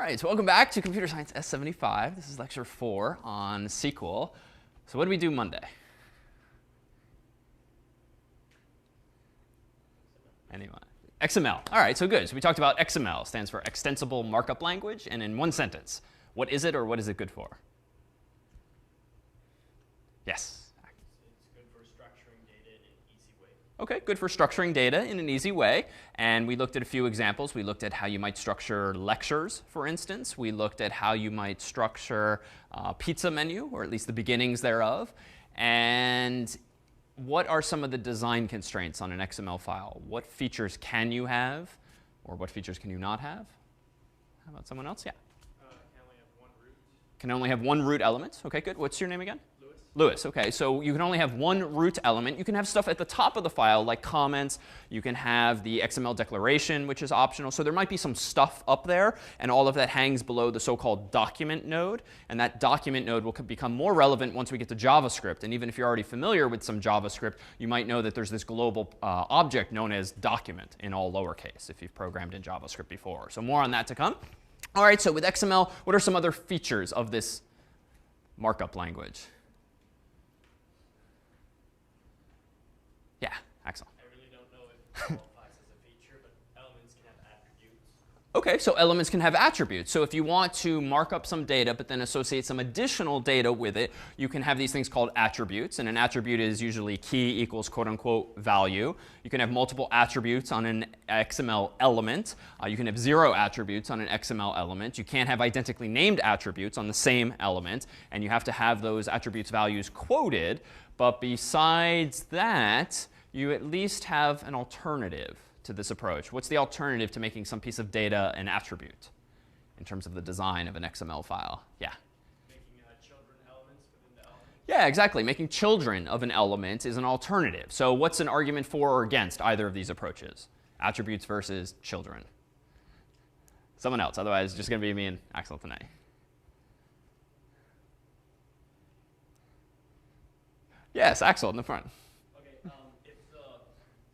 right, so welcome back to Computer Science S75. This is lecture 4 on SQL. So what did we do Monday? Anyone? XML. All right, so good. So we talked about XML. Stands for Extensible Markup Language. And in one sentence, what is it or what is it good for? Yes? OK, good for structuring data in an easy way. And we looked at a few examples. We looked at how you might structure lectures, for instance. We looked at how you might structure a pizza menu, or at least the beginnings thereof. And what are some of the design constraints on an XML file? What features can you have, or what features can you not have? How about someone else? Yeah. Can only have one root. Can only have one root element. OK, good. What's your name again? Lewis. OK, so you can only have one root element. You can have stuff at the top of the file like comments. You can have the XML declaration, which is optional. So there might be some stuff up there, and all of that hangs below the so-called document node. And that document node will become more relevant once we get to JavaScript. And even if you're already familiar with some JavaScript, you might know that there's this global object known as document in all lowercase if you've programmed in JavaScript before. So more on that to come. All right, so with XML, what are some other features of this markup language? Yeah, Axel. I really don't know if it qualifies as a feature, but elements can have attributes. OK, so elements can have attributes. So if you want to mark up some data but then associate some additional data with it, you can have these things called attributes. And an attribute is usually key equals quote unquote value. You can have multiple attributes on an XML element. You can have 0 attributes on an XML element. You can't have identically named attributes on the same element. And you have to have those attributes values quoted. But besides that, you at least have an alternative to this approach. What's the alternative to making some piece of data an attribute in terms of the design of an XML file? Yeah? Making children elements within the element? Yeah, exactly. Making children of an element is an alternative. So what's an argument for or against either of these approaches? Attributes versus children. Someone else. Otherwise, it's just going to be me and Axel tonight. Yes, Axel in the front. OK,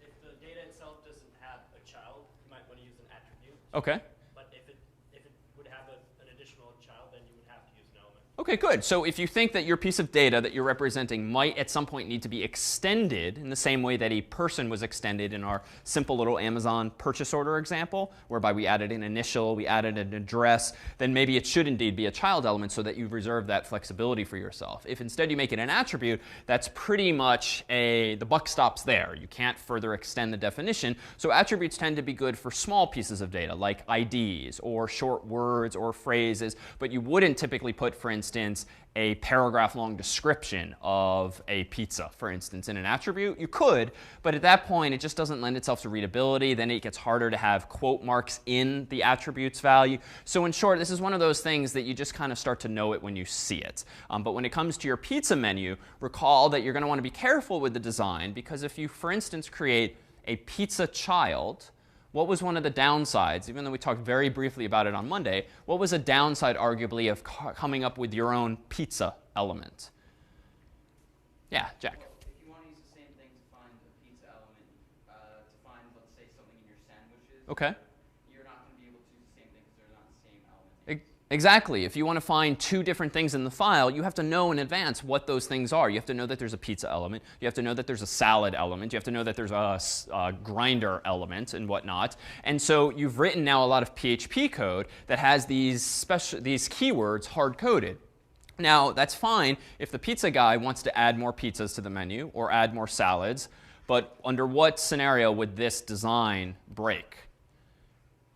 if the data itself doesn't have a child, you might want to use an attribute. OK. But if it would have an additional child, then you would have to use an element. OK, good. So if you think that your piece of data that you're representing might at some point need to be extended in the same way that a person was extended in our simple little Amazon purchase order example, whereby we added an initial, we added an address, then maybe it should indeed be a child element so that you reserve that flexibility for yourself. If instead you make it an attribute, that's pretty much the buck stops there. You can't further extend the definition. So attributes tend to be good for small pieces of data like IDs or short words or phrases, but you wouldn't typically put, for instance, a paragraph-long description of a pizza, for instance, in an attribute. You could, but at that point, it just doesn't lend itself to readability. Then it gets harder to have quote marks in the attributes value. So in short, this is one of those things that you just kind of start to know it when you see it. But when it comes to your pizza menu, recall that you're going to want to be careful with the design, because if you, for instance, create a pizza child, what was one of the downsides, even though we talked very briefly about it on Monday, what was a downside, arguably, of coming up with your own pizza element? Yeah, Jack. Well, if you want to use the same thing to find a pizza element, to find, let's say, something in your sandwiches, OK. you're not going to be able to use the same thing because they're not the same element. Exactly. If you want to find two different things in the file, you have to know in advance what those things are. You have to know that there's a pizza element. You have to know that there's a salad element. You have to know that there's a grinder element and whatnot. And so you've written now a lot of PHP code that has these keywords hard-coded. Now, that's fine if the pizza guy wants to add more pizzas to the menu or add more salads. But under what scenario would this design break?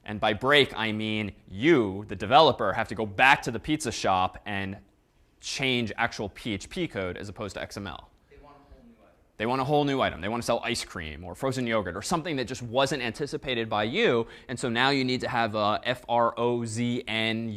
And by break, I mean you, the developer, have to go back to the pizza shop and change actual PHP code as opposed to XML. They want a whole new item. They want a whole new item. They want to sell ice cream or frozen yogurt or something that just wasn't anticipated by you. And so now you need to have a FROZN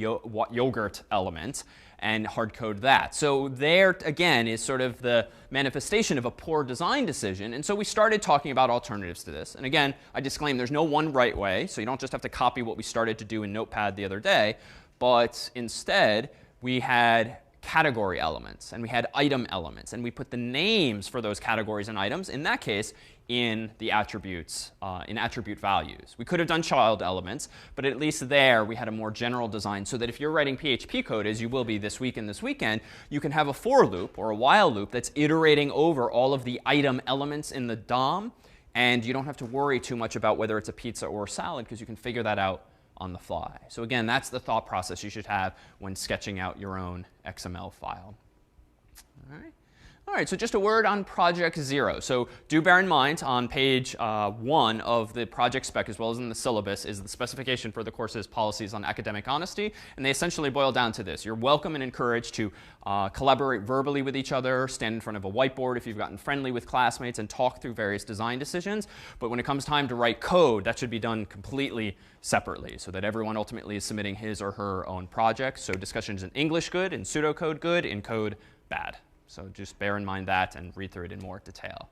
yogurt element and hard code that. So there, again, is sort of the manifestation of a poor design decision. And so we started talking about alternatives to this. And again, I disclaim there's no one right way. So you don't just have to copy what we started to do in Notepad the other day. But instead, we had category elements, and we had item elements, and we put the names for those categories and items, in that case, in the attributes, in attribute values. We could have done child elements, but at least there we had a more general design so that if you're writing PHP code, as you will be this week and this weekend, you can have a for loop or a while loop that's iterating over all of the item elements in the DOM, and you don't have to worry too much about whether it's a pizza or a salad because you can figure that out on the fly. So again, that's the thought process you should have when sketching out your own XML file. All right, so just a word on project 0. So do bear in mind on page 1 of the project spec, as well as in the syllabus, is the specification for the course's policies on academic honesty. And they essentially boil down to this. You're welcome and encouraged to collaborate verbally with each other, stand in front of a whiteboard if you've gotten friendly with classmates, and talk through various design decisions. But when it comes time to write code, that should be done completely separately so that everyone ultimately is submitting his or her own project. So discussions in English good, in pseudocode good, in code bad. So just bear in mind that and read through it in more detail.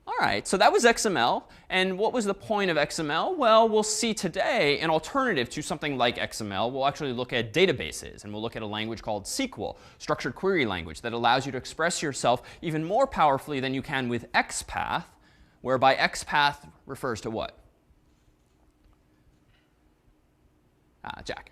All right, so that was XML. And what was the point of XML? Well, we'll see today an alternative to something like XML. We'll actually look at databases, and we'll look at a language called SQL, structured query language, that allows you to express yourself even more powerfully than you can with XPath, whereby XPath refers to what? Jack.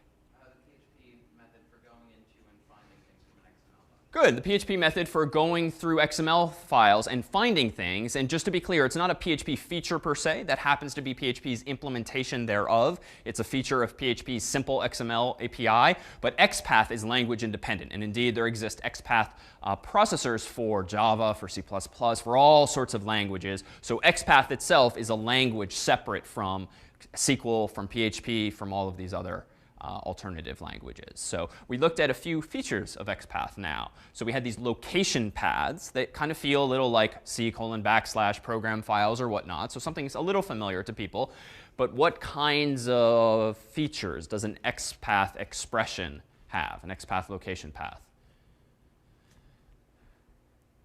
Good, the PHP method for going through XML files and finding things. And just to be clear, it's not a PHP feature per se. That happens to be PHP's implementation thereof. It's a feature of PHP's simple XML API. But XPath is language independent. And indeed, there exist XPath processors for Java, for C++, for all sorts of languages. So XPath itself is a language separate from SQL, from PHP, from all of these other alternative languages. So we looked at a few features of XPath now. So we had these location paths that kind of feel a little like C:\\/ program files or whatnot. So something that's a little familiar to people. But what kinds of features does an XPath expression have, an XPath location path?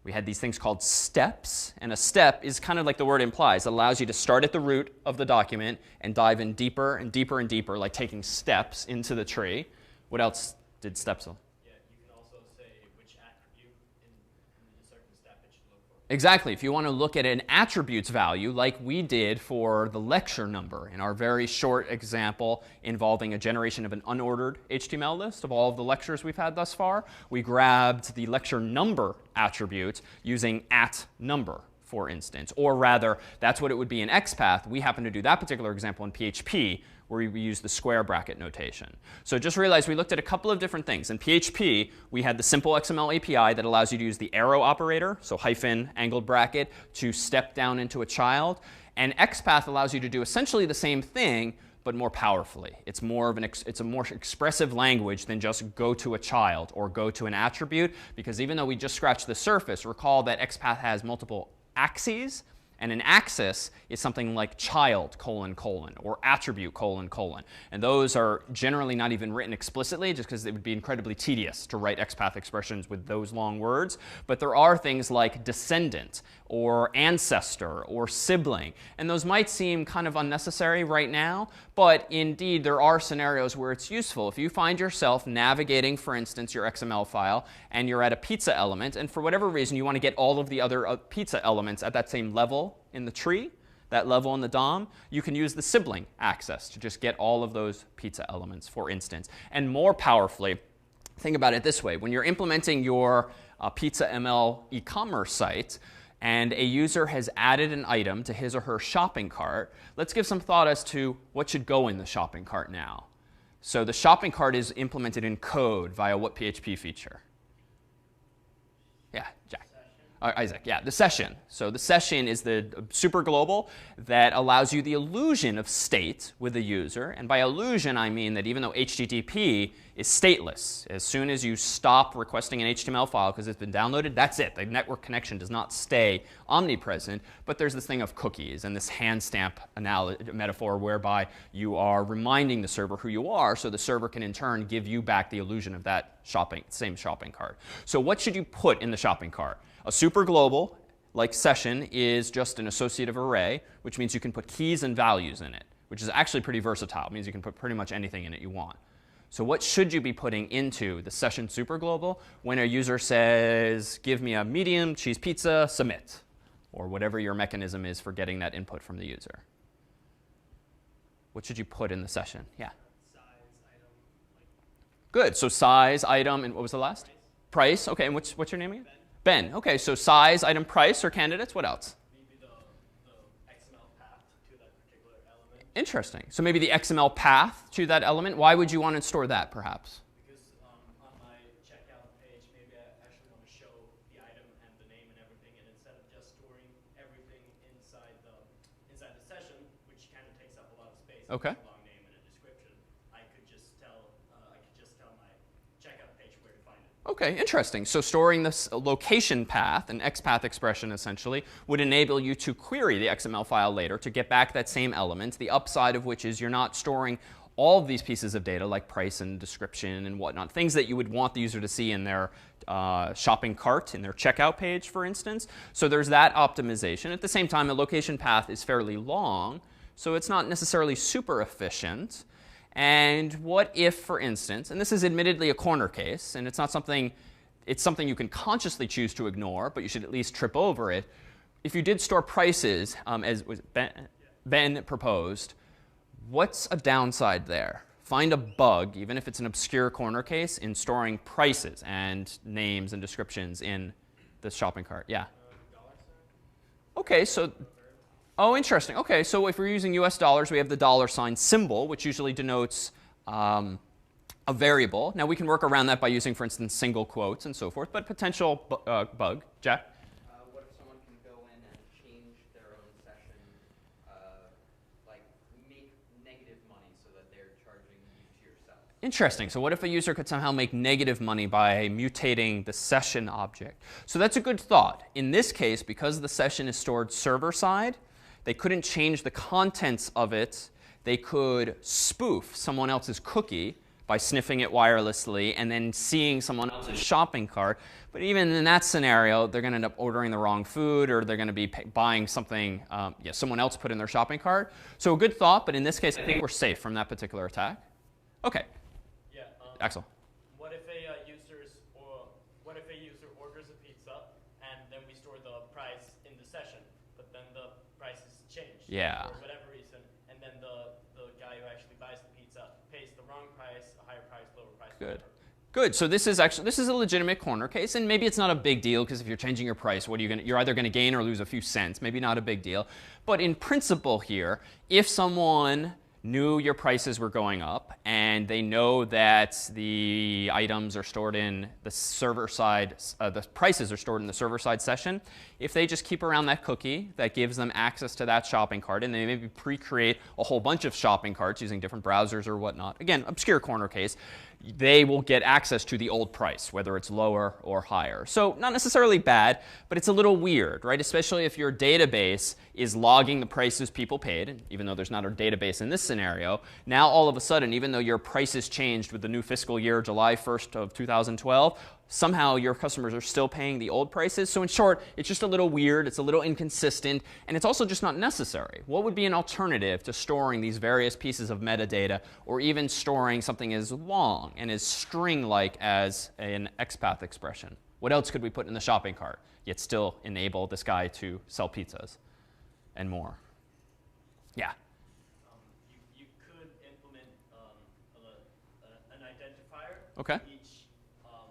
We had these things called steps, and a step is kind of like the word implies. It allows you to start at the root of the document and dive in deeper and deeper and deeper, like taking steps into the tree. What else did steps on? Yeah, you can also say which attribute in a certain step it should look for. Exactly. If you want to look at an attributes value, like we did for the lecture number in our very short example involving a generation of an unordered HTML list of all of the lectures we've had thus far, we grabbed the lecture number attribute using @number, for instance. Or rather, that's what it would be in XPath. We happen to do that particular example in PHP, where we use the square bracket notation. So just realize we looked at a couple of different things. In PHP, we had the simple XML API that allows you to use the arrow operator, so hyphen, angled bracket, to step down into a child. And XPath allows you to do essentially the same thing, but more powerfully. It's more of it's a more expressive language than just go to a child or go to an attribute, because even though we just scratched the surface, recall that XPath has multiple axes. And an axis is something like child : or attribute : and those are generally not even written explicitly just because it would be incredibly tedious to write XPath expressions with those long words. But there are things like descendant or ancestor or sibling. And those might seem kind of unnecessary right now, but indeed there are scenarios where it's useful. If you find yourself navigating, for instance, your XML file and you're at a pizza element, and for whatever reason you want to get all of the other pizza elements at that same level in the tree, that level in the DOM, you can use the sibling access to just get all of those pizza elements, for instance. And more powerfully, think about it this way. When you're implementing your Pizza ML e-commerce site, and a user has added an item to his or her shopping cart, let's give some thought as to what should go in the shopping cart now. So the shopping cart is implemented in code via what PHP feature? Yeah, Jack. Isaac, yeah, the session. So the session is the super global that allows you the illusion of state with the user. And by illusion, I mean that even though HTTP is stateless, as soon as you stop requesting an HTML file because it's been downloaded, that's it. The network connection does not stay omnipresent. But there's this thing of cookies and this hand stamp metaphor whereby you are reminding the server who you are, so the server can in turn give you back the illusion of that same shopping cart. So what should you put in the shopping cart? A super global, like session, is just an associative array, which means you can put keys and values in it, which is actually pretty versatile. It means you can put pretty much anything in it you want. So what should you be putting into the session superglobal when a user says, give me a medium cheese pizza, submit, or whatever your mechanism is for getting that input from the user? What should you put in the session? Yeah. Size, item, like Good. So size, item, and what was the last? Price. OK, and what's your name again? Ben. OK, so size, item, price are candidates. What else? maybe the XML path to that particular element. Interesting. So maybe the XML path to that element. Why would you want to store that, perhaps? Because on my checkout page, maybe I actually want to show the item and the name and everything, and instead of just storing everything inside the session, which kind of takes up a lot of space, OK. a long name and a description, I could just tell my checkout page where to find it. OK, interesting. So storing this location path, an XPath expression essentially, would enable you to query the XML file later to get back that same element, the upside of which is you're not storing all of these pieces of data like price and description and whatnot, things that you would want the user to see in their shopping cart, in their checkout page, for instance. So there's that optimization. At the same time, a location path is fairly long, so it's not necessarily super efficient. And what if, for instance, and this is admittedly a corner case, and it's something you can consciously choose to ignore, but you should at least trip over it. If you did store prices, as was Ben proposed, what's a downside there? Find a bug, even if it's an obscure corner case, in storing prices and names and descriptions in the shopping cart. Yeah. OK, so. Oh, interesting. OK, so if we're using US dollars, we have the $ symbol, which usually denotes a variable. Now, we can work around that by using, for instance, single quotes and so forth. But potential bug. Jack? What if someone can go in and change their own session, like make negative money so that they're charging you to yourself? Interesting. So what if a user could somehow make negative money by mutating the session object? So that's a good thought. In this case, because the session is stored server-side, they couldn't change the contents of it. They could spoof someone else's cookie by sniffing it wirelessly and then seeing someone else's shopping cart. But even in that scenario, they're going to end up ordering the wrong food, or they're going to be buying something someone else put in their shopping cart. So a good thought, but in this case, I think we're safe from that particular attack. OK. Yeah. Axel. What if a user orders a pizza and then we store the price in the session, but then the price is changed Yeah. for whatever reason, and then the guy who actually buys the pizza pays the wrong price, a higher price, lower price. Good. Good. So this is a legitimate corner case, and maybe it's not a big deal because if you're changing your price, you're either going to gain or lose a few cents. Maybe not a big deal. But in principle here, if someone knew your prices were going up and they know that the items are stored in the server side, the prices are stored in the server side session, if they just keep around that cookie that gives them access to that shopping cart, and they maybe pre-create a whole bunch of shopping carts using different browsers or whatnot, again, obscure corner case, they will get access to the old price, whether it's lower or higher. So not necessarily bad, but it's a little weird, right? Especially if your database is logging the prices people paid, and even though there's not a database in this scenario, now all of a sudden, even though your prices changed with the new fiscal year, July 1st of 2012, somehow your customers are still paying the old prices. So in short, it's just a little weird, it's a little inconsistent, and it's also just not necessary. What would be an alternative to storing these various pieces of metadata, or even storing something as long and as string-like as an XPath expression? What else could we put in the shopping cart, yet still enable this guy to sell pizzas and more? Yeah? You could implement an identifier OK. for each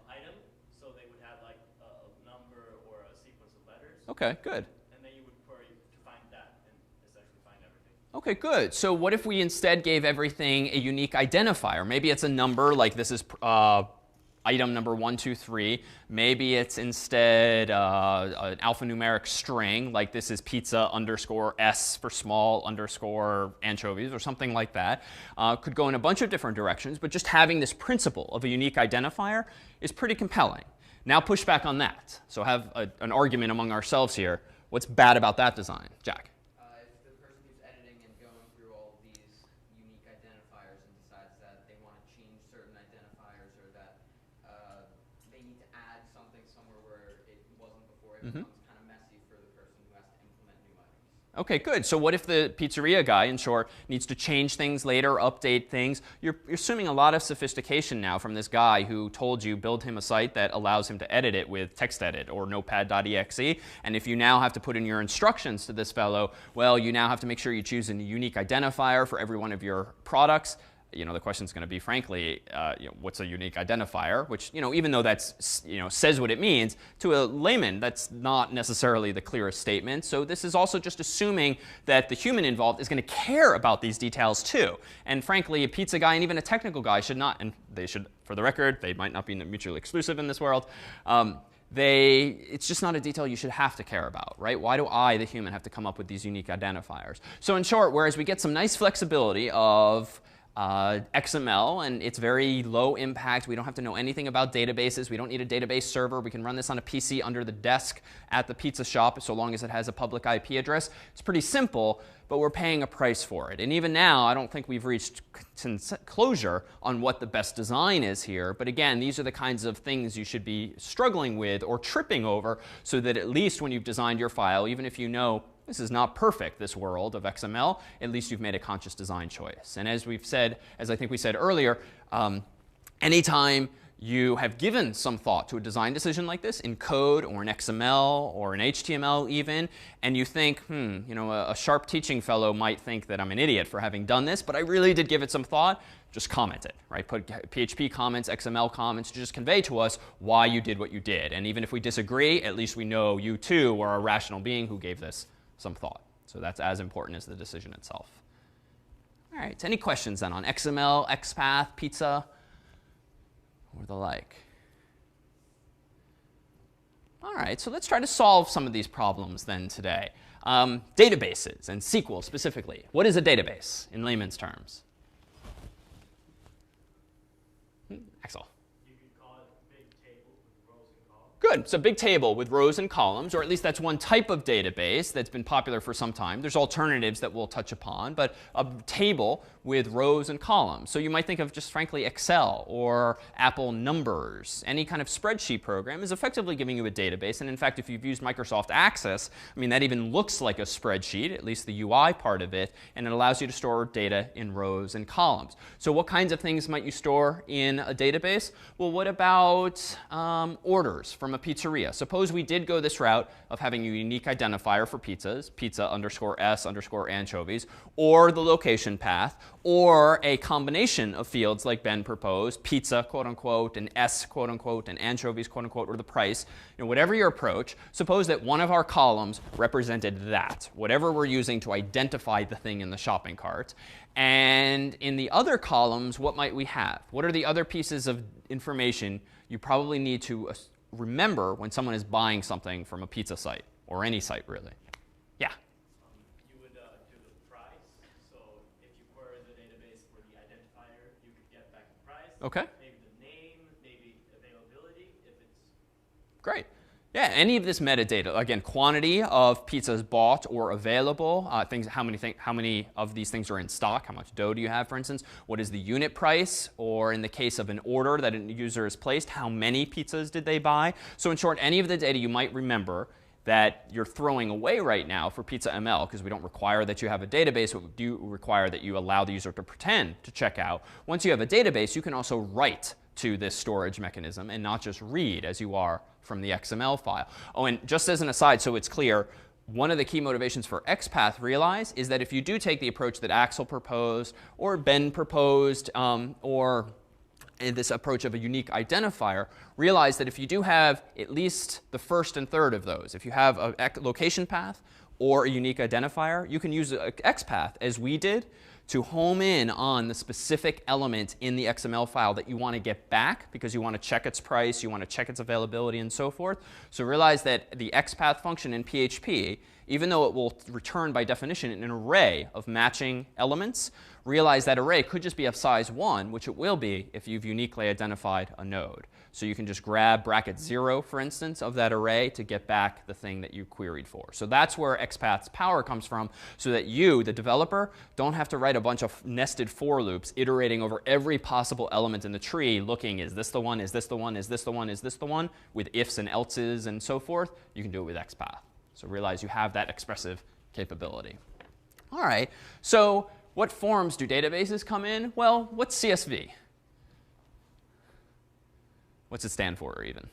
item, so they would have like a number or a sequence of letters. OK, good. And then you would query to find that and essentially find everything. OK, good. So what if we instead gave everything a unique identifier? Maybe it's a number, like this is item number 123. Maybe it's instead an alphanumeric string, like this is pizza underscore S for small underscore anchovies or something like that. Could go in a bunch of different directions, but just having this principle of a unique identifier is pretty compelling. Now push back on that. So have an argument among ourselves here. What's bad about that design? Jack? If the person who's editing and going through all of these unique identifiers and decides that they want to change certain identifiers, or that they need to add something somewhere where it wasn't before, it becomes kind of messy for the person who has to implement new items. OK, good. So what if the pizzeria guy, in short, needs to change things later, update things? You're assuming a lot of sophistication now from this guy who told you build him a site that allows him to edit it with TextEdit or Notepad.exe. And if you now have to put in your instructions to this fellow, well, you now have to make sure you choose a unique identifier for every one of your products. The question is going to be, frankly, what's a unique identifier? Which, even though that's, says what it means, to a layman, that's not necessarily the clearest statement. So this is also just assuming that the human involved is going to care about these details too. And frankly, a pizza guy and even a technical guy should not, and they should, for the record, they might not be mutually exclusive in this world. It's just not a detail you should have to care about, right? Why do I, the human, have to come up with these unique identifiers? So in short, whereas we get some nice flexibility of XML, and it's very low impact. We don't have to know anything about databases. We don't need a database server. We can run this on a PC under the desk at the pizza shop so long as it has a public IP address. It's pretty simple, but we're paying a price for it. And even now, I don't think we've reached closure on what the best design is here. But again, these are the kinds of things you should be struggling with or tripping over so that at least when you've designed your file, even if you know this is not perfect, this world of XML, at least you've made a conscious design choice. And as we've said, as I think we said earlier, anytime you have given some thought to a design decision like this in code or in XML or in HTML even, and you think, a sharp teaching fellow might think that I'm an idiot for having done this, but I really did give it some thought, just comment it, right? Put PHP comments, XML comments to just convey to us why you did what you did. And even if we disagree, at least we know you too are a rational being who gave this some thought. So that's as important as the decision itself. All right, any questions then on XML, XPath, pizza, or the like? All right, so let's try to solve some of these problems then today. Databases and SQL specifically. What is a database in layman's terms? Axel. Good. It's a big table with rows and columns, or at least that's one type of database that's been popular for some time. There's alternatives that we'll touch upon, but a table with rows and columns. So you might think of just frankly Excel or Apple Numbers. Any kind of spreadsheet program is effectively giving you a database. And in fact, if you've used Microsoft Access, that even looks like a spreadsheet, at least the UI part of it, and it allows you to store data in rows and columns. So what kinds of things might you store in a database? Well, what about orders from a pizzeria? Suppose we did go this route of having a unique identifier for pizzas, pizza_s_anchovies, or the location path, or a combination of fields like Ben proposed, pizza, quote unquote, and S, quote unquote, and anchovies, quote unquote, or the price. Whatever your approach, suppose that one of our columns represented that, whatever we're using to identify the thing in the shopping cart. And in the other columns, what might we have? What are the other pieces of information you probably need to remember when someone is buying something from a pizza site, or any site really? Yeah? You would do the price. So if you query the database for the identifier, you could get back the price. OK. Maybe the name, maybe availability, if it's... Great. Yeah, any of this metadata, again, quantity of pizzas bought or available, how many of these things are in stock, how much dough do you have, for instance, what is the unit price, or in the case of an order that a user has placed, how many pizzas did they buy? So in short, any of the data you might remember that you're throwing away right now for Pizza ML, because we don't require that you have a database, but we do require that you allow the user to pretend to check out. Once you have a database, you can also write to this storage mechanism and not just read as you are from the XML file. Oh, and just as an aside, so it's clear, one of the key motivations for XPath, realize, is that if you do take the approach that Axel proposed, or Ben proposed, or this approach of a unique identifier, realize that if you do have at least the first and third of those, if you have a location path or a unique identifier, you can use XPath, as we did, to home in on the specific element in the XML file that you want to get back, because you want to check its price, you want to check its availability, and so forth. So realize that the XPath function in PHP, even though it will return by definition an array of matching elements, realize that array could just be of size 1, which it will be if you've uniquely identified a node. So you can just grab bracket 0, for instance, of that array to get back the thing that you queried for. So that's where XPath's power comes from, so that you, the developer, don't have to write a bunch of nested for loops iterating over every possible element in the tree, looking, is this the one, is this the one, is this the one, is this the one, with ifs and elses and so forth. You can do it with XPath. So realize you have that expressive capability. All right, so what forms do databases come in? Well, what's CSV? What's it stand for, even?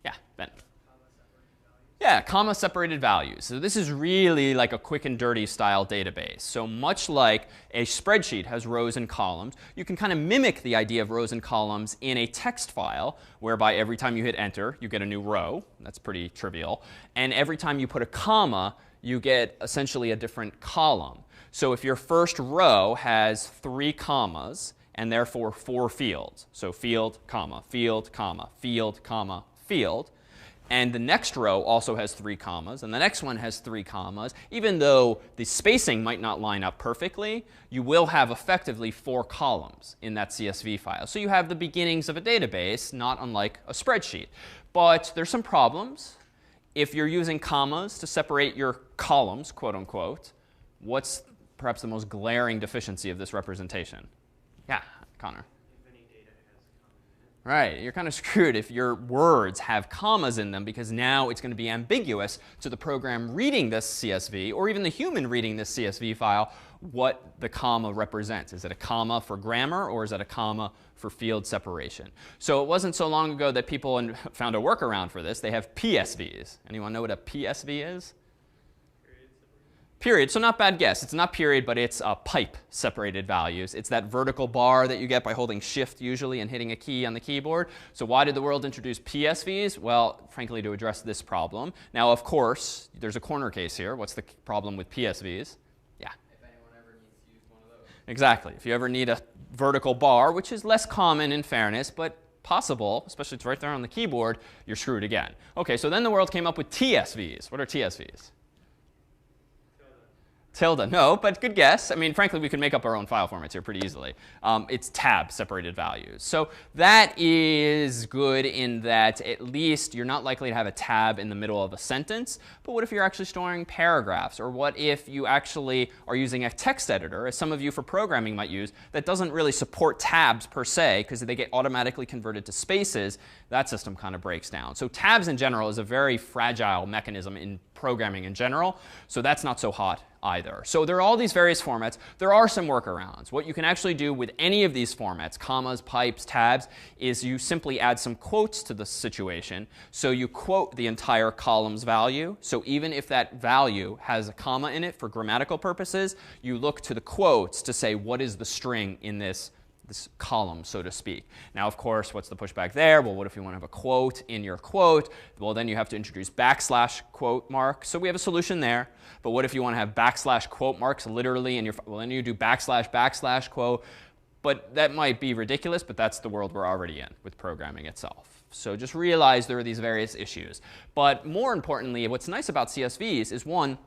Yeah, Ben. Yeah, comma separated values. So this is really like a quick and dirty style database. So much like a spreadsheet has rows and columns, you can kind of mimic the idea of rows and columns in a text file, whereby every time you hit enter, you get a new row. That's pretty trivial. And every time you put a comma, you get essentially a different column. So if your first row has 3 commas and therefore 4 fields, so field, comma, field, comma, field, comma, field, and the next row also has 3 commas, and the next one has 3 commas, even though the spacing might not line up perfectly, you will have effectively 4 columns in that CSV file. So you have the beginnings of a database, not unlike a spreadsheet. But there's some problems. If you're using commas to separate your columns, quote unquote, what's perhaps the most glaring deficiency of this representation? Yeah, Connor. Right, you're kind of screwed if your words have commas in them, because now it's going to be ambiguous to the program reading this CSV, or even the human reading this CSV file, what the comma represents. Is it a comma for grammar, or is it a comma for field separation? So it wasn't so long ago that people found a workaround for this. They have PSVs. Anyone know what a PSV is? Period. So not bad guess. It's not period, but it's pipe separated values. It's that vertical bar that you get by holding shift usually and hitting a key on the keyboard. So why did the world introduce PSVs? Well, frankly, to address this problem. Now, of course, there's a corner case here. What's the problem with PSVs? Yeah. If anyone ever needs to use one of those. Exactly. If you ever need a vertical bar, which is less common in fairness, but possible, especially it's right there on the keyboard, you're screwed again. OK, so then the world came up with TSVs. What are TSVs? Tilde. No, but good guess. I mean, frankly, we could make up our own file formats here pretty easily. It's tab separated values. So that is good in that at least you're not likely to have a tab in the middle of a sentence. But what if you're actually storing paragraphs? Or what if you actually are using a text editor, as some of you for programming might use, that doesn't really support tabs per se, because they get automatically converted to spaces? That system kind of breaks down. So tabs in general is a very fragile mechanism in programming in general. So that's not so hot either. So there are all these various formats. There are some workarounds. What you can actually do with any of these formats, commas, pipes, tabs, is you simply add some quotes to the situation. So you quote the entire column's value. So even if that value has a comma in it for grammatical purposes, you look to the quotes to say what is the string in this column, so to speak. Now, of course, what's the pushback there? Well, what if you want to have a quote in your quote? Well, then you have to introduce backslash quote mark. So we have a solution there. But what if you want to have backslash quote marks literally in your, well, then you do backslash backslash quote. But that might be ridiculous, but that's the world we're already in with programming itself. So just realize there are these various issues. But more importantly, what's nice about CSVs is, one,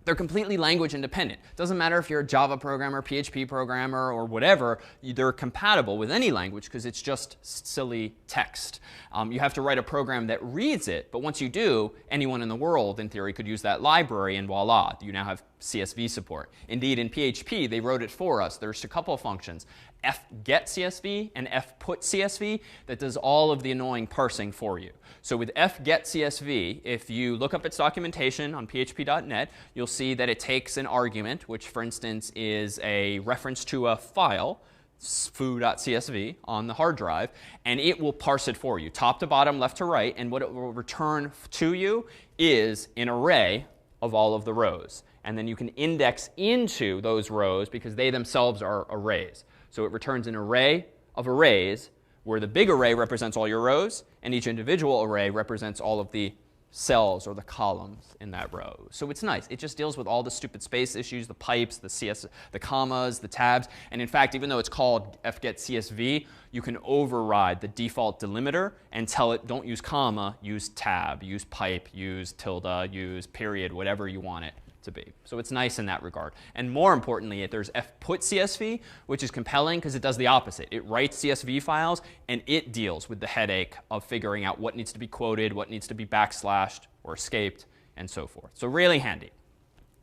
they're completely language independent. Doesn't matter if you're a Java programmer, PHP programmer, or whatever. They're compatible with any language because it's just silly text. You have to write a program that reads it. But once you do, anyone in the world, in theory, could use that library, and voila, you now have CSV support. Indeed, in PHP, they wrote it for us. There's a couple of functions, fgetCSV and fputCSV, that does all of the annoying parsing for you. So with fgetCSV, if you look up its documentation on php.net, you'll see that it takes an argument, which, for instance, is a reference to a file, foo.csv, on the hard drive, and it will parse it for you, top to bottom, left to right, and what it will return to you is an array of all of the rows. And then you can index into those rows because they themselves are arrays. So it returns an array of arrays where the big array represents all your rows, and each individual array represents all of the cells or the columns in that row. So it's nice. It just deals with all the stupid space issues, the pipes, the commas, the tabs. And in fact, even though it's called fgetCSV, you can override the default delimiter and tell it, don't use comma, use tab, use pipe, use tilde, use period, whatever you want it to be. So it's nice in that regard. And more importantly, there's fputCSV, which is compelling because it does the opposite. It writes CSV files, and it deals with the headache of figuring out what needs to be quoted, what needs to be backslashed or escaped, and so forth. So really handy.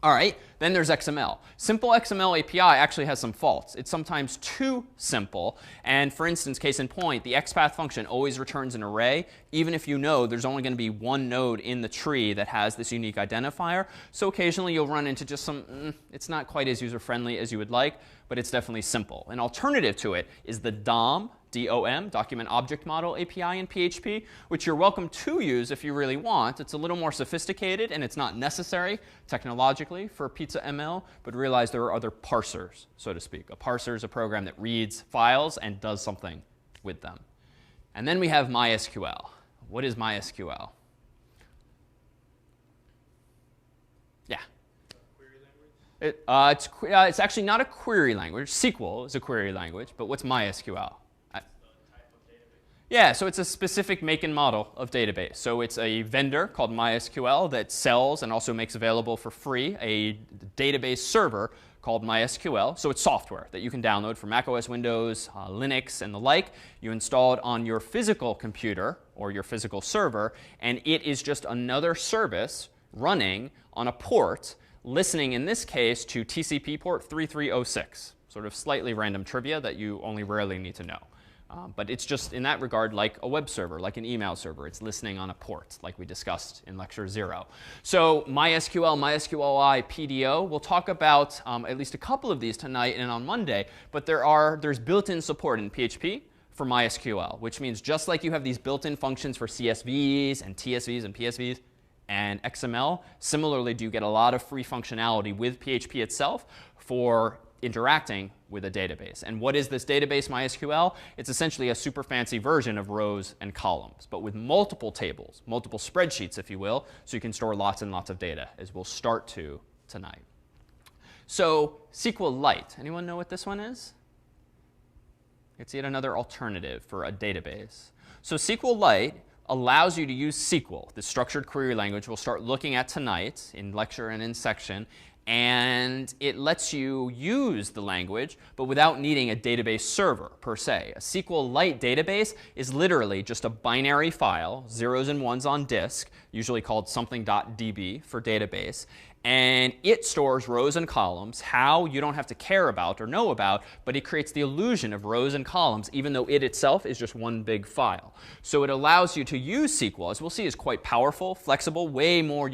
All right, then there's XML. Simple XML API actually has some faults. It's sometimes too simple. And for instance, case in point, the XPath function always returns an array, even if you know there's only going to be one node in the tree that has this unique identifier. So occasionally you'll run into just some, it's not quite as user-friendly as you would like, but it's definitely simple. An alternative to it is the DOM, DOM, Document Object Model API in PHP, which you're welcome to use if you really want. It's a little more sophisticated, and it's not necessary technologically for Pizza ML, but realize there are other parsers, so to speak. A parser is a program that reads files and does something with them. And then we have MySQL. What is MySQL? Yeah. It's actually not a query language. SQL is a query language, but what's MySQL? Yeah, so it's a specific make and model of database. So it's a vendor called MySQL that sells and also makes available for free a database server called MySQL. So it's software that you can download for macOS, Windows, Linux, and the like. You install it on your physical computer or your physical server, and it is just another service running on a port, listening in this case to TCP port 3306. Sort of slightly random trivia that you only rarely need to know. But it's just in that regard like a web server, like an email server. It's listening on a port, like we discussed in lecture 0. So MySQL, MySQLi, PDO, we'll talk about at least a couple of these tonight and on Monday. But there's built-in support in PHP for MySQL, which means just like you have these built-in functions for CSVs and TSVs and PSVs and XML, similarly do you get a lot of free functionality with PHP itself for interacting with a database. And what is this database, MySQL? It's essentially a super fancy version of rows and columns, but with multiple tables, multiple spreadsheets, if you will, so you can store lots and lots of data, as we'll start to tonight. So SQLite, anyone know what this one is? It's yet another alternative for a database. So SQLite allows you to use SQL, the structured query language we'll start looking at tonight in lecture and in section. And it lets you use the language, but without needing a database server, per se. A SQLite database is literally just a binary file, zeros and ones on disk, usually called something.db for database. And it stores rows and columns, how you don't have to care about or know about, but it creates the illusion of rows and columns, even though it itself is just one big file. So it allows you to use SQL, as we'll see, is quite powerful, flexible, way more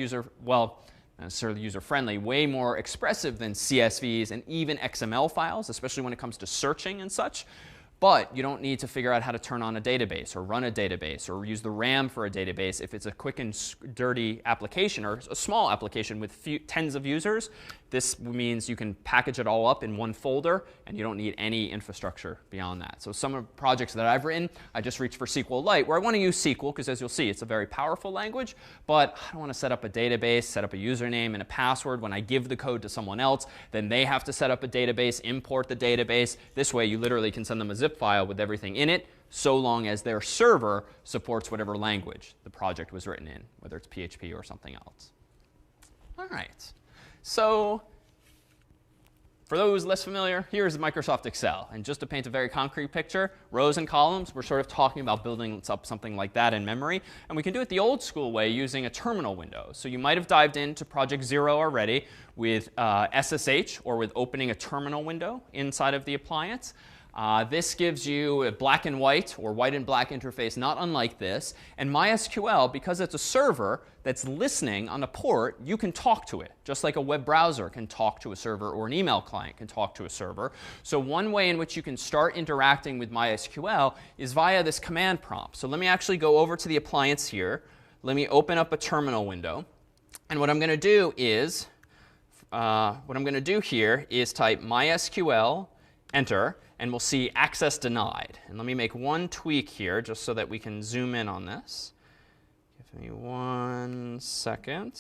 not necessarily user-friendly, way more expressive than CSVs and even XML files, especially when it comes to searching and such. But you don't need to figure out how to turn on a database or run a database or use the RAM for a database if it's a quick and dirty application or a small application with tens of users. This means you can package it all up in one folder, and you don't need any infrastructure beyond that. So some of the projects that I've written, I just reached for SQLite, where I want to use SQL because, as you'll see, it's a very powerful language. But I don't want to set up a database, set up a username and a password. When I give the code to someone else, then they have to set up a database, import the database. This way, you literally can send them a zip file with everything in it, so long as their server supports whatever language the project was written in, whether it's PHP or something else. All right. So for those less familiar, here's Microsoft Excel. And just to paint a very concrete picture, rows and columns, we're sort of talking about building up something like that in memory. And we can do it the old school way using a terminal window. So you might have dived into Project 0 already with SSH or with opening a terminal window inside of the appliance. This gives you a black and white or white and black interface, not unlike this. And MySQL, because it's a server that's listening on a port, you can talk to it, just like a web browser can talk to a server or an email client can talk to a server. So one way in which you can start interacting with MySQL is via this command prompt. So let me actually go over to the appliance here. Let me open up a terminal window. And what I'm going to do is, type MySQL, enter, and we'll see access denied. And let me make one tweak here just so that we can zoom in on this. Give me 1 second.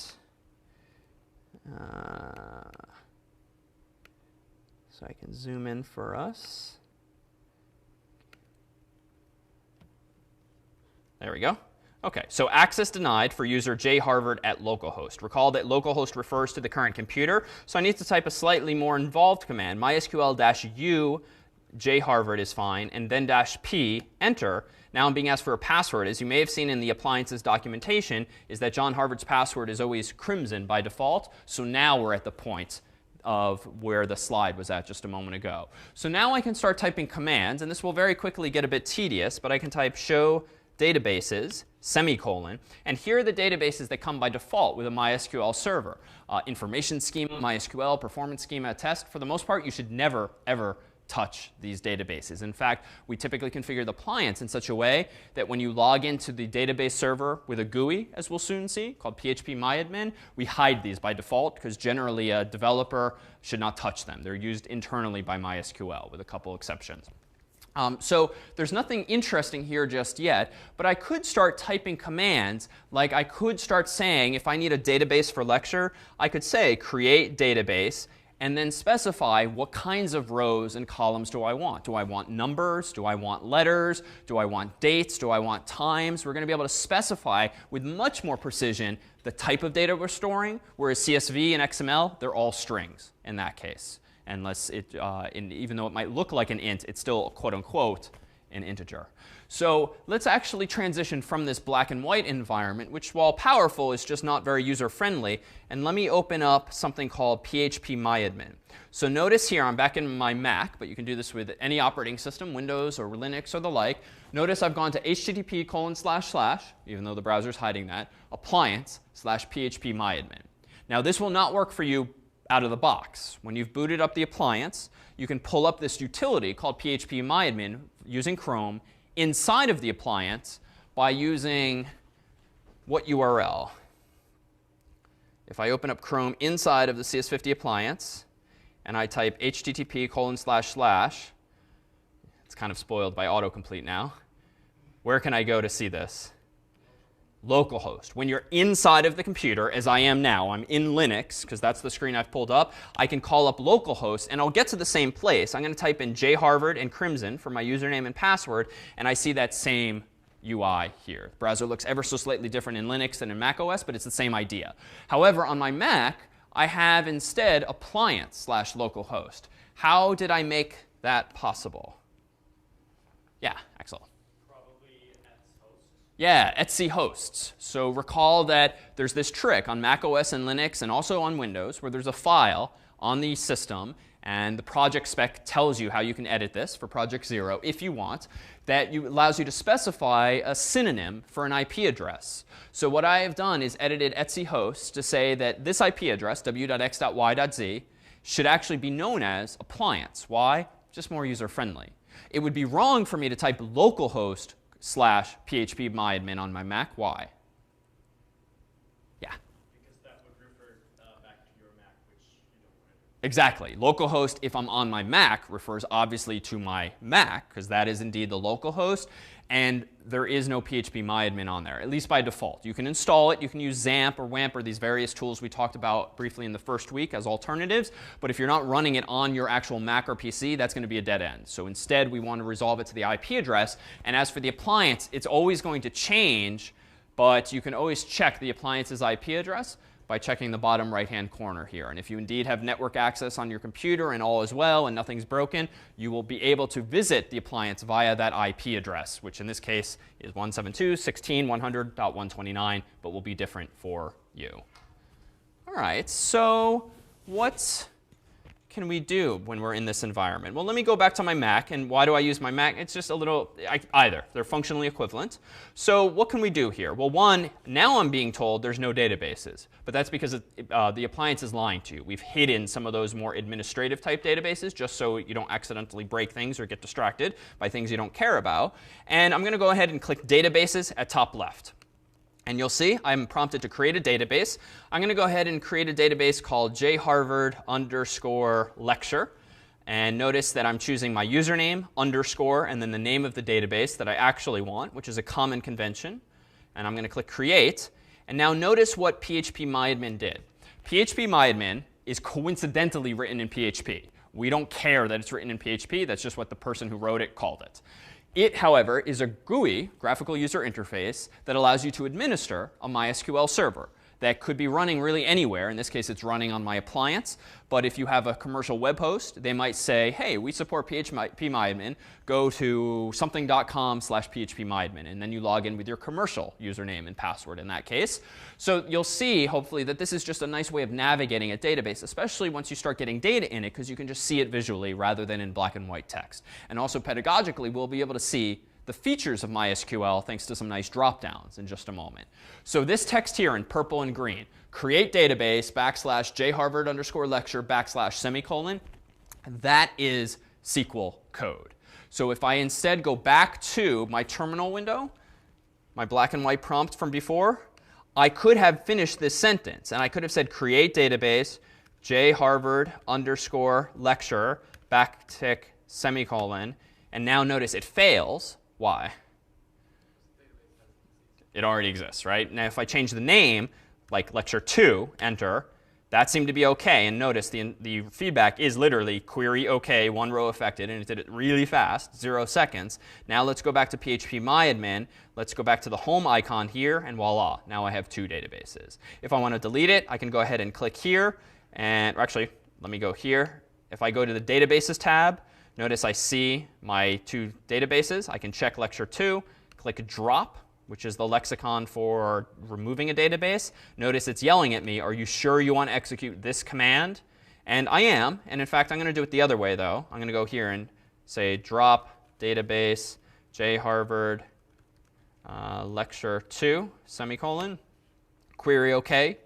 So I can zoom in for us. There we go. OK, so access denied for user jharvard at localhost. Recall that localhost refers to the current computer. So I need to type a slightly more involved command, mysql-u jharvard is fine, and then -p, enter. Now I'm being asked for a password. As you may have seen in the appliances documentation, is that John Harvard's password is always crimson by default. So now we're at the point of where the slide was at just a moment ago. So now I can start typing commands, and this will very quickly get a bit tedious, but I can type show databases, semicolon, and here are the databases that come by default with a MySQL server. Information schema, MySQL, performance schema, test. For the most part, you should never, ever touch these databases. In fact, we typically configure the appliance in such a way that when you log into the database server with a GUI, as we'll soon see, called Php Myadmin, we hide these by default because generally a developer should not touch them. They're used internally by MySQL with a couple exceptions. So there's nothing interesting here just yet, but I could start typing commands. Like I could start saying, if I need a database for lecture, I could say create database and then specify what kinds of rows and columns do I want. Do I want numbers? Do I want letters? Do I want dates? Do I want times? We're going to be able to specify with much more precision the type of data we're storing, whereas CSV and XML, they're all strings in that case. Unless it, even though it might look like an int, it's still, quote unquote, an integer. So let's actually transition from this black and white environment, which while powerful is just not very user friendly. And let me open up something called Php Myadmin. So notice here I'm back in my Mac, but you can do this with any operating system, Windows or Linux or the like. Notice I've gone to http:// even though the browser's hiding that, appliance/Php Myadmin. Now this will not work for you out of the box. When you've booted up the appliance, you can pull up this utility called Php Myadmin using Chrome inside of the appliance by using what URL? If I open up Chrome inside of the CS50 appliance and I type http://, it's kind of spoiled by autocomplete now. Where can I go to see this? Localhost. When you're inside of the computer, as I am now, I'm in Linux, because that's the screen I've pulled up, I can call up localhost, and I'll get to the same place. I'm going to type in jharvard and crimson for my username and password, and I see that same UI here. The browser looks ever so slightly different in Linux than in Mac OS, but it's the same idea. However, on my Mac, I have instead appliance/localhost. How did I make that possible? Yeah, Axel. Yeah, etc hosts. So recall that there's this trick on Mac OS and Linux and also on Windows where there's a file on the system and the project spec tells you how you can edit this for project 0 if you want. That allows you to specify a synonym for an IP address. So what I have done is edited etc hosts to say that this IP address, w.x.y.z, should actually be known as appliance. Why? Just more user friendly. It would be wrong for me to type localhost/Php Myadmin on my Mac. Why? Yeah. Because that would refer back to your Mac, which you don't want to do. Exactly. Localhost, if I'm on my Mac, refers obviously to my Mac, because that is indeed the local host. And there is no Php Myadmin on there, at least by default. You can install it. You can use XAMPP or WAMP or these various tools we talked about briefly in the first week as alternatives. But if you're not running it on your actual Mac or PC, that's going to be a dead end. So instead, we want to resolve it to the IP address. And as for the appliance, it's always going to change. But you can always check the appliance's IP address by checking the bottom right-hand corner here. And if you indeed have network access on your computer and all is well and nothing's broken, you will be able to visit the appliance via that IP address, which in this case is 172.16.100.129, but will be different for you. All right, so what can we do when we're in this environment? Well, let me go back to my Mac. And why do I use my Mac? It's just a little, either. They're functionally equivalent. So what can we do here? Well, one, now I'm being told there's no databases. But that's because the appliance is lying to you. We've hidden some of those more administrative type databases just so you don't accidentally break things or get distracted by things you don't care about. And I'm going to go ahead and click Databases at top left. And you'll see I'm prompted to create a database. I'm going to go ahead and create a database called jharvard_lecture. And notice that I'm choosing my username, underscore, and then the name of the database that I actually want, which is a common convention. And I'm going to click Create. And now notice what Php Myadmin did. Php Myadmin is coincidentally written in PHP. We don't care that it's written in PHP. That's just what the person who wrote it called it. It, however, is a GUI, graphical user interface, that allows you to administer a MySQL server. that could be running really anywhere. In this case, it's running on my appliance. But if you have a commercial web host, they might say, hey, we support PHP Myadmin. Go to something.com/PHP Myadmin. And then you log in with your commercial username and password in that case. So you'll see, hopefully, that this is just a nice way of navigating a database, especially once you start getting data in it, because you can just see it visually rather than in black and white text. And also pedagogically, we'll be able to see the features of MySQL thanks to some nice dropdowns in just a moment. So this text here in purple and green, create database /jharvard_lecture /semicolon, that is SQL code. So if I instead go back to my terminal window, my black and white prompt from before, I could have finished this sentence. And I could have said create database /jharvard_lecture semicolon. And now notice it fails. Why? It already exists, right? Now if I change the name, like lecture 2, enter, that seemed to be OK. And notice the feedback is literally query OK, 1 row affected. And it did it really fast, 0 seconds. Now let's go back to PHP Myadmin. Let's go back to the home icon here. And voila, now I have 2 databases. If I want to delete it, I can go ahead and click here. And actually, let me go here. If I go to the Databases tab, notice I see my 2 databases. I can check lecture 2, click drop, which is the lexicon for removing a database. Notice it's yelling at me, are you sure you want to execute this command? And I am. And in fact, I'm going to do it the other way, though. I'm going to go here and say drop database jharvard lecture 2, semicolon, query OK.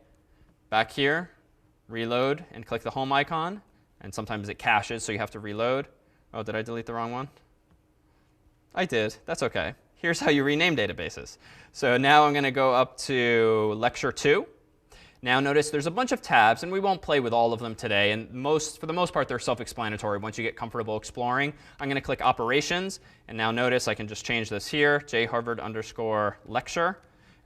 Back here, reload, and click the home icon. And sometimes it caches, so you have to reload. Oh, did I delete the wrong one? I did. That's OK. Here's how you rename databases. So now I'm going to go up to lecture 2. Now notice there's a bunch of tabs, and we won't play with all of them today. And for the most part, they're self-explanatory once you get comfortable exploring. I'm going to click Operations. And now notice I can just change this here, jharvard_lecture.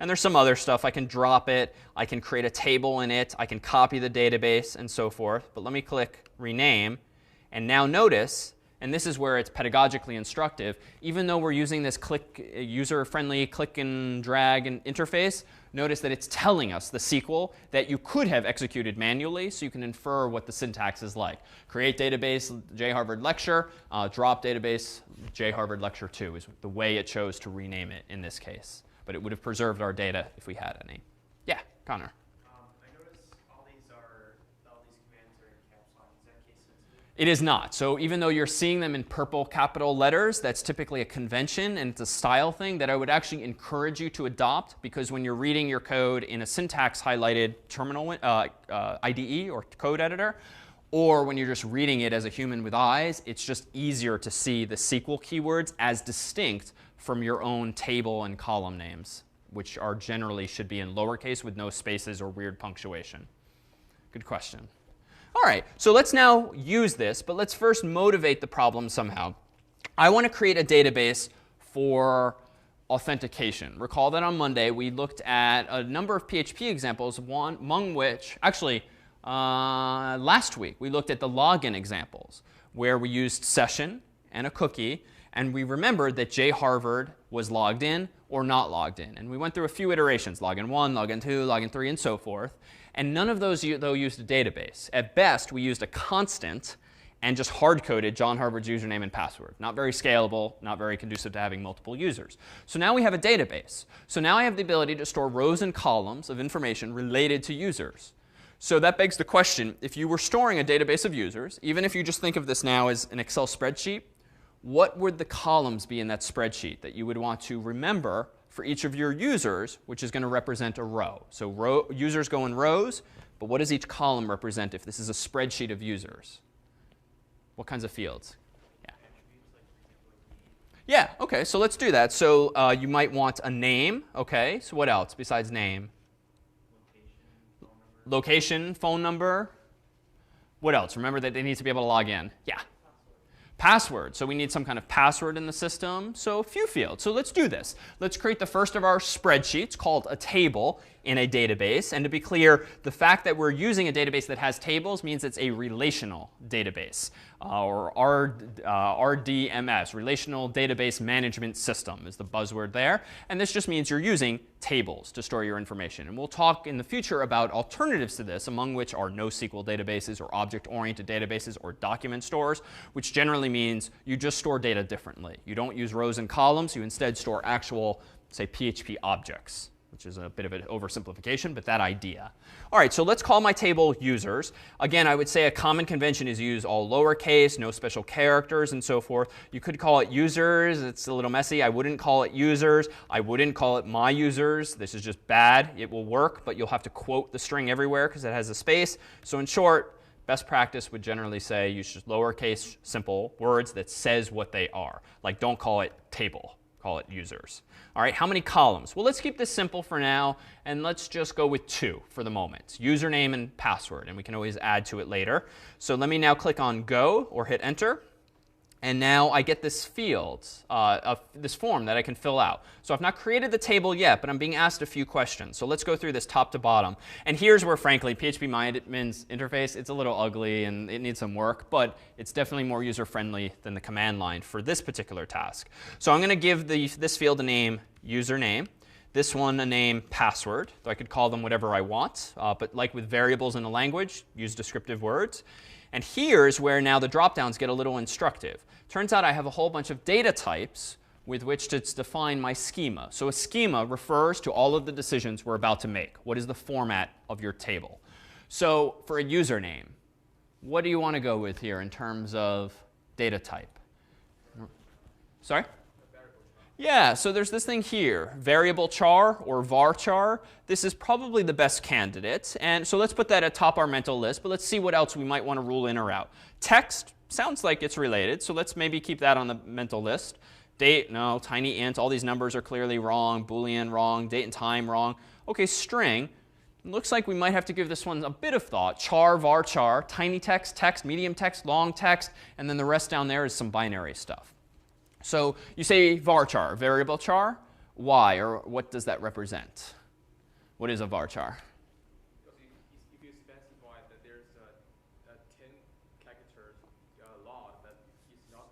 And there's some other stuff. I can drop it. I can create a table in it. I can copy the database and so forth. But let me click Rename. And now notice, and this is where it's pedagogically instructive, even though we're using this user-friendly click and drag and interface, notice that it's telling us, the SQL, that you could have executed manually, so you can infer what the syntax is like. Create database jharvard lecture, drop database jharvard lecture 2 is the way it chose to rename it in this case. But it would have preserved our data if we had any. Yeah, Connor. I notice all these commands are in caps lock. Is that case sensitive? It is not. So even though you're seeing them in purple capital letters, that's typically a convention, and it's a style thing that I would actually encourage you to adopt, because when you're reading your code in a syntax highlighted terminal IDE or code editor, or when you're just reading it as a human with eyes, it's just easier to see the SQL keywords as distinct from your own table and column names, which are generally should be in lowercase with no spaces or weird punctuation. Good question. All right, so let's now use this, but let's first motivate the problem somehow. I want to create a database for authentication. Recall that on Monday we looked at a number of PHP examples, one among which, actually, last week we looked at the login examples, where we used session and a cookie. And we remembered that jharvard was logged in or not logged in. And we went through a few iterations, login 1, login 2, login 3, and so forth. And none of those, though, used a database. At best, we used a constant and just hard-coded John Harvard's username and password. Not very scalable, not very conducive to having multiple users. So now we have a database. So now I have the ability to store rows and columns of information related to users. So that begs the question, if you were storing a database of users, even if you just think of this now as an Excel spreadsheet, what would the columns be in that spreadsheet that you would want to remember for each of your users, which is going to represent a row? So users go in rows, but what does each column represent if this is a spreadsheet of users? What kinds of fields? Yeah. Yeah, OK, so let's do that. So you might want a name. OK, so what else besides name? Location, phone number. What else? Remember that they need to be able to log in. Yeah. Password. So we need some kind of password in the system. So a few fields. So let's do this. Let's create the first of our spreadsheets called a table in a database. And to be clear, the fact that we're using a database that has tables means it's a relational database, or RDMS, Relational Database Management System is the buzzword there. And this just means you're using tables to store your information. And we'll talk in the future about alternatives to this, among which are NoSQL databases or object-oriented databases or document stores, which generally means you just store data differently. You don't use rows and columns. You instead store actual, say, PHP objects, which is a bit of an oversimplification, but that idea. All right, so let's call my table users. Again, I would say a common convention is use all lowercase, no special characters, and so forth. You could call it users. It's a little messy. I wouldn't call it users. I wouldn't call it my users. This is just bad. It will work, but you'll have to quote the string everywhere because it has a space. So in short, best practice would generally say use just lowercase, simple words that says what they are. Like don't call it table. Call it users. All right, how many columns? Well, let's keep this simple for now, and let's just go with 2 for the moment. Username and password, and we can always add to it later. So let me now click on Go or hit Enter. And now I get this field, this form that I can fill out. So I've not created the table yet, but I'm being asked a few questions. So let's go through this top to bottom. And here's where, frankly, Php Myadmin's interface, it's a little ugly and it needs some work, but it's definitely more user-friendly than the command line for this particular task. So I'm going to give this field a name username, this one a name password. So I could call them whatever I want, but like with variables in a language, use descriptive words. And here's where now the dropdowns get a little instructive. Turns out I have a whole bunch of data types with which to define my schema. So a schema refers to all of the decisions we're about to make. What is the format of your table? So for a username, what do you want to go with here in terms of data type? Sorry? Yeah, so there's this thing here, variable char or varchar. This is probably the best candidate. And so let's put that atop our mental list, but let's see what else we might want to rule in or out. Text sounds like it's related, so let's maybe keep that on the mental list. Date, no. Tiny int, all these numbers are clearly wrong. Boolean, wrong. Date and time, wrong. OK, string. Looks like we might have to give this one a bit of thought. Char, varchar, tiny text, text, medium text, long text, and then the rest down there is some binary stuff. So you say varchar, variable char. Why, or what does that represent? What is a varchar? Because if you specify that there's a 10 characters log, that it's not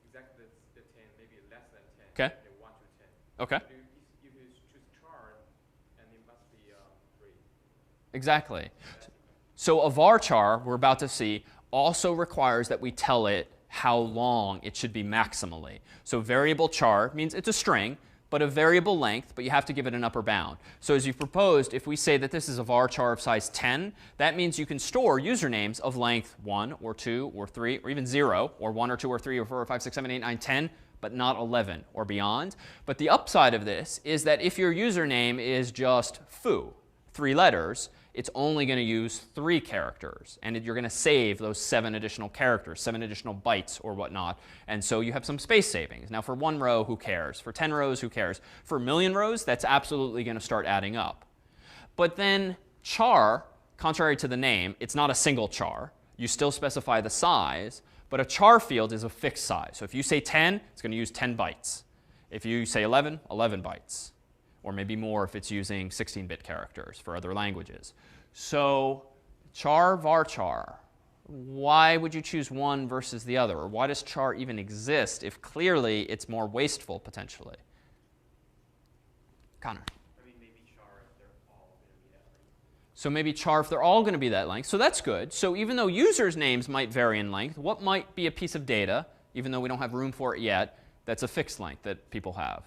exactly the 10, maybe less than 10. OK. 1 to 10. OK. If you choose char, and it must be 3. Exactly. So a varchar, we're about to see, also requires that we tell it how long it should be maximally. So variable char means it's a string, but a variable length, but you have to give it an upper bound. So as you proposed, if we say that this is a varchar of size 10, that means you can store usernames of length 1 or 2 or 3 or even 0 or 1 or 2 or 3 or 4 or 5, 6, 7, 8, 9, 10, but not 11 or beyond. But the upside of this is that if your username is just foo, 3 letters, it's only going to use 3 characters. And you're going to save those 7 additional characters, 7 additional bytes or whatnot. And so you have some space savings. Now for 1 row, who cares? For 10 rows, who cares? For a million rows, that's absolutely going to start adding up. But then char, contrary to the name, it's not a single char. You still specify the size. But a char field is a fixed size. So if you say 10, it's going to use 10 bytes. If you say 11, 11 bytes. Or maybe more if it's using 16-bit characters for other languages. So char, varchar. Why would you choose one versus the other? Or why does char even exist if clearly it's more wasteful potentially? Connor. I mean, maybe char if they're all going to be that length. So maybe char if they're all going to be that length. So that's good. So even though users' names might vary in length, what might be a piece of data, even though we don't have room for it yet, that's a fixed length that people have?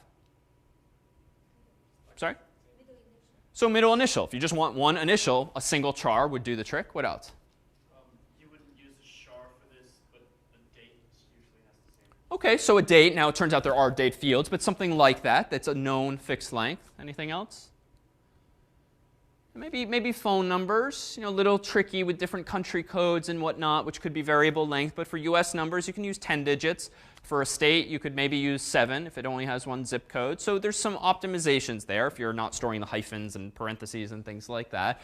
Sorry? So middle initial. If you just want one initial, a single char would do the trick. What else? You wouldn't use a char for this, but the date usually has the same. OK, so a date. Now it turns out there are date fields, but something like that that's a known fixed length. Anything else? Maybe phone numbers, a little tricky with different country codes and whatnot, which could be variable length. But for US numbers, you can use 10 digits. For a state, you could maybe use 7 if it only has 1 zip code. So there's some optimizations there if you're not storing the hyphens and parentheses and things like that.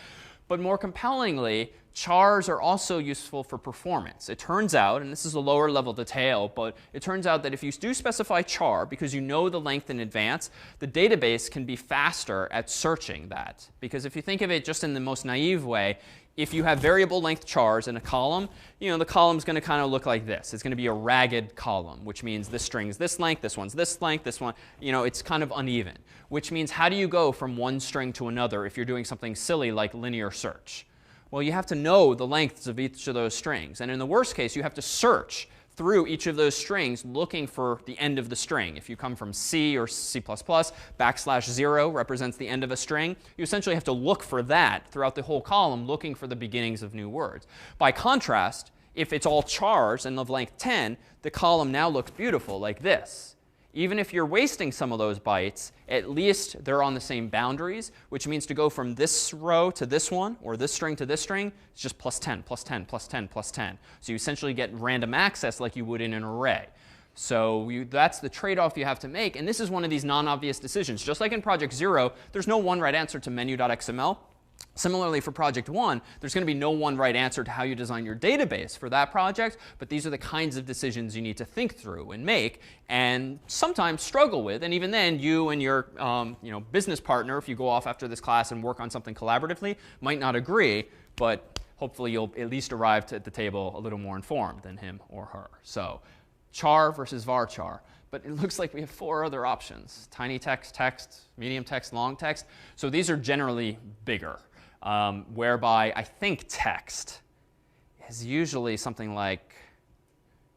But more compellingly, chars are also useful for performance. It turns out, and this is a lower level detail, but it turns out that if you do specify char, because you know the length in advance, the database can be faster at searching that. Because if you think of it just in the most naive way, if you have variable length chars in a column, the column's going to kind of look like this. It's going to be a ragged column, which means this string's this length, this one's this length, this one, it's kind of uneven. Which means how do you go from one string to another if you're doing something silly like linear search? Well, you have to know the lengths of each of those strings. And in the worst case, you have to search through each of those strings looking for the end of the string. If you come from C or C++, \0 represents the end of a string. You essentially have to look for that throughout the whole column, looking for the beginnings of new words. By contrast, if it's all chars and of length 10, the column now looks beautiful like this. Even if you're wasting some of those bytes, at least they're on the same boundaries, which means to go from this row to this one, or this string to this string, it's just plus 10, plus 10, plus 10, plus 10. So you essentially get random access like you would in an array. So that's the trade-off you have to make. And this is one of these non-obvious decisions. Just like in Project 0, there's no one right answer to menu.xml. Similarly, for Project 1, there's going to be no one right answer to how you design your database for that project. But these are the kinds of decisions you need to think through and make and sometimes struggle with. And even then, you and your business partner, if you go off after this class and work on something collaboratively, might not agree. But hopefully, you'll at least arrive at the table a little more informed than him or her. So char versus varchar. But it looks like we have 4 other options: tiny text, text, medium text, long text. So these are generally bigger. Whereby I think text is usually something like,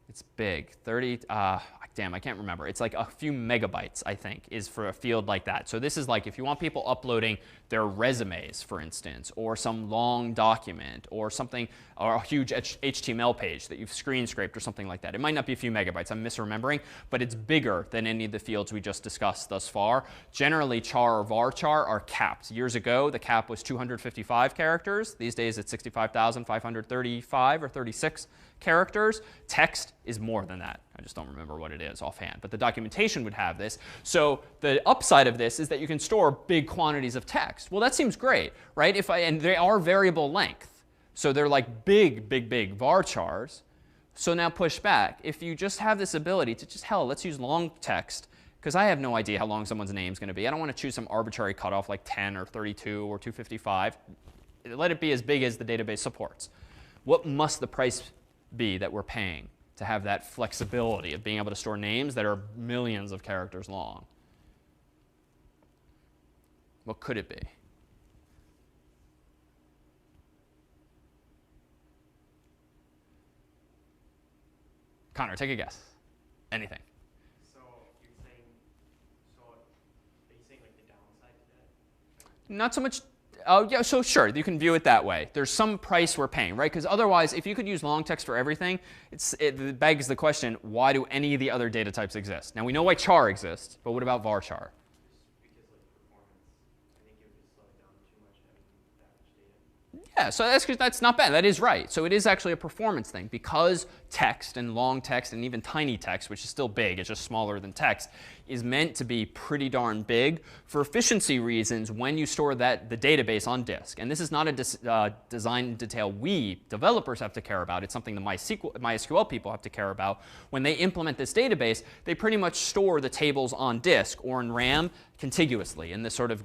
it's big, 30, damn, I can't remember. It's like a few megabytes, I think, is for a field like that. So this is like if you want people uploading their resumes, for instance, or some long document, or something, or a huge HTML page that you've screen scraped or something like that. It might not be a few megabytes, I'm misremembering, but it's bigger than any of the fields we just discussed thus far. Generally, char or varchar are capped. Years ago, the cap was 255 characters. These days, it's 65,535 or 36 characters. Text is more than that. I just don't remember what it is offhand. But the documentation would have this. So the upside of this is that you can store big quantities of text. Well, that seems great, right? And they are variable length. So they're like big, big, big varchars. So now push back. If you just have this ability to just, let's use long text, because I have no idea how long someone's name is going to be. I don't want to choose some arbitrary cutoff like 10 or 32 or 255. Let it be as big as the database supports. What must the price be that we're paying to have that flexibility of being able to store names that are millions of characters long? What could it be? Connor, take a guess. Anything. So you're saying, are you saying like the downside to that? Not so much. Oh, yeah, so sure, you can view it that way. There's some price we're paying, right? Because otherwise, if you could use long text for everything, it begs the question, why do any of the other data types exist? Now, we know why char exists, but what about varchar? Just because like performance, I think it would just slow it down too much having that much data. Yeah, so that's not bad. That is right. So it is actually a performance thing. Because text and long text and even tiny text, which is still big, it's just smaller than text, is meant to be pretty darn big for efficiency reasons when you store the database on disk. And this is not a design detail we developers have to care about. It's something the MySQL people have to care about. When they implement this database, they pretty much store the tables on disk or in RAM contiguously in this sort of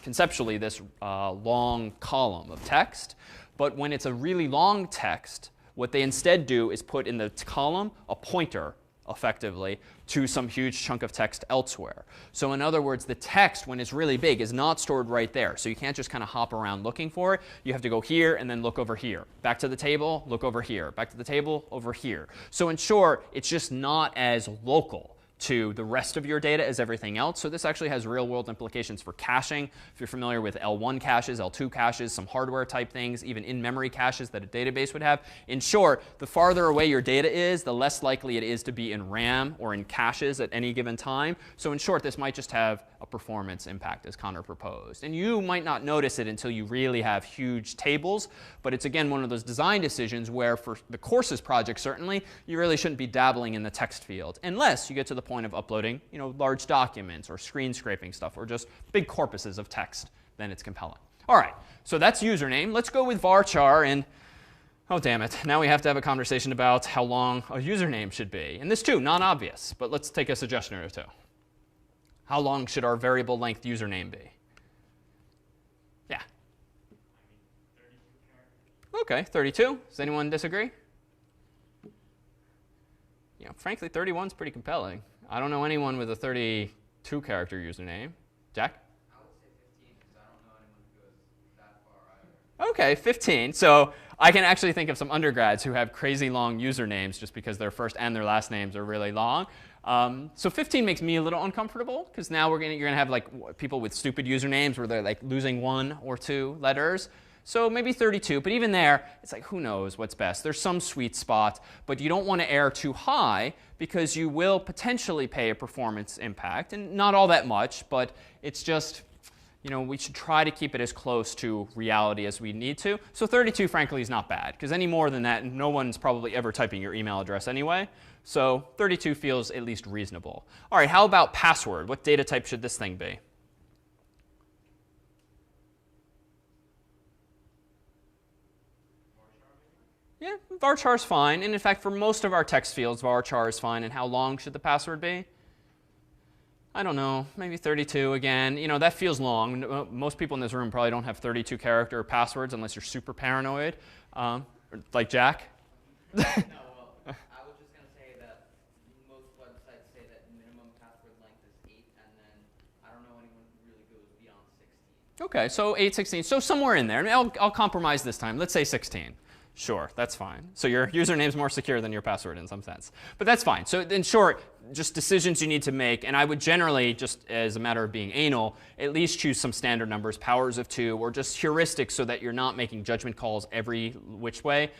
conceptually this long column of text. But when it's a really long text, what they instead do is put in the column a pointer, effectively, to some huge chunk of text elsewhere. So in other words, the text, when it's really big, is not stored right there. So you can't just kind of hop around looking for it. You have to go here and then look over here. Back to the table, look over here. Back to the table, over here. So in short, it's just not as local to the rest of your data as everything else. So this actually has real-world implications for caching. If you're familiar with L1 caches, L2 caches, some hardware type things, even in-memory caches that a database would have. In short, the farther away your data is, the less likely it is to be in RAM or in caches at any given time. So in short, this might just have a performance impact, as Connor proposed. And you might not notice it until you really have huge tables. But it's, again, one of those design decisions where, for the courses project, certainly, you really shouldn't be dabbling in the text field, unless you get to the point of uploading, large documents or screen scraping stuff or just big corpuses of text. Then it's compelling. All right, so that's username. Let's go with varchar and, oh damn it, now we have to have a conversation about how long a username should be. And this too, non-obvious, but let's take a suggestion or two. How long should our variable length username be? Yeah. Okay, 32. Does anyone disagree? You know, frankly, 31 is pretty compelling. I don't know anyone with a 32 character username. Jack? I would say 15 because I don't know anyone who goes that far either. Okay, 15. So I can actually think of some undergrads who have crazy long usernames just because their first and their last names are really long. So 15 makes me a little uncomfortable because now you're going to have like people with stupid usernames where they're like losing 1 or 2 letters. So maybe 32, but even there, it's like, who knows what's best. There's some sweet spot, but you don't want to err too high because you will potentially pay a performance impact. And not all that much, but it's just, you know, we should try to keep it as close to reality as we need to. So 32, frankly, is not bad, because any more than that, no one's probably ever typing your email address anyway. So 32 feels at least reasonable. All right, how about password? What data type should this thing be? Yeah, varchar is fine. And in fact, for most of our text fields, varchar is fine. And how long should the password be? I don't know, maybe 32 again. You know, that feels long. Most people in this room probably don't have 32 character passwords unless you're super paranoid, like Jack. No, well, I was just going to say that most websites say that minimum password length is 8, and then I don't know anyone who really goes beyond 16. OK, so 8, 16. So somewhere in there. I mean, I'll compromise this time. Let's say 16. Sure, that's fine. So your username's more secure than your password in some sense. But that's fine. So in short, just decisions you need to make. And I would generally, just as a matter of being anal, at least choose some standard numbers, powers of 2, or just heuristics so that you're not making judgment calls every which way.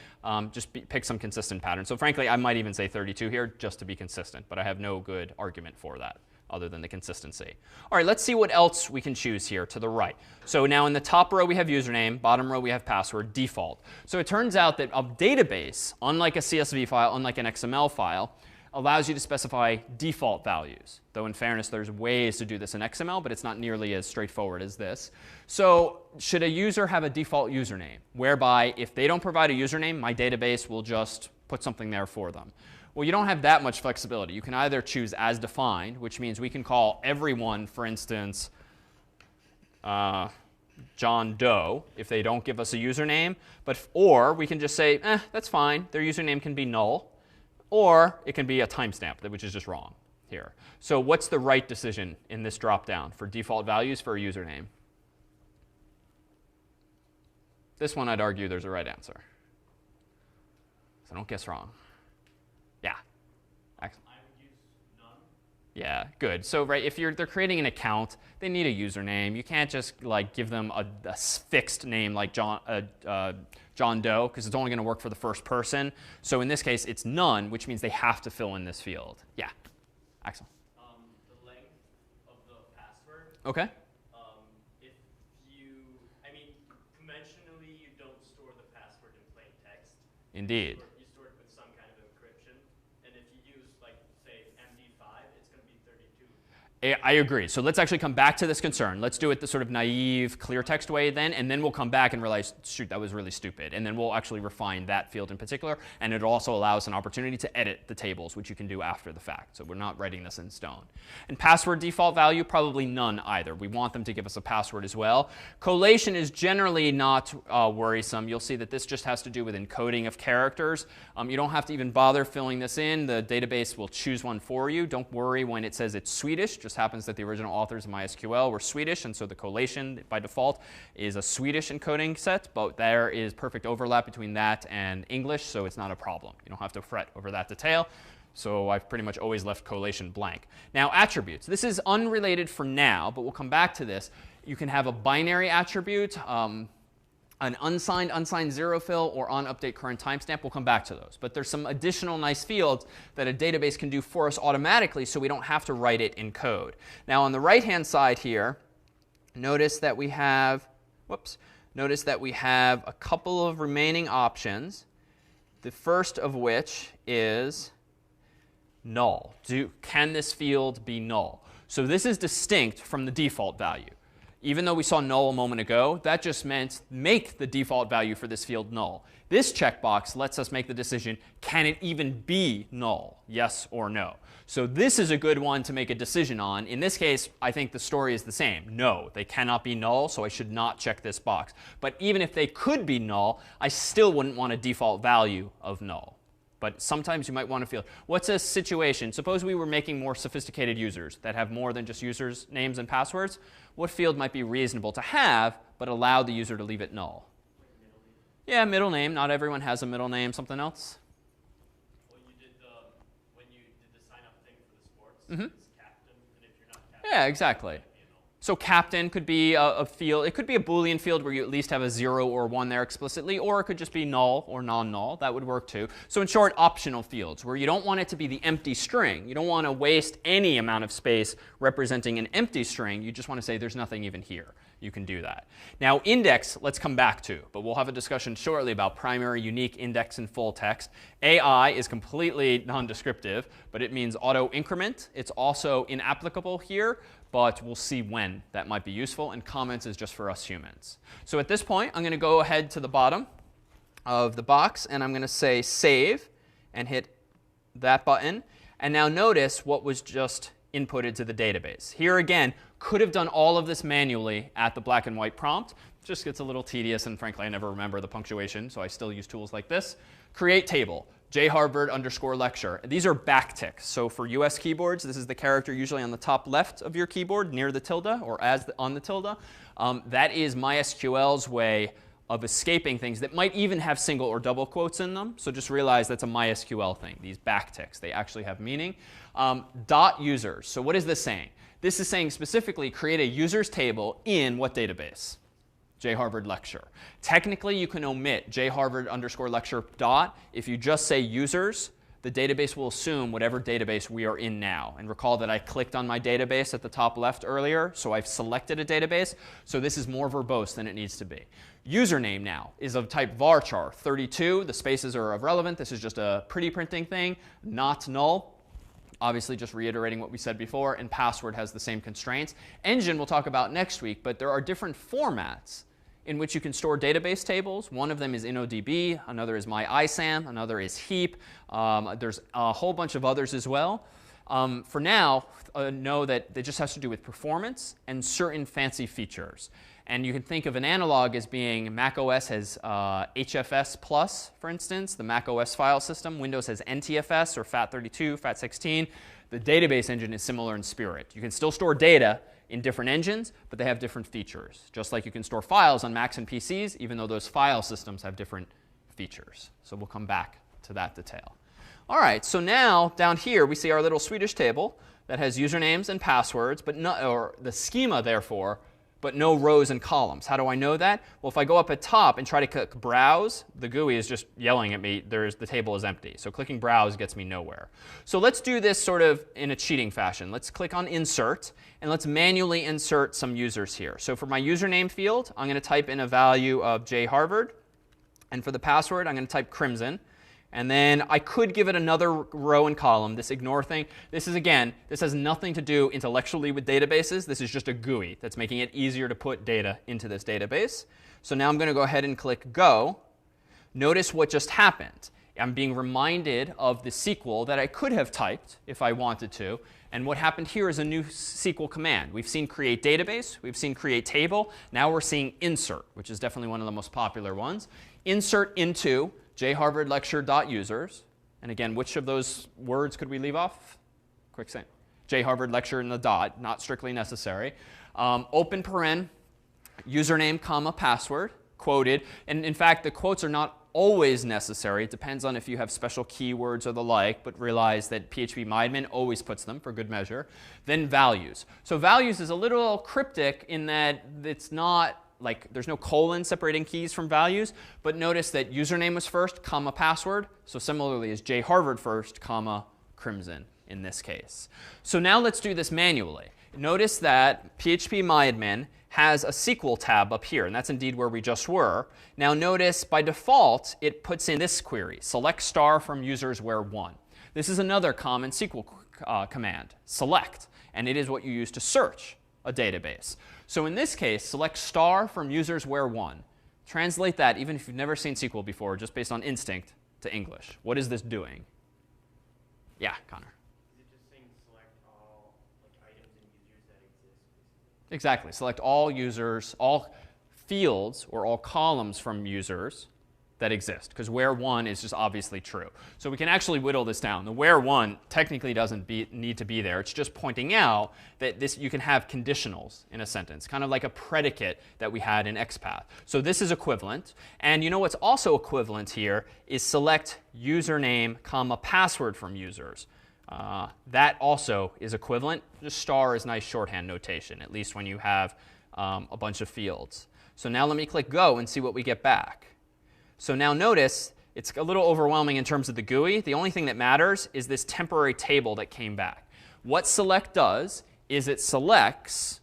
Pick some consistent pattern. So frankly, I might even say 32 here just to be consistent. But I have no good argument for that other than the consistency. All right, let's see what else we can choose here to the right. So now in the top row we have username, bottom row we have password, default. So it turns out that a database, unlike a CSV file, unlike an XML file, allows you to specify default values. Though in fairness, there's ways to do this in XML, but it's not nearly as straightforward as this. So should a user have a default username, whereby if they don't provide a username, my database will just put something there for them? Well, you don't have that much flexibility. You can either choose as defined, which means we can call everyone, for instance, John Doe, if they don't give us a username. Or we can just say, that's fine. Their username can be null. Or it can be a timestamp, which is just wrong here. So what's the right decision in this dropdown for default values for a username? This one, I'd argue there's a right answer. So don't guess wrong. Yeah. Excellent. I would use none. Yeah, good. So right, if they're creating an account, they need a username. You can't just like give them a fixed name like John Doe, because it's only going to work for the first person. So in this case, it's none, which means they have to fill in this field. Yeah. Axel. The length of the password. OK. If you, I mean, conventionally, you don't store the password in plain text. Indeed. You store it with some kind of encryption. And if you use, like, say, MD5, it's going to be 32. I agree. So let's actually come back to this concern. Let's do it the sort of naive, clear text way then, and then we'll come back and realize, shoot, that was really stupid. And then we'll actually refine that field in particular. And it also allows an opportunity to edit the tables, which you can do after the fact. So we're not writing this in stone. And password default value, probably none either. We want them to give us a password as well. Collation is generally not worrisome. You'll see that this just has to do with encoding of characters. You don't have to even bother filling this in. The database will choose one for you. Don't worry when it says it's Swedish. Just happens that the original authors of MySQL were Swedish, and so the collation by default is a Swedish encoding set, but there is perfect overlap between that and English, so it's not a problem. You don't have to fret over that detail. So I've pretty much always left collation blank. Now attributes. This is unrelated for now, but we'll come back to this. You can have a binary attribute, an unsigned zero fill, or on update current timestamp. We'll come back to those. But there's some additional nice fields that a database can do for us automatically so we don't have to write it in code. Now on the right-hand side here, notice that we have a couple of remaining options. The first of which is null. Can this field be null? So this is distinct from the default value. Even though we saw null a moment ago, that just meant make the default value for this field null. This checkbox lets us make the decision, can it even be null, yes or no? So this is a good one to make a decision on. In this case, I think the story is the same. No, they cannot be null, so I should not check this box. But even if they could be null, I still wouldn't want a default value of null. But sometimes you might want to feel, what's a situation? Suppose we were making more sophisticated users that have more than just users' names and passwords. What field might be reasonable to have, but allow the user to leave it null? Yeah, middle name. Not everyone has a middle name. Something else? When you did the sign up thing for the sports, Mm-hmm. it's captain, and if you're not captain, Yeah, exactly. So captain could be a field. It could be a Boolean field where you at least have a 0 or 1 there explicitly, or it could just be null or non-null. That would work too. So in short, optional fields where you don't want it to be the empty string. You don't want to waste any amount of space representing an empty string. You just want to say there's nothing even here. You can do that. Now index, let's come back to, but we'll have a discussion shortly about primary, unique, index, and full text. AI is completely non-descriptive, but it means auto increment. It's also inapplicable here, but we'll see when that might be useful. And comments is just for us humans. So at this point, I'm going to go ahead to the bottom of the box, and I'm going to say save and hit that button. And now notice what was just inputted to the database. Here again, could have done all of this manually at the black and white prompt. It just gets a little tedious, and frankly, I never remember the punctuation, so I still use tools like this. Create table, jharvard_lecture. These are backticks. So for US keyboards, this is the character usually on the top left of your keyboard near the tilde or on the tilde. That is MySQL's way of escaping things that might even have single or double quotes in them. So just realize that's a MySQL thing. These backticks, they actually have meaning. .users. So what is this saying? This is saying specifically create a users table in what database? jharvard lecture. Technically, you can omit jharvard_lecture dot. If you just say users, the database will assume whatever database we are in now. And recall that I clicked on my database at the top left earlier, so I've selected a database. So this is more verbose than it needs to be. Username now is of type varchar 32. The spaces are irrelevant. This is just a pretty printing thing, not null. Obviously, just reiterating what we said before. And password has the same constraints. Engine we'll talk about next week, but there are different formats in which you can store database tables. One of them is InnoDB. Another is MyISAM. Another is heap. There's a whole bunch of others as well. For now, know that it just has to do with performance and certain fancy features. And you can think of an analog as being Mac OS has HFS Plus, for instance, the Mac OS file system. Windows has NTFS or FAT32, FAT16. The database engine is similar in spirit. You can still store data in different engines, but they have different features. Just like you can store files on Macs and PCs, even though those file systems have different features. So we'll come back to that detail. All right, so now down here we see our little Swedish table that has usernames and passwords, but no, or the schema, therefore, but no rows and columns. How do I know that? Well, if I go up at top and try to click Browse, the GUI is just yelling at me, the table is empty. So clicking Browse gets me nowhere. So let's do this sort of in a cheating fashion. Let's click on Insert, and let's manually insert some users here. So for my username field, I'm going to type in a value of jharvard. And for the password, I'm going to type Crimson. And then I could give it another row and column, this ignore thing. This is, again, this has nothing to do intellectually with databases. This is just a GUI that's making it easier to put data into this database. So now I'm going to go ahead and click Go. Notice what just happened. I'm being reminded of the SQL that I could have typed if I wanted to. And what happened here is a new SQL command. We've seen create database. We've seen create table. Now we're seeing insert, which is definitely one of the most popular ones. Insert into jharvardlecture.users. And again, which of those words could we leave off? Quick saying. jharvardlecture and the dot, not strictly necessary. Open paren, username, comma, password, quoted. And in fact, the quotes are not always necessary. It depends on if you have special keywords or the like, but realize that Php Myadmin always puts them for good measure. Then values. So values is a little cryptic in that it's not like there's no colon separating keys from values, but notice that username was first, comma, password. So similarly is jharvard first, comma, Crimson in this case. So now let's do this manually. Notice that Php Myadmin has a SQL tab up here, and that's indeed where we just were. Now notice by default, it puts in this query, select star from users where 1. This is another common SQL command, select, and it is what you use to search a database. So in this case, select star from users where 1. Translate that, even if you've never seen SQL before, just based on instinct, to English. What is this doing? Yeah, Connor. Is it just saying select all items and users that exist? Exactly. Select all users, all fields, or all columns from users that exist, because where 1 is just obviously true. So we can actually whittle this down. The where 1 technically doesn't need to be there. It's just pointing out that you can have conditionals in a sentence, kind of like a predicate that we had in XPath. So this is equivalent. And you know what's also equivalent here is select username, comma, password from users. That also is equivalent. Just star is nice shorthand notation, at least when you have a bunch of fields. So now let me click go and see what we get back. So now notice it's a little overwhelming in terms of the GUI. The only thing that matters is this temporary table that came back. What select does is it selects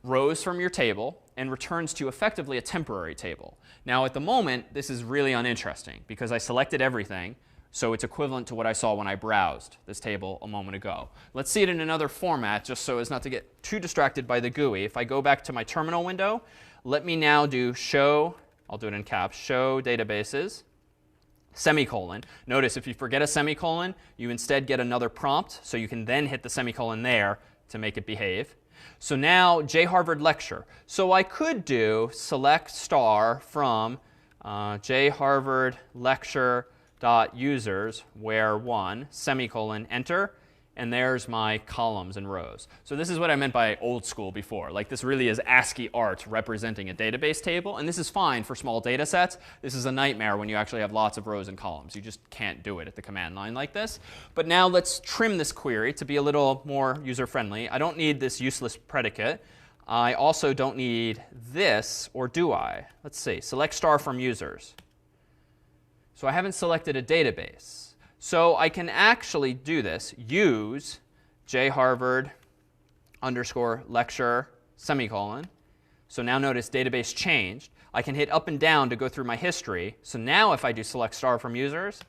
rows from your table and returns to effectively a temporary table. Now at the moment, this is really uninteresting because I selected everything. So it's equivalent to what I saw when I browsed this table a moment ago. Let's see it in another format just so as not to get too distracted by the GUI. If I go back to my terminal window, let me now do show. I'll do it in caps, show databases, semicolon. Notice if you forget a semicolon, you instead get another prompt, so you can then hit the semicolon there to make it behave. So now jharvard lecture. So I could do select star from jharvard lecture.users where 1, semicolon, enter. And there's my columns and rows. So this is what I meant by old school before. Like this really is ASCII art representing a database table. And this is fine for small data sets. This is a nightmare when you actually have lots of rows and columns. You just can't do it at the command line like this. But now let's trim this query to be a little more user-friendly. I don't need this useless predicate. I also don't need this, or do I? Let's see. Select star from users. So I haven't selected a database. So I can actually do this, use jharvard underscore lecture semicolon. So now notice database changed. I can hit up and down to go through my history. So now if I do select star from users,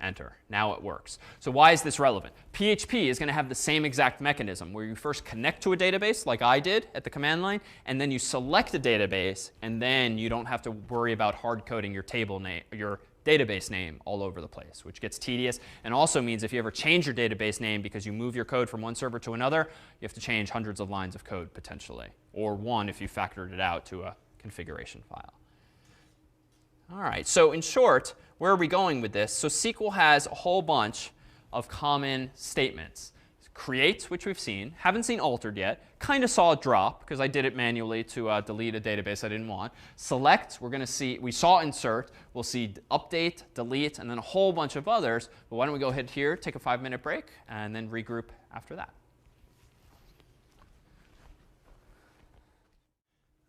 enter. Now it works. So why is this relevant? PHP is going to have the same exact mechanism where you first connect to a database like I did at the command line, and then you select a database, and then you don't have to worry about hard coding your table name, your database name all over the place, which gets tedious and also means if you ever change your database name because you move your code from one server to another, you have to change hundreds of lines of code potentially, or one if you factored it out to a configuration file. All right, so in short, where are we going with this? So SQL has a whole bunch of common statements. Create, which we've seen. Haven't seen altered yet. Kind of saw a drop because I did it manually to delete a database I didn't want. Select, we're going to see, we saw insert. We'll see update, delete, and then a whole bunch of others. But why don't we go ahead here, take a 5-minute break, and then regroup after that.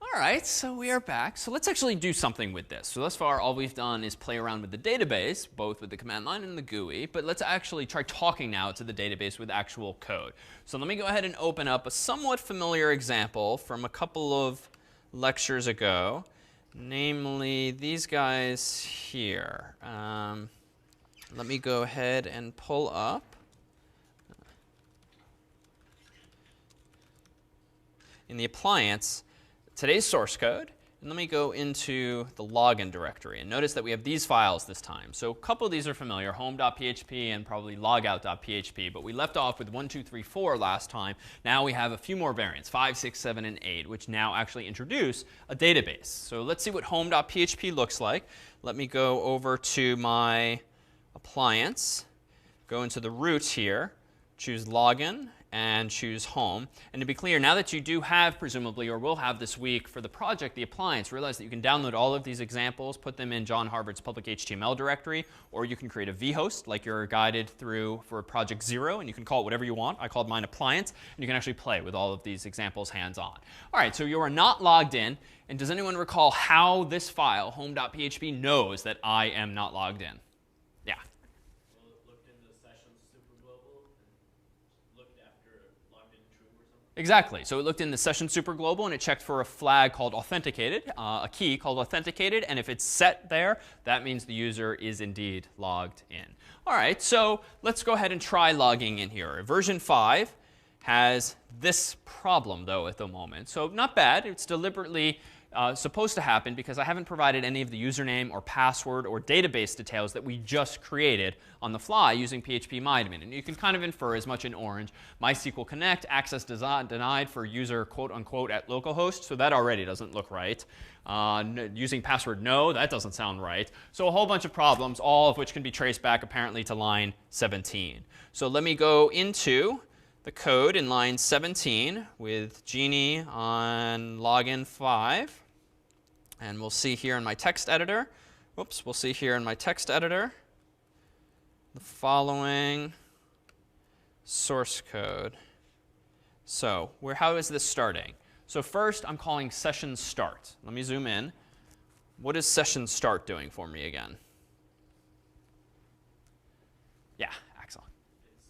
All right, so we are back. So let's actually do something with this. So thus far, all we've done is play around with the database, both with the command line and the GUI. But let's actually try talking now to the database with actual code. So let me go ahead and open up a somewhat familiar example from a couple of lectures ago, namely these guys here. Let me go ahead and pull up in the appliance today's source code, and let me go into the login directory. And notice that we have these files this time. So a couple of these are familiar, home.php and probably logout.php. But we left off with 1, 2, 3, 4 last time. Now we have a few more variants, 5, 6, 7, and 8, which now actually introduce a database. So let's see what home.php looks like. Let me go over to my appliance, go into the root here, choose login, and choose home. And to be clear, now that you do have, presumably, or will have this week for the project, the appliance, realize that you can download all of these examples, put them in John Harvard's public HTML directory, or you can create a vhost like you're guided through for Project 0, and you can call it whatever you want. I called mine appliance, and you can actually play with all of these examples hands-on. All right, so you are not logged in, and does anyone recall how this file, home.php, knows that I am not logged in? Yeah. Well, it looked into the sessions super global and looked after logged in true or something. Exactly. So it looked in the session superglobal and it checked for a flag called authenticated, a key called authenticated. And if it's set there, that means the user is indeed logged in. All right, so let's go ahead and try logging in here. Version 5 has this problem, though, at the moment. So not bad. It's deliberately supposed to happen because I haven't provided any of the username or password or database details that we just created on the fly using PHP Myadmin. And you can kind of infer as much in orange. MySQL Connect, access denied for user quote unquote at localhost. So that already doesn't look right. Using password no, that doesn't sound right. So a whole bunch of problems, all of which can be traced back apparently to line 17. So let me go into the code in line 17 with Genie on login 5. And we'll see here in my text editor, we'll see here in my text editor the following source code. So how is this starting? So first, I'm calling session start. Let me zoom in. What is session start doing for me again? Yeah, Axel.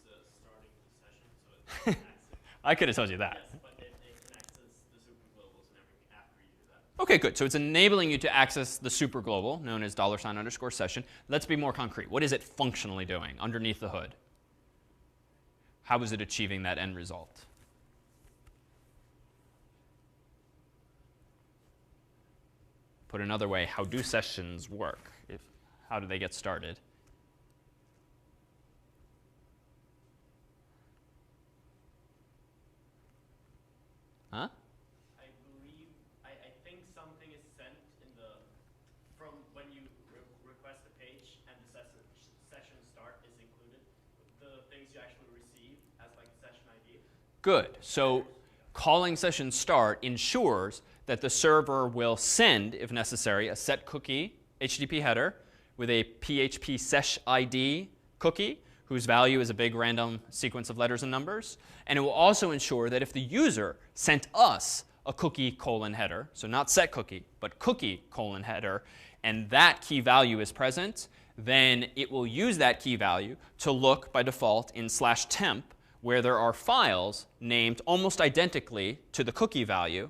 It's starting the session, so it I could have told you that. yes, but it connects the super globals and everything after you do that. OK, good. So it's enabling you to access the super global, known as $_session. Let's be more concrete. What is it functionally doing underneath the hood? How is it achieving that end result? Put another way, how do sessions work? How do they get started? Huh? I believe, I think something is sent in from when you request a page and the session start is included, the things you actually receive as like a session ID. Good. So calling session start ensures that the server will send, if necessary, a set cookie HTTP header with a PHP sesh ID cookie whose value is a big random sequence of letters and numbers. And it will also ensure that if the user sent us a cookie : header, so not set cookie, but cookie : header, and that key value is present, then it will use that key value to look by default in /temp where there are files named almost identically to the cookie value,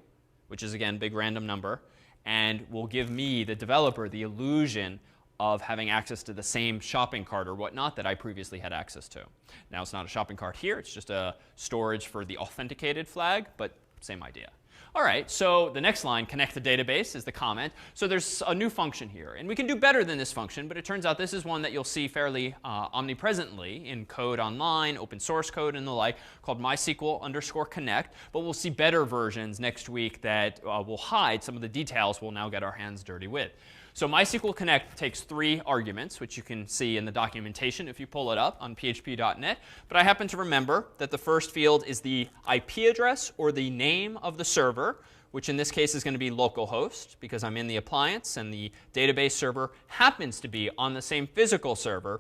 which is, again, big random number, and will give me, the developer, the illusion of having access to the same shopping cart or whatnot that I previously had access to. Now, it's not a shopping cart here. It's just a storage for the authenticated flag, but same idea. All right, so the next line, connect the database, is the comment. So there's a new function here. And we can do better than this function, but it turns out this is one that you'll see fairly omnipresently in code online, open source code, and the like, called MySQL_connect. But we'll see better versions next week that will hide some of the details we'll now get our hands dirty with. So MySQL Connect takes 3 arguments, which you can see in the documentation if you pull it up on php.net. But I happen to remember that the first field is the IP address or the name of the server, which in this case is going to be localhost because I'm in the appliance and the database server happens to be on the same physical server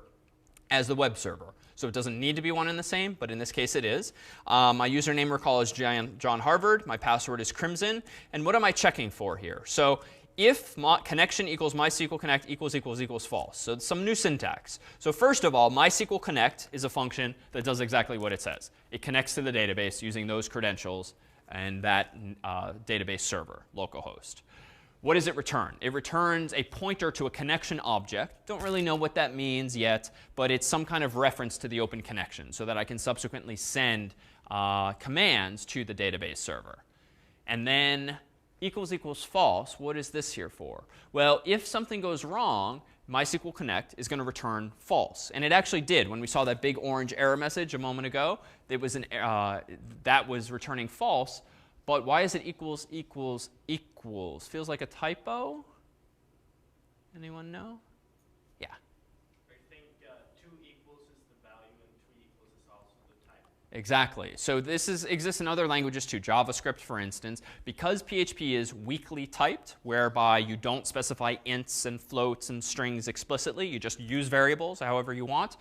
as the web server. So it doesn't need to be one and the same, but in this case it is. My username, recall, is John Harvard. My password is Crimson. And what am I checking for here? So if connection equals MySQL Connect equals false. So some new syntax. So first of all, MySQL Connect is a function that does exactly what it says. It connects to the database using those credentials and that database server, localhost. What does it return? It returns a pointer to a connection object. Don't really know what that means yet, but it's some kind of reference to the open connection so that I can subsequently send commands to the database server. And then equals false, what is this here for? Well, if something goes wrong, MySQL Connect is going to return false. And it actually did. When we saw that big orange error message a moment ago, it was that was returning false. But why is it equals? Feels like a typo? Anyone know? Yeah. I think 2 equals is the value and 3 equals is also the type. Exactly. So this exists in other languages too. JavaScript, for instance. Because PHP is weakly typed, whereby you don't specify ints and floats and strings explicitly, you just use variables however you want.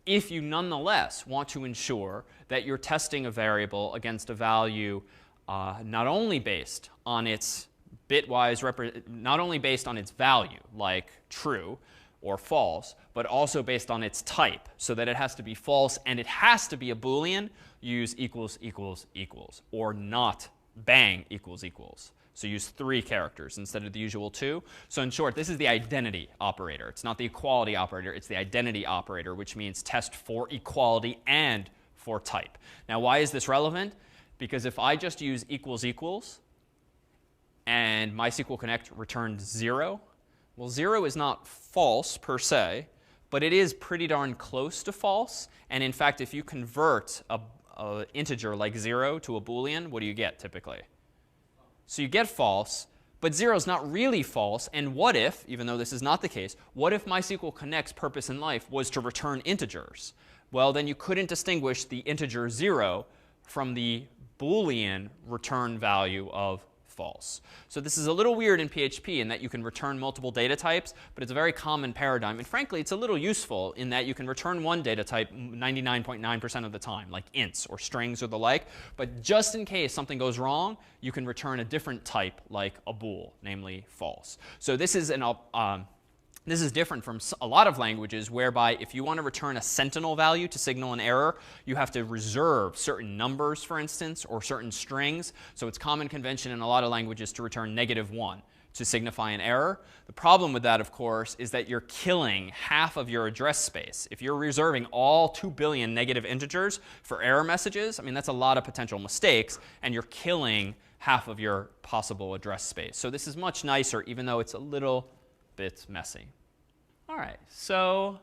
If you nonetheless want to ensure that you're testing a variable against a value not only based on its bitwise, not only based on its value, like true or false, but also based on its type, so that it has to be false and it has to be a Boolean, use equals, or not bang equals. So use 3 characters instead of the usual 2. So in short, this is the identity operator. It's not the equality operator. It's the identity operator, which means test for equality and for type. Now, why is this relevant? Because if I just use equals equals and MySQL Connect returned 0, well, 0 is not false per se, but it is pretty darn close to false. And in fact, if you convert a integer like 0 to a Boolean, what do you get typically? So you get false, but 0 is not really false. And what if, even though this is not the case, what if MySQL Connect's purpose in life was to return integers? Well, then you couldn't distinguish the integer 0 from the Boolean return value of false. So this is a little weird in PHP in that you can return multiple data types, but it's a very common paradigm. And frankly, it's a little useful in that you can return one data type 99.9% of the time, like ints or strings or the like. But just in case something goes wrong, you can return a different type like a bool, namely false. So this is this is different from a lot of languages whereby if you want to return a Sentinel value to signal an error, you have to reserve certain numbers, for instance, or certain strings. So it's common convention in a lot of languages to return -1 to signify an error. The problem with that, of course, is that you're killing half of your address space. If you're reserving all 2 billion negative integers for error messages, I mean, that's a lot of potential mistakes, and you're killing half of your possible address space. So this is much nicer, even though it's a little bit messy. All right, so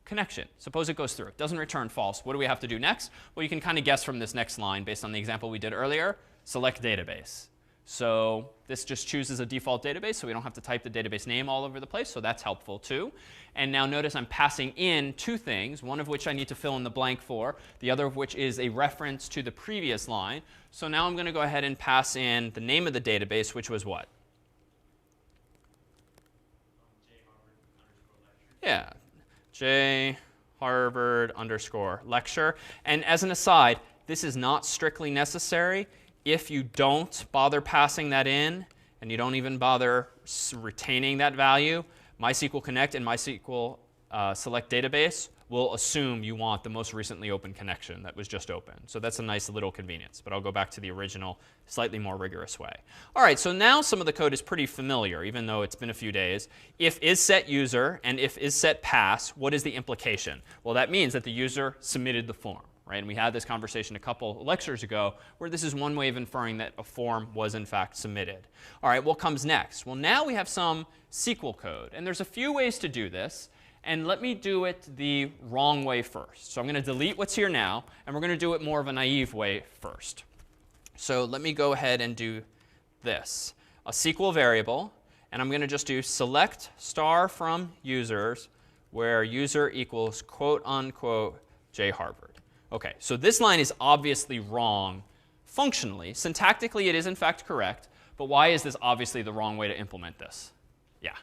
connection. Suppose it goes through. It doesn't return false. What do we have to do next? Well, you can kind of guess from this next line based on the example we did earlier. Select database. So this just chooses a default database, so we don't have to type the database name all over the place. So that's helpful too. And now notice I'm passing in two things, one of which I need to fill in the blank for, the other of which is a reference to the previous line. So now I'm going to go ahead and pass in the name of the database, which was what? Yeah, jharvard_lecture. And as an aside, this is not strictly necessary. If you don't bother passing that in, and you don't even bother retaining that value, MySQL Connect and MySQL Select Database will assume you want the most recently opened connection that was just opened. So that's a nice little convenience. But I'll go back to the original, slightly more rigorous way. All right, so now some of the code is pretty familiar, even though it's been a few days. If is set user and if is set pass, what is the implication? Well, that means that the user submitted the form. Right? And we had this conversation a couple lectures ago where this is one way of inferring that a form was in fact submitted. All right, what comes next? Well, now we have some SQL code. And there's a few ways to do this. And let me do it the wrong way first. So I'm going to delete what's here now, and we're going to do it more of a naive way first. So let me go ahead and do this. A SQL variable, and I'm going to just do select star from users where user equals quote unquote jharvard. OK, so this line is obviously wrong functionally. Syntactically, it is in fact correct. But why is this obviously the wrong way to implement this? Yeah.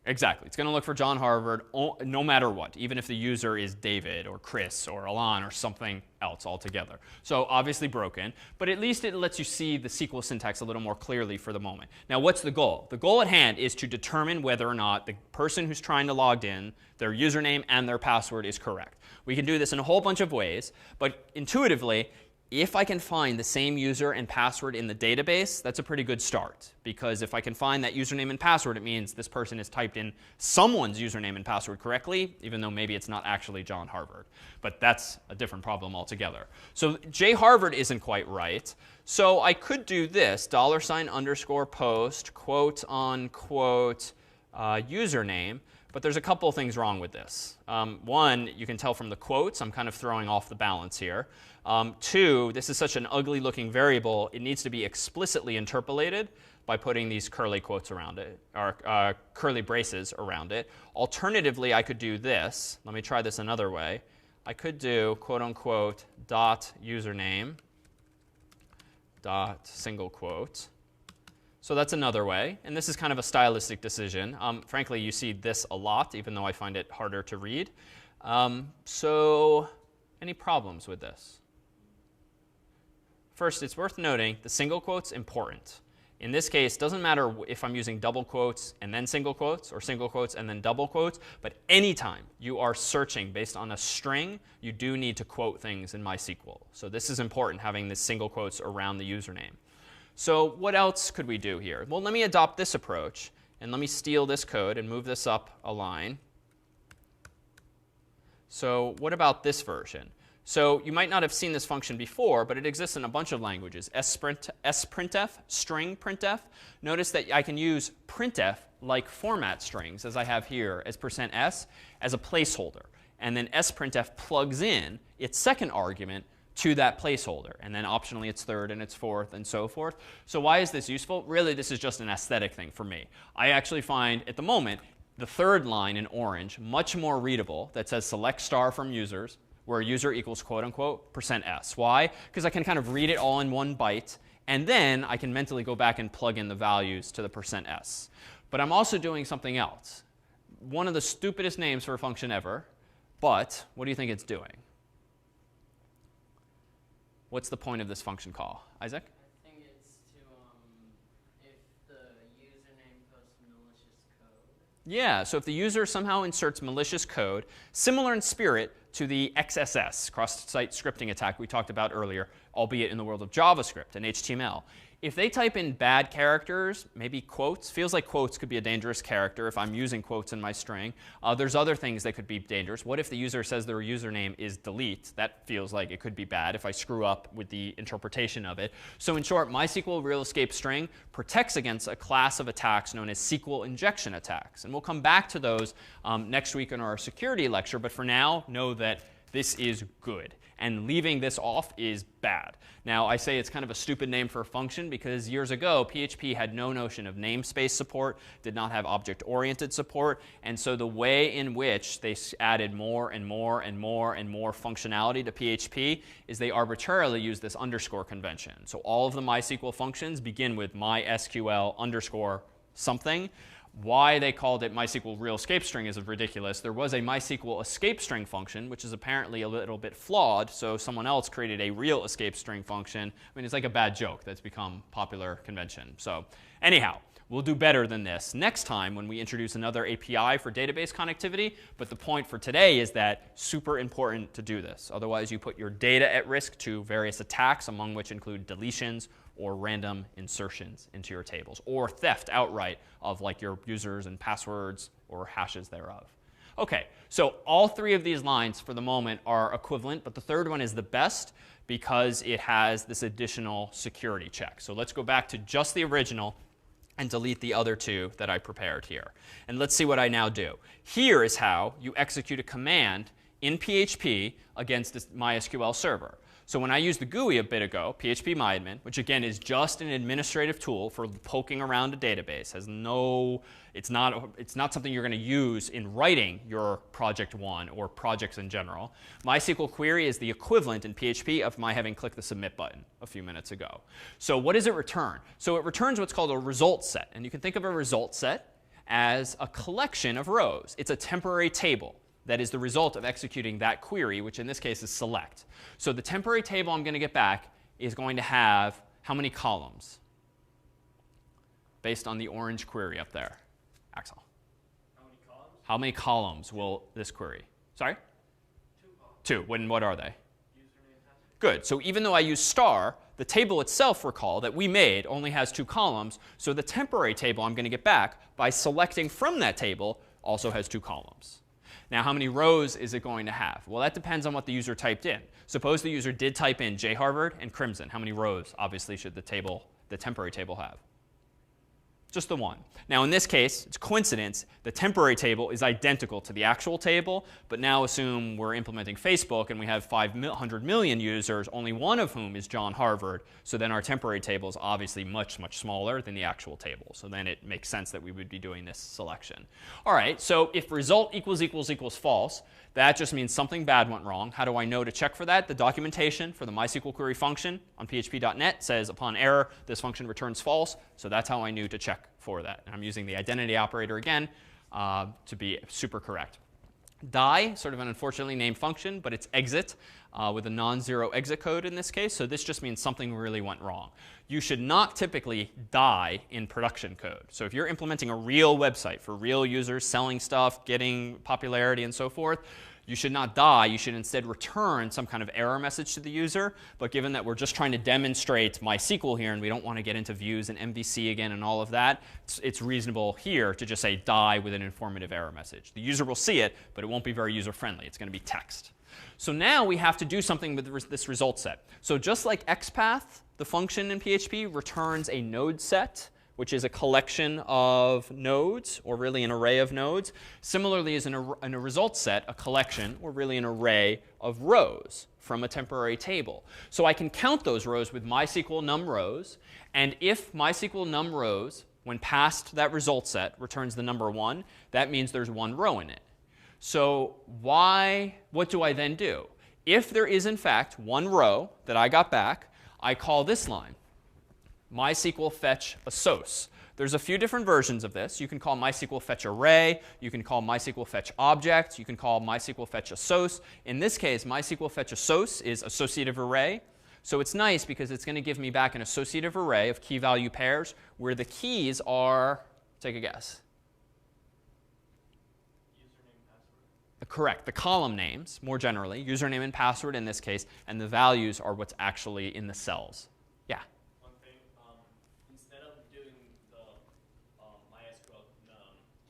Exactly. It's going to look for John Harvard no matter what, even if the user is David or Chris or Alan or something else altogether. So obviously broken, but at least it lets you see the SQL syntax a little more clearly for the moment. Now, what's the goal? The goal at hand is to determine whether or not the person who's trying to log in, their username and their password is correct. We can do this in a whole bunch of ways, but intuitively, if I can find the same user and password in the database, that's a pretty good start. Because if I can find that username and password, it means this person has typed in someone's username and password correctly, even though maybe it's not actually John Harvard. But that's a different problem altogether. So jharvard isn't quite right. So I could do this, $_post, quote unquote username. But there's a couple of things wrong with this. One, you can tell from the quotes, I'm kind of throwing off the balance here. Two, this is such an ugly looking variable, it needs to be explicitly interpolated by putting these curly quotes around it, or curly braces around it. Alternatively, I could do this. Let me try this another way. I could do quote unquote dot username dot single quote. So that's another way. And this is kind of a stylistic decision. Frankly, you see this a lot, even though I find it harder to read. So any problems with this? First, it's worth noting the single quote's important. In this case, it doesn't matter if I'm using double quotes and then single quotes, or single quotes and then double quotes. But anytime you are searching based on a string, you do need to quote things in MySQL. So this is important, having the single quotes around the username. So what else could we do here? Well, let me adopt this approach. And let me steal this code and move this up a line. So what about this version? So you might not have seen this function before, but it exists in a bunch of languages. sprintf, string printf. Notice that I can use printf like format strings, as I have here, as %s, as a placeholder. And then sprintf plugs in its second argument to that placeholder. And then optionally its third and its fourth and so forth. So why is this useful? Really, this is just an aesthetic thing for me. I actually find, at the moment, the third line in orange much more readable that says select star from users, where user equals quote unquote %s. Why? Because I can kind of read it all in one byte, and then I can mentally go back and plug in the values to the %s. But I'm also doing something else. One of the stupidest names for a function ever, but what do you think it's doing? What's the point of this function call? Isaac? I think it's to, if the username posts malicious code. Yeah, so if the user somehow inserts malicious code, similar in spirit to the XSS, cross-site scripting attack we talked about earlier, albeit in the world of JavaScript and HTML. If they type in bad characters, maybe quotes, feels like quotes could be a dangerous character if I'm using quotes in my string. There's other things that could be dangerous. What if the user says their username is delete? That feels like it could be bad if I screw up with the interpretation of it. So in short, MySQL real escape string protects against a class of attacks known as SQL injection attacks. And we'll come back to those next week in our security lecture. But for now, know that this is good. And leaving this off is bad. Now, I say it's kind of a stupid name for a function because years ago, PHP had no notion of namespace support, did not have object-oriented support. And so the way in which they added more and more and more and more functionality to PHP is they arbitrarily use this underscore convention. So all of the MySQL functions begin with MySQL underscore something. Why they called it MySQL real escape string is ridiculous. There was a MySQL escape string function, which is apparently a little bit flawed. So someone else created a real escape string function. I mean, it's like a bad joke that's become popular convention. So anyhow, we'll do better than this next time when we introduce another API for database connectivity. But the point for today is that super important to do this. Otherwise, you put your data at risk to various attacks, among which include deletions or random insertions into your tables, or theft outright of like your users and passwords or hashes thereof. OK, so all three of these lines for the moment are equivalent, but the third one is the best because it has this additional security check. So let's go back to just the original and delete the other two that I prepared here. And let's see what I now do. Here is how you execute a command in PHP against this MySQL server. So when I used the GUI a bit ago, Php Myadmin, which again is just an administrative tool for poking around a database, it's not something you're going to use in writing your project one or projects in general. MySQL query is the equivalent in PHP of my having clicked the submit button a few minutes ago. So what does it return? So it returns what's called a result set. And you can think of a result set as a collection of rows. It's a temporary table that is the result of executing that query, which in this case is select. So the temporary table I'm going to get back is going to have how many columns? Based on the orange query up there. Axel. How many columns? How many columns will this query? Sorry? 2 columns. 2. What are they? Username, password. Good. So even though I use star, the table itself, recall, that we made only has 2 columns. So the temporary table I'm going to get back by selecting from that table also has 2 columns. Now, how many rows is it going to have? Well, that depends on what the user typed in. Suppose the user did type in jharvard and crimson. How many rows, obviously, should the temporary table have? Just the one. Now, in this case, it's coincidence. The temporary table is identical to the actual table. But now assume we're implementing Facebook and we have 500 million users, only one of whom is John Harvard. So then our temporary table is obviously much, much smaller than the actual table. So then it makes sense that we would be doing this selection. All right, so if result equals false, that just means something bad went wrong. How do I know to check for that? The documentation for the MySQL query function on php.net says upon error, this function returns false. So that's how I knew to check for that. And I'm using the identity operator again to be super correct. Die, sort of an unfortunately named function, but it's exit with a non-zero exit code in this case. So this just means something really went wrong. You should not typically die in production code. So if you're implementing a real website for real users, selling stuff, getting popularity, and so forth, You should not die. You should instead return some kind of error message to the user. But given that we're just trying to demonstrate MySQL here and we don't want to get into views and MVC again and all of that, it's reasonable here to just say die with an informative error message. The user will see it, but it won't be very user-friendly. It's going to be text. So now we have to do something with this result set. So just like XPath, the function in PHP returns a node set, which is a collection of nodes, or really an array of nodes. Similarly, is in a result set, a collection, or really an array of rows from a temporary table. So I can count those rows with MySQL num rows. And if MySQL num rows, when passed that result set, returns the number 1, that means there's 1 row in it. So what do I then do? If there is, in fact, 1 row that I got back, I call this line MySQL fetch assoc. There's a few different versions of this. You can call MySQL fetch array. You can call MySQL fetch object. You can call MySQL fetch assoc. In this case, MySQL fetch assoc is associative array. So it's nice because it's going to give me back an associative array of key value pairs where the keys are, take a guess. Username, password. Correct. The column names, more generally, username and password in this case, and the values are what's actually in the cells. Yeah? One thing, instead of doing the MySQL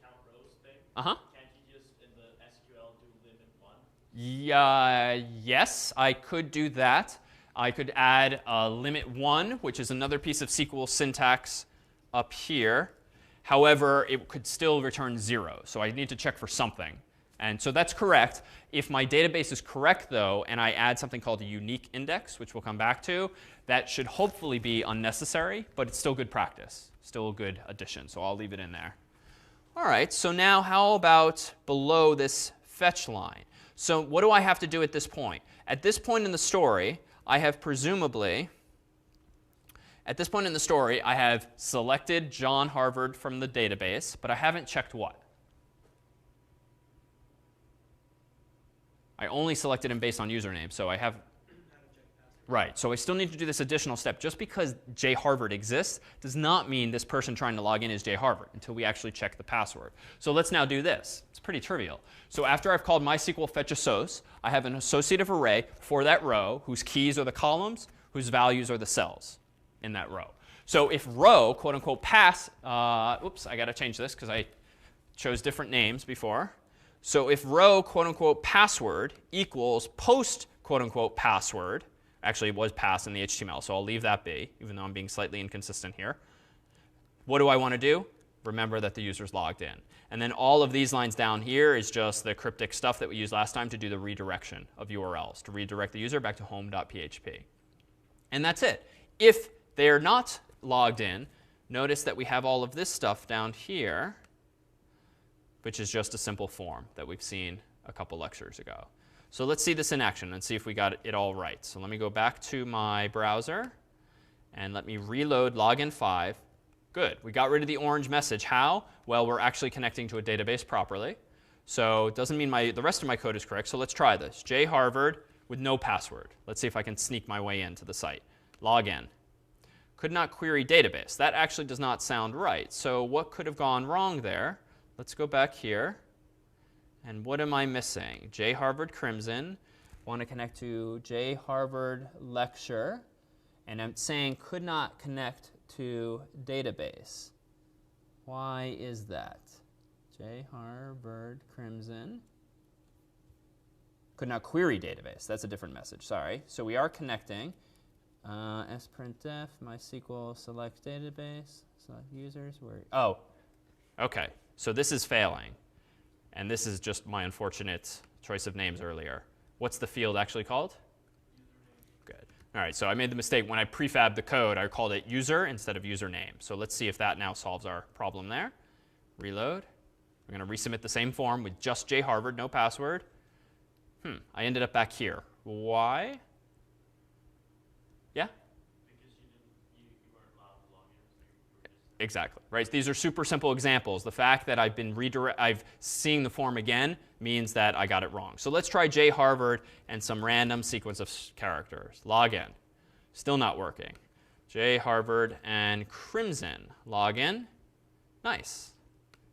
count rows thing, can't you just in the SQL do limit 1? Yeah, yes, I could do that. I could add limit 1, which is another piece of SQL syntax up here. However, it could still return 0. So I need to check for something. And so that's correct. If my database is correct, though, and I add something called a unique index, which we'll come back to, that should hopefully be unnecessary, but it's still good practice, still a good addition. So I'll leave it in there. All right, so now how about below this fetch line? So what do I have to do at this point? At this point in the story, I have presumably, at this point in the story, I have selected John Harvard from the database, but I haven't checked what? I only selected him based on username, so I have. Right, so I still need to do this additional step. Just because J Harvard exists does not mean this person trying to log in is J Harvard until we actually check the password. So let's now do this. It's pretty trivial. So after I've called MySQL fetch assoc, I have an associative array for that row whose keys are the columns, whose values are the cells in that row. So if row, quote unquote, pass, oops, I got to change this because I chose different names before. So if row, quote unquote, password equals post, quote unquote, password, actually it was pass in the HTML, so I'll leave that be, even though I'm being slightly inconsistent here. What do I want to do? Remember that the user's logged in. And then all of these lines down here is just the cryptic stuff that we used last time to do the redirection of URLs, to redirect the user back to home.php. And that's it. If they're not logged in, notice that we have all of this stuff down here, which is just a simple form that we've seen a couple lectures ago. So let's see this in action and see if we got it all right. So let me go back to my browser and let me reload login 5. Good. We got rid of the orange message. How? Well, we're actually connecting to a database properly. So it doesn't mean the rest of my code is correct. So let's try this. J Harvard with no password. Let's see if I can sneak my way into the site. Log in. Could not query database. That actually does not sound right. So what could have gone wrong there? Let's go back here. And what am I missing? J Harvard Crimson. Want to connect to J Harvard lecture. And I'm saying could not connect to database. Why is that? J Harvard Crimson. Could not query database. That's a different message. Sorry. So we are connecting. Sprintf, MySQL select database, select users. Oh, OK. So this is failing. And this is just my unfortunate choice of names earlier. What's the field actually called? Username. Good. All right, so I made the mistake. When I prefabbed the code, I called it user instead of username. So let's see if that now solves our problem there. Reload. We're going to resubmit the same form with just J Harvard, no password. I ended up back here. Why? Yeah? Because you weren't allowed to log in. So Exactly. Right? These are super simple examples. The fact that I've seeing the form again means that I got it wrong. So let's try J Harvard and some random sequence of characters. Log in. Still not working. J Harvard and Crimson. Log in. Nice.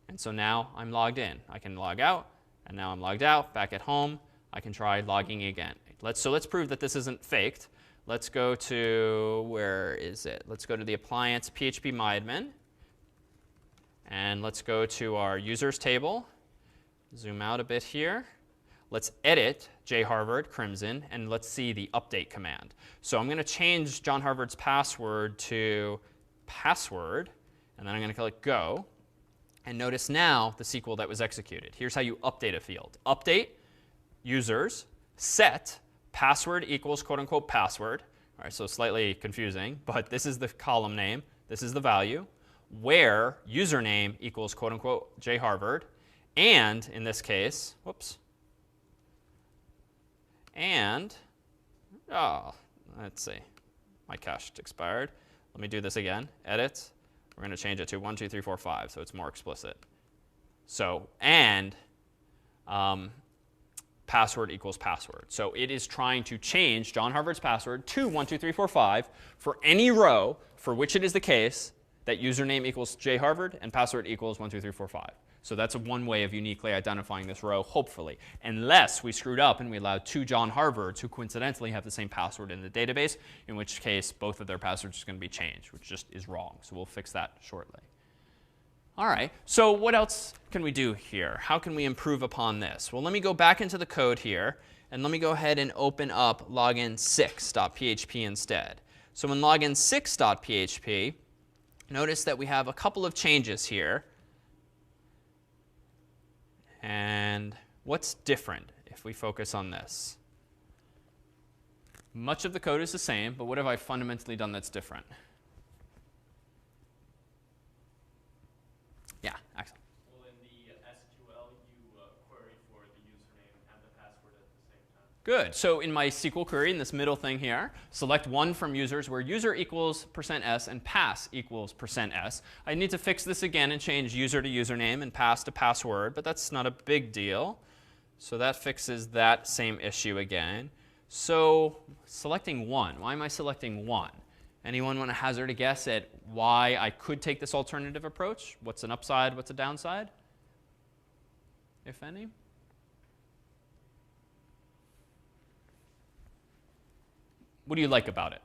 And so now I'm logged in. I can log out, and now I'm logged out, back at home. I can try logging again. So let's prove that this isn't faked. Let's go to, where is it? Let's go to the appliance Php Myadmin. And let's go to our users table. Zoom out a bit here. Let's edit jharvard crimson, and let's see the update command. So I'm going to change John Harvard's password to password, and then I'm going to click go. And notice now the SQL that was executed. Here's how you update a field. Update users set password equals quote unquote password. All right, so slightly confusing, but this is the column name. This is the value. Where username equals quote unquote jharvard. And in this case, whoops. And, let's see. My cache expired. Let me do this again. Edit. We're going to change it to 1, 2, 3, 4, 5, so it's more explicit. So, and password equals password. So it is trying to change John Harvard's password to 1, 2, 3, 4, 5 for any row for which it is the case that username equals jharvard and password equals 1, 2, 3, 4, 5. So that's one way of uniquely identifying this row, hopefully. Unless we screwed up and we allowed 2 John Harvards who coincidentally have the same password in the database, in which case both of their passwords are going to be changed, which just is wrong. So we'll fix that shortly. All right, so what else can we do here? How can we improve upon this? Well, let me go back into the code here, and let me go ahead and open up login6.php instead. So in login6.php, notice that we have a couple of changes here. And what's different if we focus on this? Much of the code is the same, but what have I fundamentally done that's different? Yeah, excellent. Well, in the SQL, you query for the username and the password at the same time. Good. So in my SQL query, in this middle thing here, select one from users where user equals %s and pass equals %s. I need to fix this again and change user to username and pass to password, but that's not a big deal. So that fixes that same issue again. So selecting 1. Why am I selecting 1? Anyone want to hazard a guess at why I could take this alternative approach? What's an upside? What's a downside? If any? What do you like about it?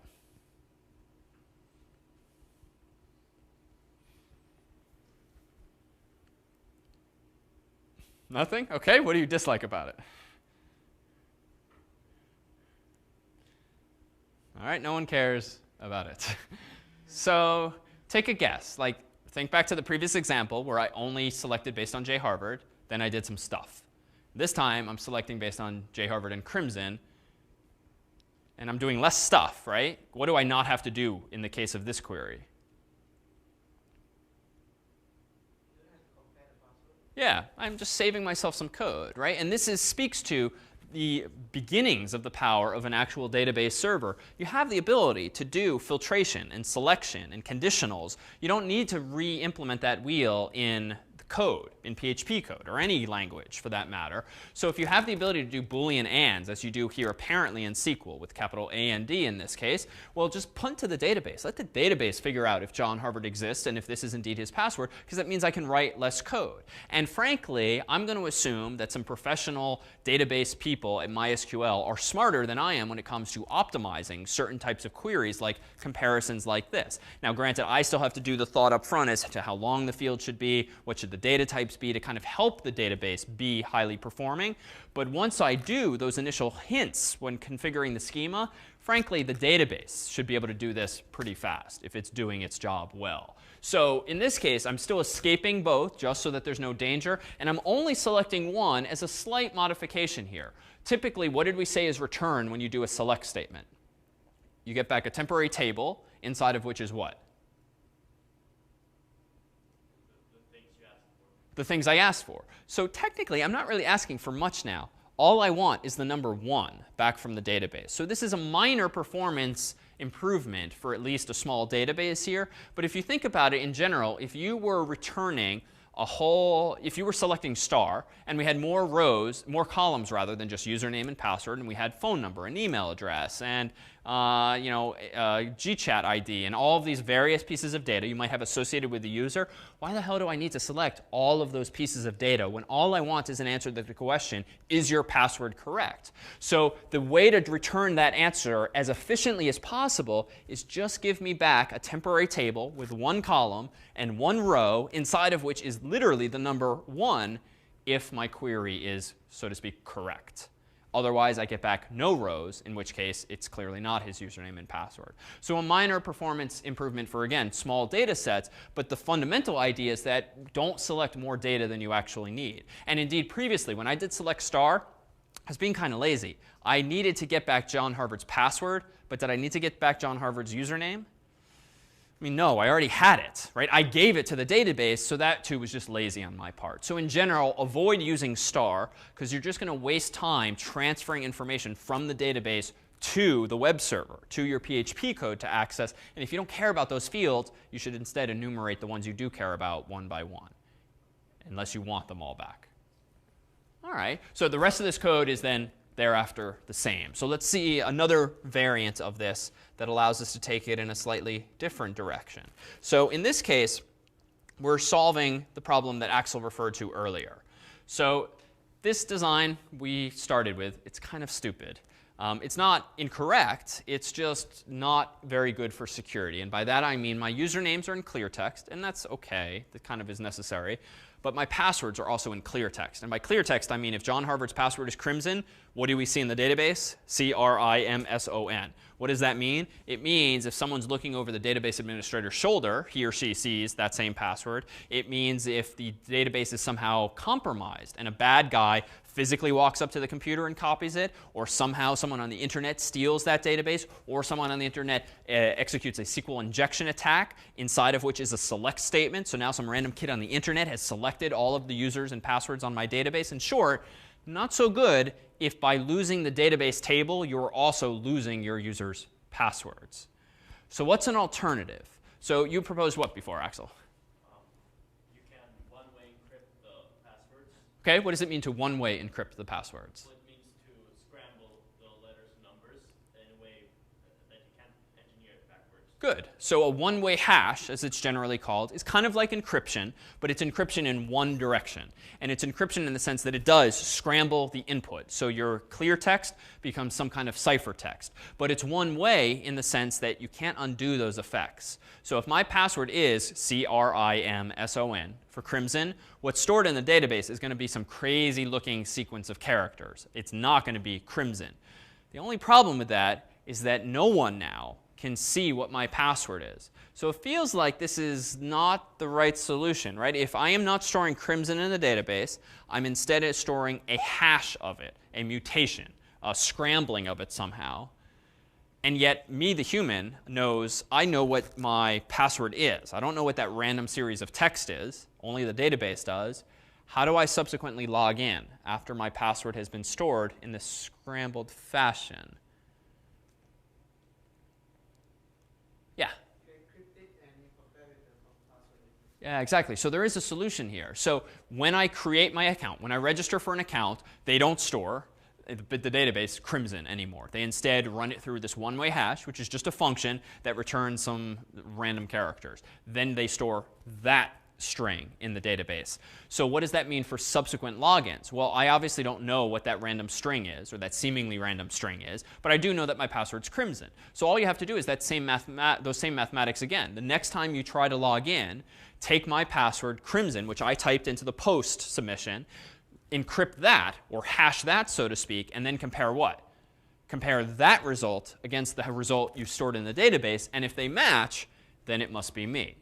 Nothing? OK, what do you dislike about it? All right, no one cares about it. So take a guess. Like, think back to the previous example where I only selected based on jharvard. Then I did some stuff. This time, I'm selecting based on jharvard and crimson. And I'm doing less stuff, right? What do I not have to do in the case of this query? Yeah, I'm just saving myself some code, right? And this speaks to the beginnings of the power of an actual database server. You have the ability to do filtration and selection and conditionals. You don't need to re-implement that wheel in code, in PHP code, or any language for that matter. So if you have the ability to do Boolean ands, as you do here apparently in SQL with capital A and D in this case, well, just punt to the database. Let the database figure out if John Harvard exists and if this is indeed his password, because that means I can write less code. And frankly, I'm going to assume that some professional database people at MySQL are smarter than I am when it comes to optimizing certain types of queries like comparisons like this. Now, granted, I still have to do the thought up front as to how long the field should be, what should the data types be to kind of help the database be highly performing. But once I do those initial hints when configuring the schema, frankly, the database should be able to do this pretty fast if it's doing its job well. So in this case, I'm still escaping both just so that there's no danger. And I'm only selecting one as a slight modification here. Typically, what did we say is return when you do a select statement? You get back a temporary table inside of which is what? The things I asked for. So technically, I'm not really asking for much now. All I want is the number 1 back from the database. So this is a minor performance improvement for at least a small database here. But if you think about it in general, if you were returning if you were selecting star and we had more rows, more columns rather than just username and password, and we had phone number and email address and GChat ID, and all of these various pieces of data you might have associated with the user, why the hell do I need to select all of those pieces of data when all I want is an answer to the question, is your password correct? So the way to return that answer as efficiently as possible is just give me back a temporary table with one column and one row inside of which is literally the number 1 if my query is, so to speak, correct. Otherwise, I get back no rows, in which case it's clearly not his username and password. So a minor performance improvement for, again, small data sets. But the fundamental idea is that don't select more data than you actually need. And indeed, previously, when I did select star, I was being kind of lazy. I needed to get back John Harvard's password. But did I need to get back John Harvard's username? I mean, no, I already had it, right? I gave it to the database, so that too was just lazy on my part. So in general, avoid using star, because you're just going to waste time transferring information from the database to the web server, to your PHP code to access. And if you don't care about those fields, you should instead enumerate the ones you do care about one by one, unless you want them all back. All right, so the rest of this code is then thereafter the same. So let's see another variant of this that allows us to take it in a slightly different direction. So in this case, we're solving the problem that Axel referred to earlier. So this design we started with, it's kind of stupid. It's not incorrect. It's just not very good for security. And by that I mean my usernames are in clear text, and that's OK. That kind of is necessary. But my passwords are also in clear text. And by clear text, I mean if John Harvard's password is Crimson, what do we see in the database? CRIMSON. What does that mean? It means if someone's looking over the database administrator's shoulder, he or she sees that same password. It means if the database is somehow compromised and a bad guy physically walks up to the computer and copies it, or somehow someone on the internet steals that database, or someone on the internet executes a SQL injection attack inside of which is a select statement. So now some random kid on the internet has selected all of the users and passwords on my database. In short, not so good if by losing the database table, you're also losing your users' passwords. So what's an alternative? So you proposed what before, Axel? You can one-way encrypt the passwords. OK, what does it mean to one-way encrypt the passwords? Well, it means to scramble the letters and numbers in a way that you can't engineer it backwards. Good. So a one-way hash, as it's generally called, is kind of like encryption, but it's encryption in one direction. And it's encryption in the sense that it does scramble the input. So your clear text becomes some kind of ciphertext. But it's one way in the sense that you can't undo those effects. So if my password is CRIMSON for Crimson, what's stored in the database is going to be some crazy looking sequence of characters. It's not going to be Crimson. The only problem with that is that no one now can see what my password is. So it feels like this is not the right solution, right? If I am not storing Crimson in the database, I'm instead storing a hash of it, a mutation, a scrambling of it somehow. And yet me, the human, I know what my password is. I don't know what that random series of text is. Only the database does. How do I subsequently log in after my password has been stored in this scrambled fashion? Yeah. Yeah, exactly. So there is a solution here. So when I create my account, when I register for an account, they don't store the database Crimson anymore. They instead run it through this one-way hash, which is just a function that returns some random characters. Then they store that string in the database. So what does that mean for subsequent logins? Well, I obviously don't know what that random string is, or that seemingly random string is, but I do know that my password's Crimson. So all you have to do is those same mathematics again. The next time you try to log in, take my password Crimson, which I typed into the post submission, encrypt that, or hash that, so to speak, and then compare what? Compare that result against the result you stored in the database, and if they match, then it must be me.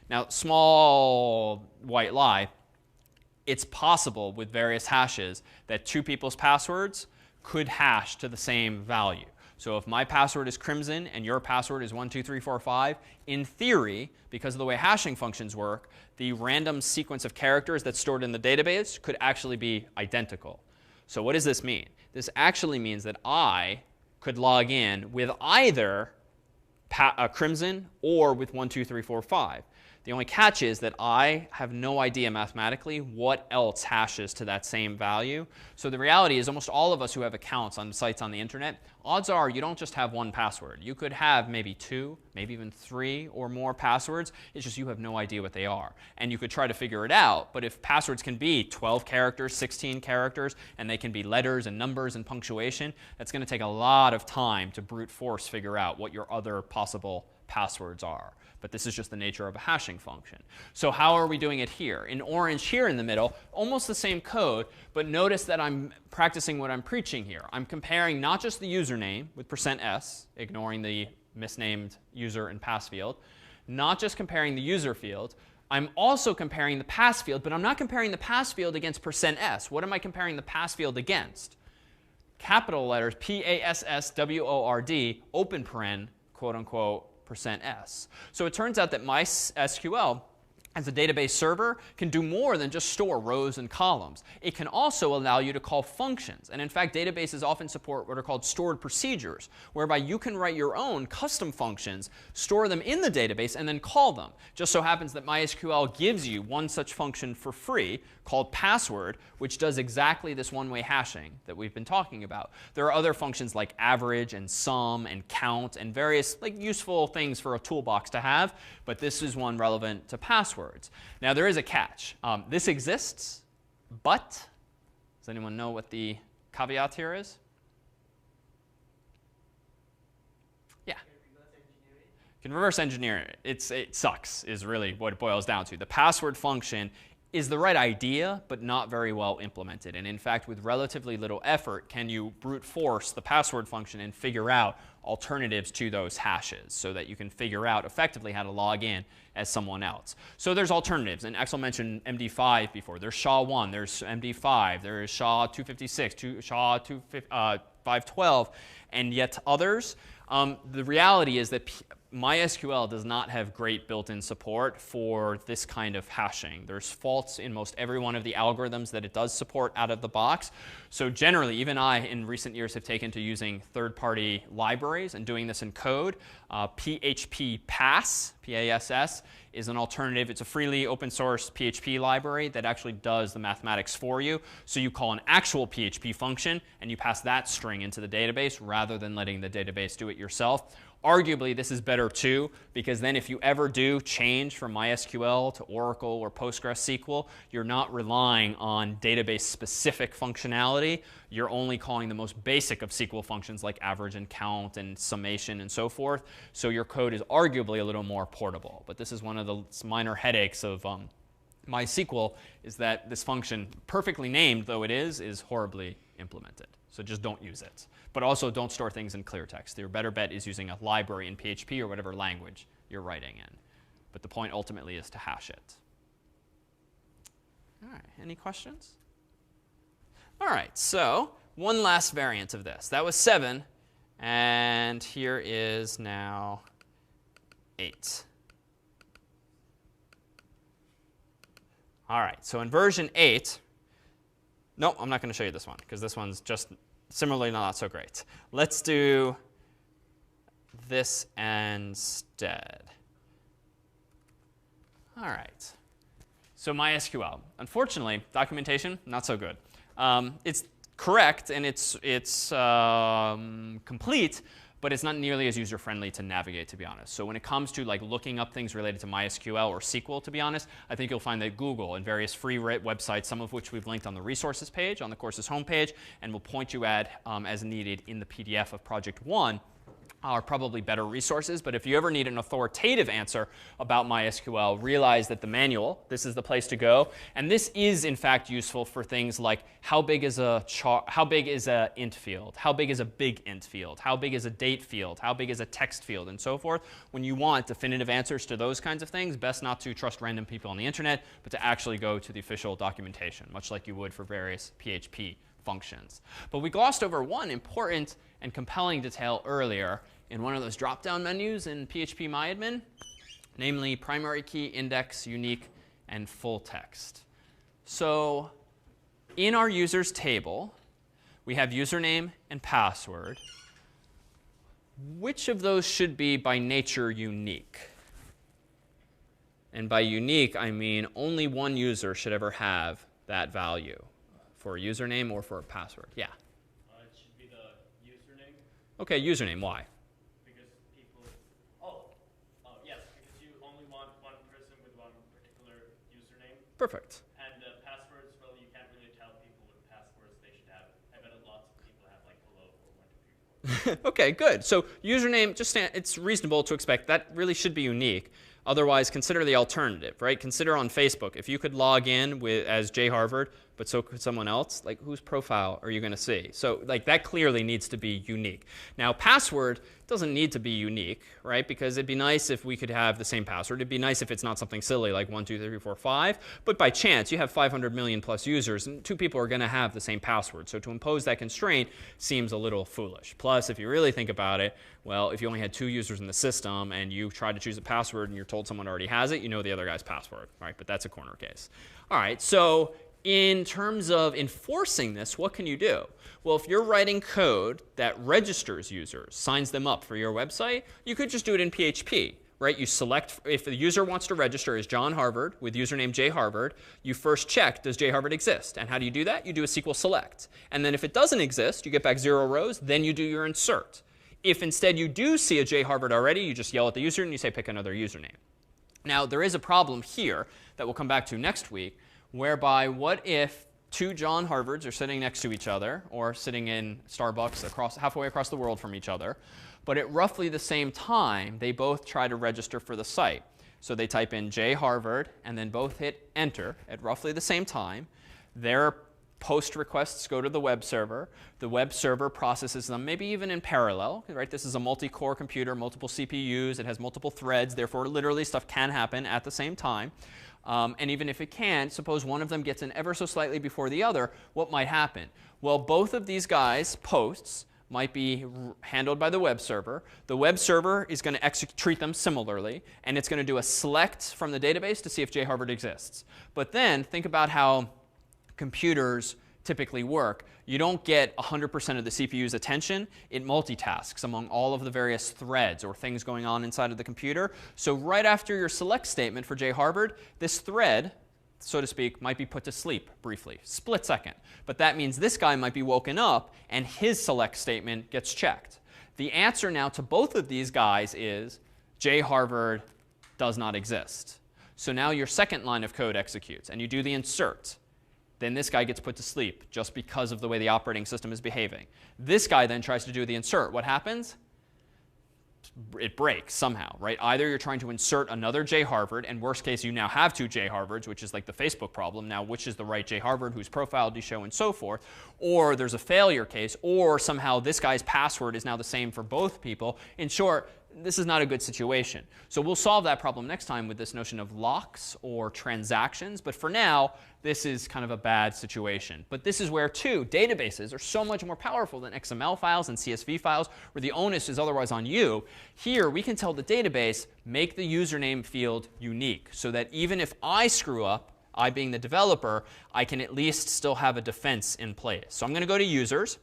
Now, small white lie, it's possible with various hashes that two people's passwords could hash to the same value. So if my password is Crimson and your password is 12345, in theory, because of the way hashing functions work, the random sequence of characters that's stored in the database could actually be identical. So what does this mean? This actually means that I could log in with either Crimson or with 12345. The only catch is that I have no idea mathematically what else hashes to that same value. So the reality is almost all of us who have accounts on sites on the internet, odds are you don't just have one password. You could have maybe 2, maybe even 3 or more passwords. It's just you have no idea what they are. And you could try to figure it out. But if passwords can be 12 characters, 16 characters, and they can be letters and numbers and punctuation, that's going to take a lot of time to brute force figure out what your other possible passwords are. But this is just the nature of a hashing function. So how are we doing it here? In orange here in the middle, almost the same code, but notice that I'm practicing what I'm preaching here. I'm comparing not just the username with %s, ignoring the misnamed user and pass field, not just comparing the user field, I'm also comparing the pass field, but I'm not comparing the pass field against %s. What am I comparing the pass field against? Capital letters PASSWORD, open paren, quote unquote, %s. So it turns out that MySQL as a database server can do more than just store rows and columns. It can also allow you to call functions. And in fact, databases often support what are called stored procedures, whereby you can write your own custom functions, store them in the database, and then call them. Just so happens that MySQL gives you one such function for free called password, which does exactly this one-way hashing that we've been talking about. There are other functions like average and sum and count and various useful things for a toolbox to have, but this is one relevant to passwords. Now, there is a catch. This exists, but does anyone know what the caveat here is? Yeah. You can reverse engineer it. It sucks is really what it boils down to. The password function is the right idea, but not very well implemented. And in fact, with relatively little effort, can you brute force the password function and figure out alternatives to those hashes so that you can figure out effectively how to log in as someone else. So there's alternatives. And Axel mentioned MD5 before. There's SHA-1, there's MD5, there's SHA-256, SHA-512, and yet others. The reality is that MySQL does not have great built-in support for this kind of hashing. There's faults in most every one of the algorithms that it does support out of the box. So generally, even I, in recent years, have taken to using third-party libraries and doing this in code. PHP Pass, P-A-S-S, is an alternative. It's a freely open source PHP library that actually does the mathematics for you. So you call an actual PHP function, and you pass that string into the database rather than letting the database do it yourself. Arguably, this is better too, because then if you ever do change from MySQL to Oracle or PostgreSQL, you're not relying on database-specific functionality. You're only calling the most basic of SQL functions like average and count and summation and so forth. So your code is arguably a little more portable. But this is one of the minor headaches of MySQL, is that this function, perfectly named though it is horribly implemented. So just don't use it. But also don't store things in clear text. Your better bet is using a library in PHP or whatever language you're writing in. But the point ultimately is to hash it. All right, any questions? All right, so one last variant of this. That was 7, and here is now 8. All right, so in version 8, no, I'm not going to show you this one, because this one's just similarly not so great. Let's do this instead. All right. So MySQL. Unfortunately, documentation, not so good. It's correct and it's complete, but it's not nearly as user-friendly to navigate, to be honest. So when it comes to looking up things related to MySQL or SQL, to be honest, I think you'll find that Google and various free websites, some of which we've linked on the resources page on the course's homepage, and will point you at as needed in the PDF of Project 1, are probably better resources. But if you ever need an authoritative answer about MySQL, realize that the manual, this is the place to go. And this is, in fact, useful for things like how big is a int field? How big is a big int field? How big is a date field? How big is a text field? And so forth. When you want definitive answers to those kinds of things, best not to trust random people on the internet, but to actually go to the official documentation, much like you would for various PHP functions. But we glossed over one important and compelling detail earlier in one of those drop-down menus in Php Myadmin, namely primary key, index, unique, and full text. So in our users table, we have username and password. Which of those should be by nature unique? And by unique, I mean only one user should ever have that value for a username or for a password. Yeah? It should be the username. OK, username. Why? Because people, yes, because you only want one person with one particular username. Perfect. And passwords, well, you can't really tell people what passwords they should have. I bet lots of people have like hello or 1, 2, 3, 4. OK, good. So username, it's reasonable to expect that really should be unique. Otherwise, consider the alternative, right? Consider on Facebook, if you could log in as J Harvard, but so could someone else, like whose profile are you going to see? So like that clearly needs to be unique. Now, password doesn't need to be unique, right? Because it'd be nice if we could have the same password. It'd be nice if it's not something silly like 1, 2, 3, 4, 5. But by chance, you have 500 million plus users, and 2 people are going to have the same password. So to impose that constraint seems a little foolish. Plus, if you really think about it, well, if you only had 2 users in the system and you try to choose a password and you're told someone already has it, you know the other guy's password, right? But that's a corner case. All right, so in terms of enforcing this, what can you do? Well, if you're writing code that registers users, signs them up for your website, you could just do it in PHP, right? You select, if the user wants to register as John Harvard with username J Harvard, you first check, does J Harvard exist? And how do you do that? You do a SQL select. And then if it doesn't exist, you get back 0 rows, then you do your insert. If instead you do see a J Harvard already, you just yell at the user and you say pick another username. Now, there is a problem here that we'll come back to next week, whereby what if 2 John Harvards are sitting next to each other or sitting in Starbucks halfway across the world from each other, but at roughly the same time, they both try to register for the site. So they type in J Harvard and then both hit enter at roughly the same time. Their post requests go to the web server. The web server processes them, maybe even in parallel, right? This is a multi-core computer, multiple CPUs. It has multiple threads. Therefore, literally, stuff can happen at the same time. And even if it can, suppose one of them gets in ever so slightly before the other, what might happen? Well, both of these guys' posts might be handled by the web server. The web server is going to treat them similarly, and it's going to do a select from the database to see if J Harvard exists. But then think about how computers typically work. You don't get 100% of the CPU's attention. It multitasks among all of the various threads or things going on inside of the computer. So right after your select statement for J Harvard, this thread, so to speak, might be put to sleep briefly, split second. But that means this guy might be woken up and his select statement gets checked. The answer now to both of these guys is J Harvard does not exist. So now your second line of code executes and you do the insert. Then this guy gets put to sleep just because of the way the operating system is behaving. This guy then tries to do the insert. What happens? It breaks somehow, right? Either you're trying to insert another J Harvard, and worst case, you now have 2 J Harvards, which is like the Facebook problem. Now, which is the right J Harvard, whose profile do you show, and so forth. Or there's a failure case, or somehow this guy's password is now the same for both people. In short, this is not a good situation. So we'll solve that problem next time with this notion of locks or transactions. But for now, this is kind of a bad situation. But this is where, too, databases are so much more powerful than XML files and CSV files, where the onus is otherwise on you. Here, we can tell the database, make the username field unique, so that even if I screw up, I being the developer, I can at least still have a defense in place. So I'm going to go to users.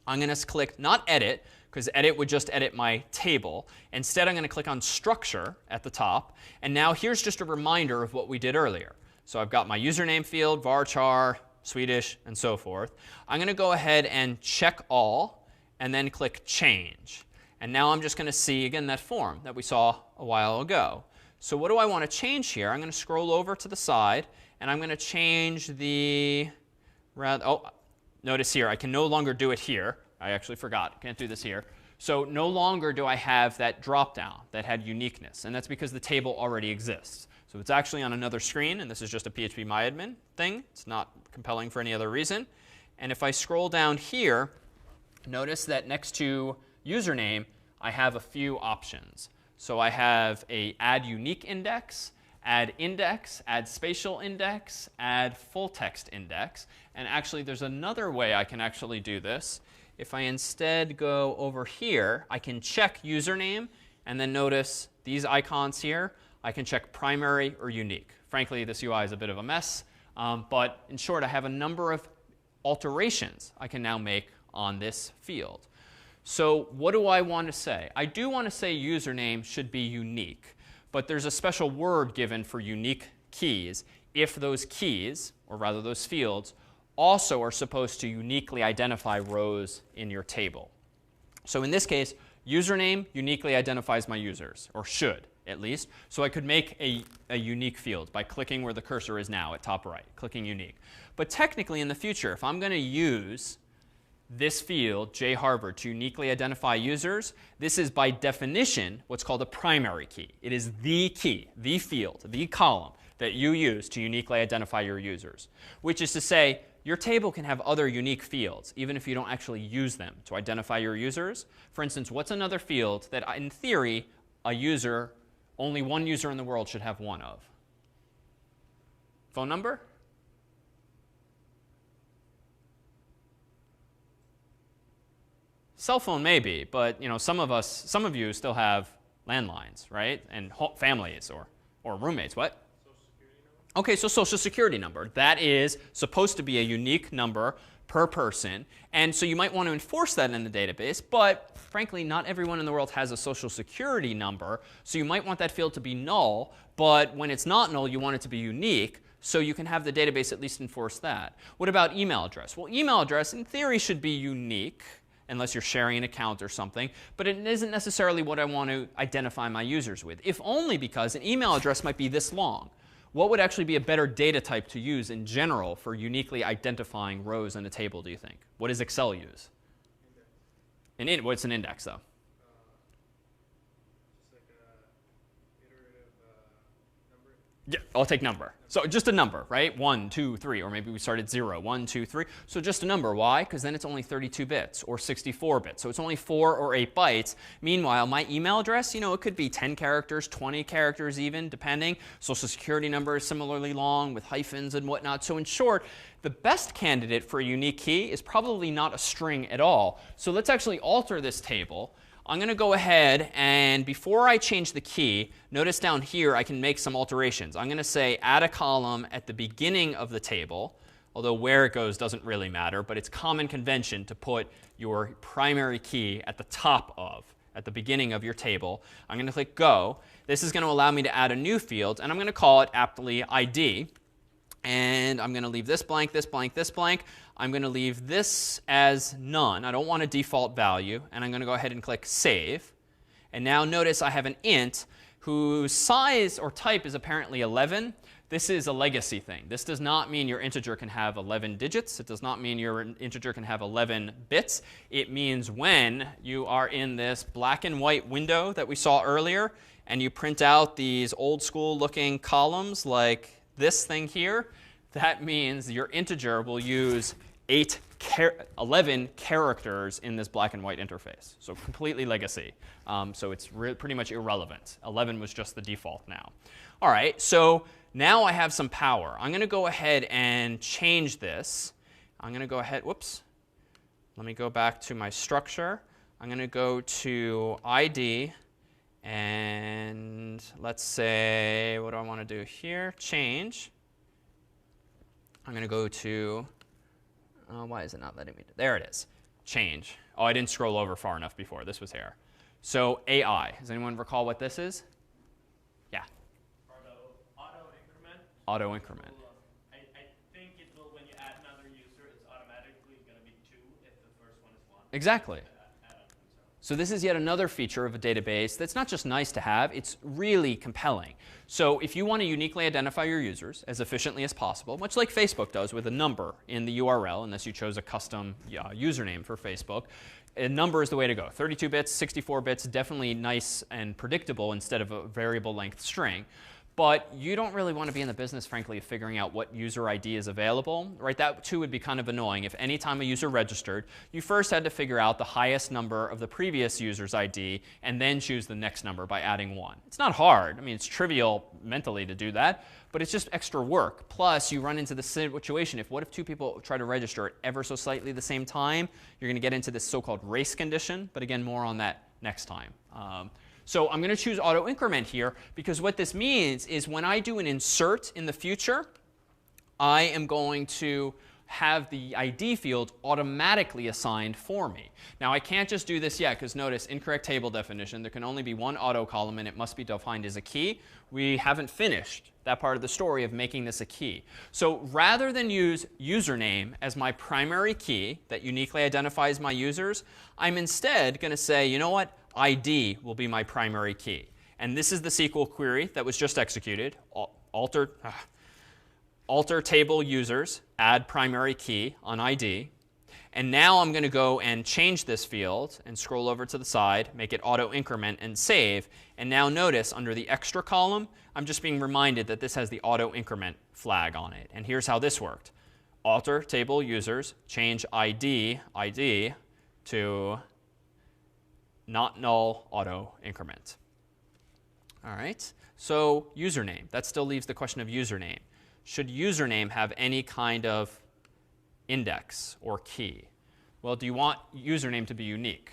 I'm going to click not edit, because edit would just edit my table. Instead, I'm going to click on structure at the top. And now here's just a reminder of what we did earlier. So I've got my username field, varchar, Swedish, and so forth. I'm going to go ahead and check all, and then click change. And now I'm just going to see, again, that form that we saw a while ago. So what do I want to change here? I'm going to scroll over to the side, and I'm going to change the notice here, I can no longer do it here. I actually forgot. Can't do this here. So no longer do I have that dropdown that had uniqueness. And that's because the table already exists. So it's actually on another screen. And this is just a Php Myadmin thing. It's not compelling for any other reason. And if I scroll down here, notice that next to username, I have a few options. So I have a add unique index, add index, add spatial index, add full text index. And actually, there's another way I can actually do this. If I instead go over here, I can check username, and then notice these icons here. I can check primary or unique. Frankly, this UI is a bit of a mess. But in short, I have a number of alterations I can now make on this field. So what do I want to say? I do want to say username should be unique. but there's a special word given for unique keys if those keys, or rather those fields, also are supposed to uniquely identify rows in your table. So in this case, username uniquely identifies my users, or should at least. So I could make a unique field by clicking where the cursor is now at top right, clicking unique. But technically in the future, if I'm going to use this field, jharvard, to uniquely identify users, this is by definition what's called a primary key. It is the key, the field, the column that you use to uniquely identify your users. Which is to say, your table can have other unique fields, even if you don't actually use them to identify your users. For instance, what's another field that in theory only one user in the world should have one of? Phone number? Cell phone maybe, but some of you still have landlines, right? And families or roommates. What? Social security number? Okay, so social security number. That is supposed to be a unique number per person. And so you might want to enforce that in the database, but frankly, not everyone in the world has a social security number. So you might want that field to be null, but when it's not null, you want it to be unique. So you can have the database at least enforce that. What about email address? Well, email address in theory should be unique, unless you're sharing an account or something. But it isn't necessarily what I want to identify my users with, if only because an email address might be this long. What would actually be a better data type to use in general for uniquely identifying rows in a table, do you think? What does Excel use? Index. What's an index, though? Just like a iterative number. Yeah, I'll take number. So just a number, right? 1, 2, 3, or maybe we start at 0. 1, 2, 3. So just a number. Why? Because then it's only 32 bits or 64 bits. So it's only 4 or 8 bytes. Meanwhile, my email address, it could be 10 characters, 20 characters even, depending. Social security number is similarly long with hyphens and whatnot. So in short, the best candidate for a unique key is probably not a string at all. So let's actually alter this table. I'm going to go ahead and before I change the key, notice down here I can make some alterations. I'm going to say add a column at the beginning of the table, although where it goes doesn't really matter, but it's common convention to put your primary key at the beginning of your table. I'm going to click go. This is going to allow me to add a new field, and I'm going to call it aptly ID. And I'm going to leave this blank, this blank, this blank. I'm going to leave this as none. I don't want a default value. And I'm going to go ahead and click Save. And now notice I have an int whose size or type is apparently 11. This is a legacy thing. This does not mean your integer can have 11 digits. It does not mean your integer can have 11 bits. It means when you are in this black and white window that we saw earlier, and you print out these old school looking columns like this thing here, that means your integer will use 11 characters in this black and white interface. So completely legacy. So it's pretty much irrelevant. 11 was just the default now. All right, so now I have some power. I'm going to go ahead and change this. I'm going to go ahead, whoops. Let me go back to my structure. I'm going to go to ID. And let's say, what do I want to do here? Change. I'm going to go to, why is it not letting me? There it is. Change. Oh, I didn't scroll over far enough before. This was here. So AI. Does anyone recall what this is? Yeah. Auto increment. Auto increment. I think it will, when you add another user, it's automatically going to be 2 if the first one is 1. Exactly. So this is yet another feature of a database that's not just nice to have, it's really compelling. So if you want to uniquely identify your users as efficiently as possible, much like Facebook does with a number in the URL, unless you chose a custom username for Facebook, a number is the way to go. 32 bits, 64 bits, definitely nice and predictable instead of a variable length string. But you don't really want to be in the business, frankly, of figuring out what user ID is available, right? That, too, would be kind of annoying. If any time a user registered, you first had to figure out the highest number of the previous user's ID and then choose the next number by adding 1. It's not hard. I mean, it's trivial mentally to do that, but it's just extra work. Plus, you run into the situation, what if 2 people try to register at ever so slightly the same time? You're going to get into this so-called race condition, but again, more on that next time. So I'm going to choose auto increment here because what this means is when I do an insert in the future, I am going to have the ID field automatically assigned for me. Now, I can't just do this yet, because notice, incorrect table definition. There can only be one auto column, and it must be defined as a key. We haven't finished that part of the story of making this a key. So rather than use username as my primary key that uniquely identifies my users, I'm instead going to say, you know what? ID will be my primary key. And this is the SQL query that was just executed. Alter table users, add primary key on ID. And now I'm going to go and change this field and scroll over to the side, make it auto increment and save. And now notice under the extra column, I'm just being reminded that this has the auto increment flag on it. And here's how this worked. Alter table users, change ID to not null auto increment. All right. So username, that still leaves the question of username. Should username have any kind of index or key? Well, do you want username to be unique?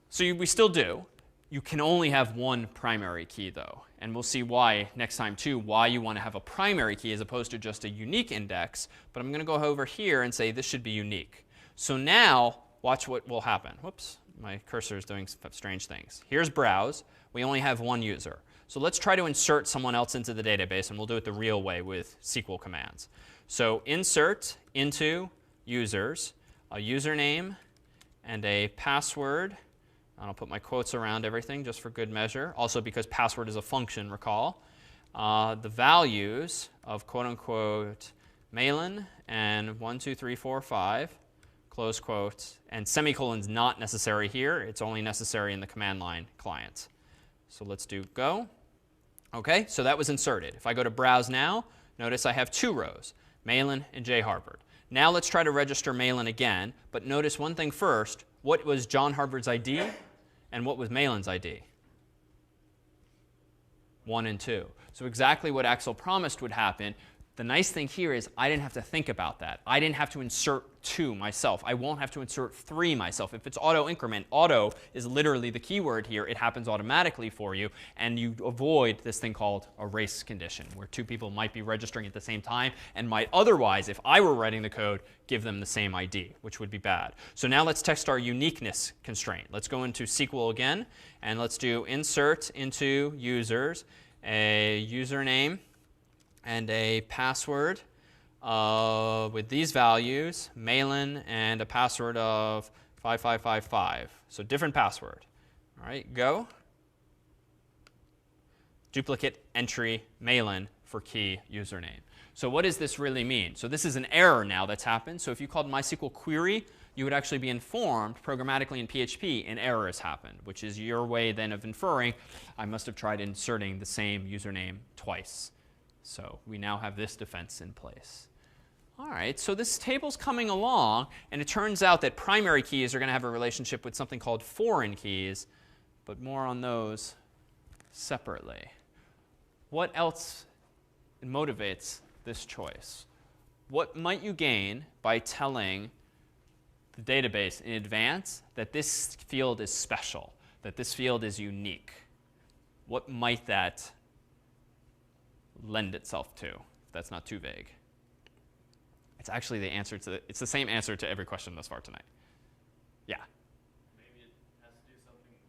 So we still do. You can only have one primary key, though. And we'll see why next time, too, why you want to have a primary key as opposed to just a unique index. But I'm going to go over here and say this should be unique. So now, watch what will happen. Whoops, my cursor is doing strange things. Here's browse. We only have one user. So let's try to insert someone else into the database, and we'll do it the real way with SQL commands. So insert into users, a username and a password. And I'll put my quotes around everything just for good measure. Also because password is a function, recall. The values of quote unquote Malin and 1, 2, 3, 4, 5, close quotes. And semicolon's not necessary here. It's only necessary in the command line client. So let's do go. OK, so that was inserted. If I go to browse now, notice I have two rows, Malin and J. Harvard. Now let's try to register Malin again. But notice one thing first. What was John Harvard's ID? And what was Malin's ID? 1 and 2. So exactly what Axel promised would happen. The nice thing here is I didn't have to think about that. I didn't have to insert 2 myself. I won't have to insert 3 myself. If it's auto increment, auto is literally the keyword here. It happens automatically for you. And you avoid this thing called a race condition, where 2 people might be registering at the same time and might otherwise, if I were writing the code, give them the same ID, which would be bad. So now let's test our uniqueness constraint. Let's go into SQL again, and let's do insert into users, a username and a password with these values, Malin and a password of 5555. So different password. All right, go. Duplicate entry Malin for key username. So what does this really mean? So this is an error now that's happened. So if you called MySQL query, you would actually be informed programmatically in PHP an error has happened, which is your way then of inferring I must have tried inserting the same username twice. So we now have this defense in place. All right, so this table's coming along, and it turns out that primary keys are going to have a relationship with something called foreign keys, but more on those separately. What else motivates this choice? What might you gain by telling the database in advance that this field is special, that this field is unique? What might that lend itself to, if that's not too vague? It's actually the answer to it's the same answer to every question thus far tonight. Yeah. Maybe it has to do something with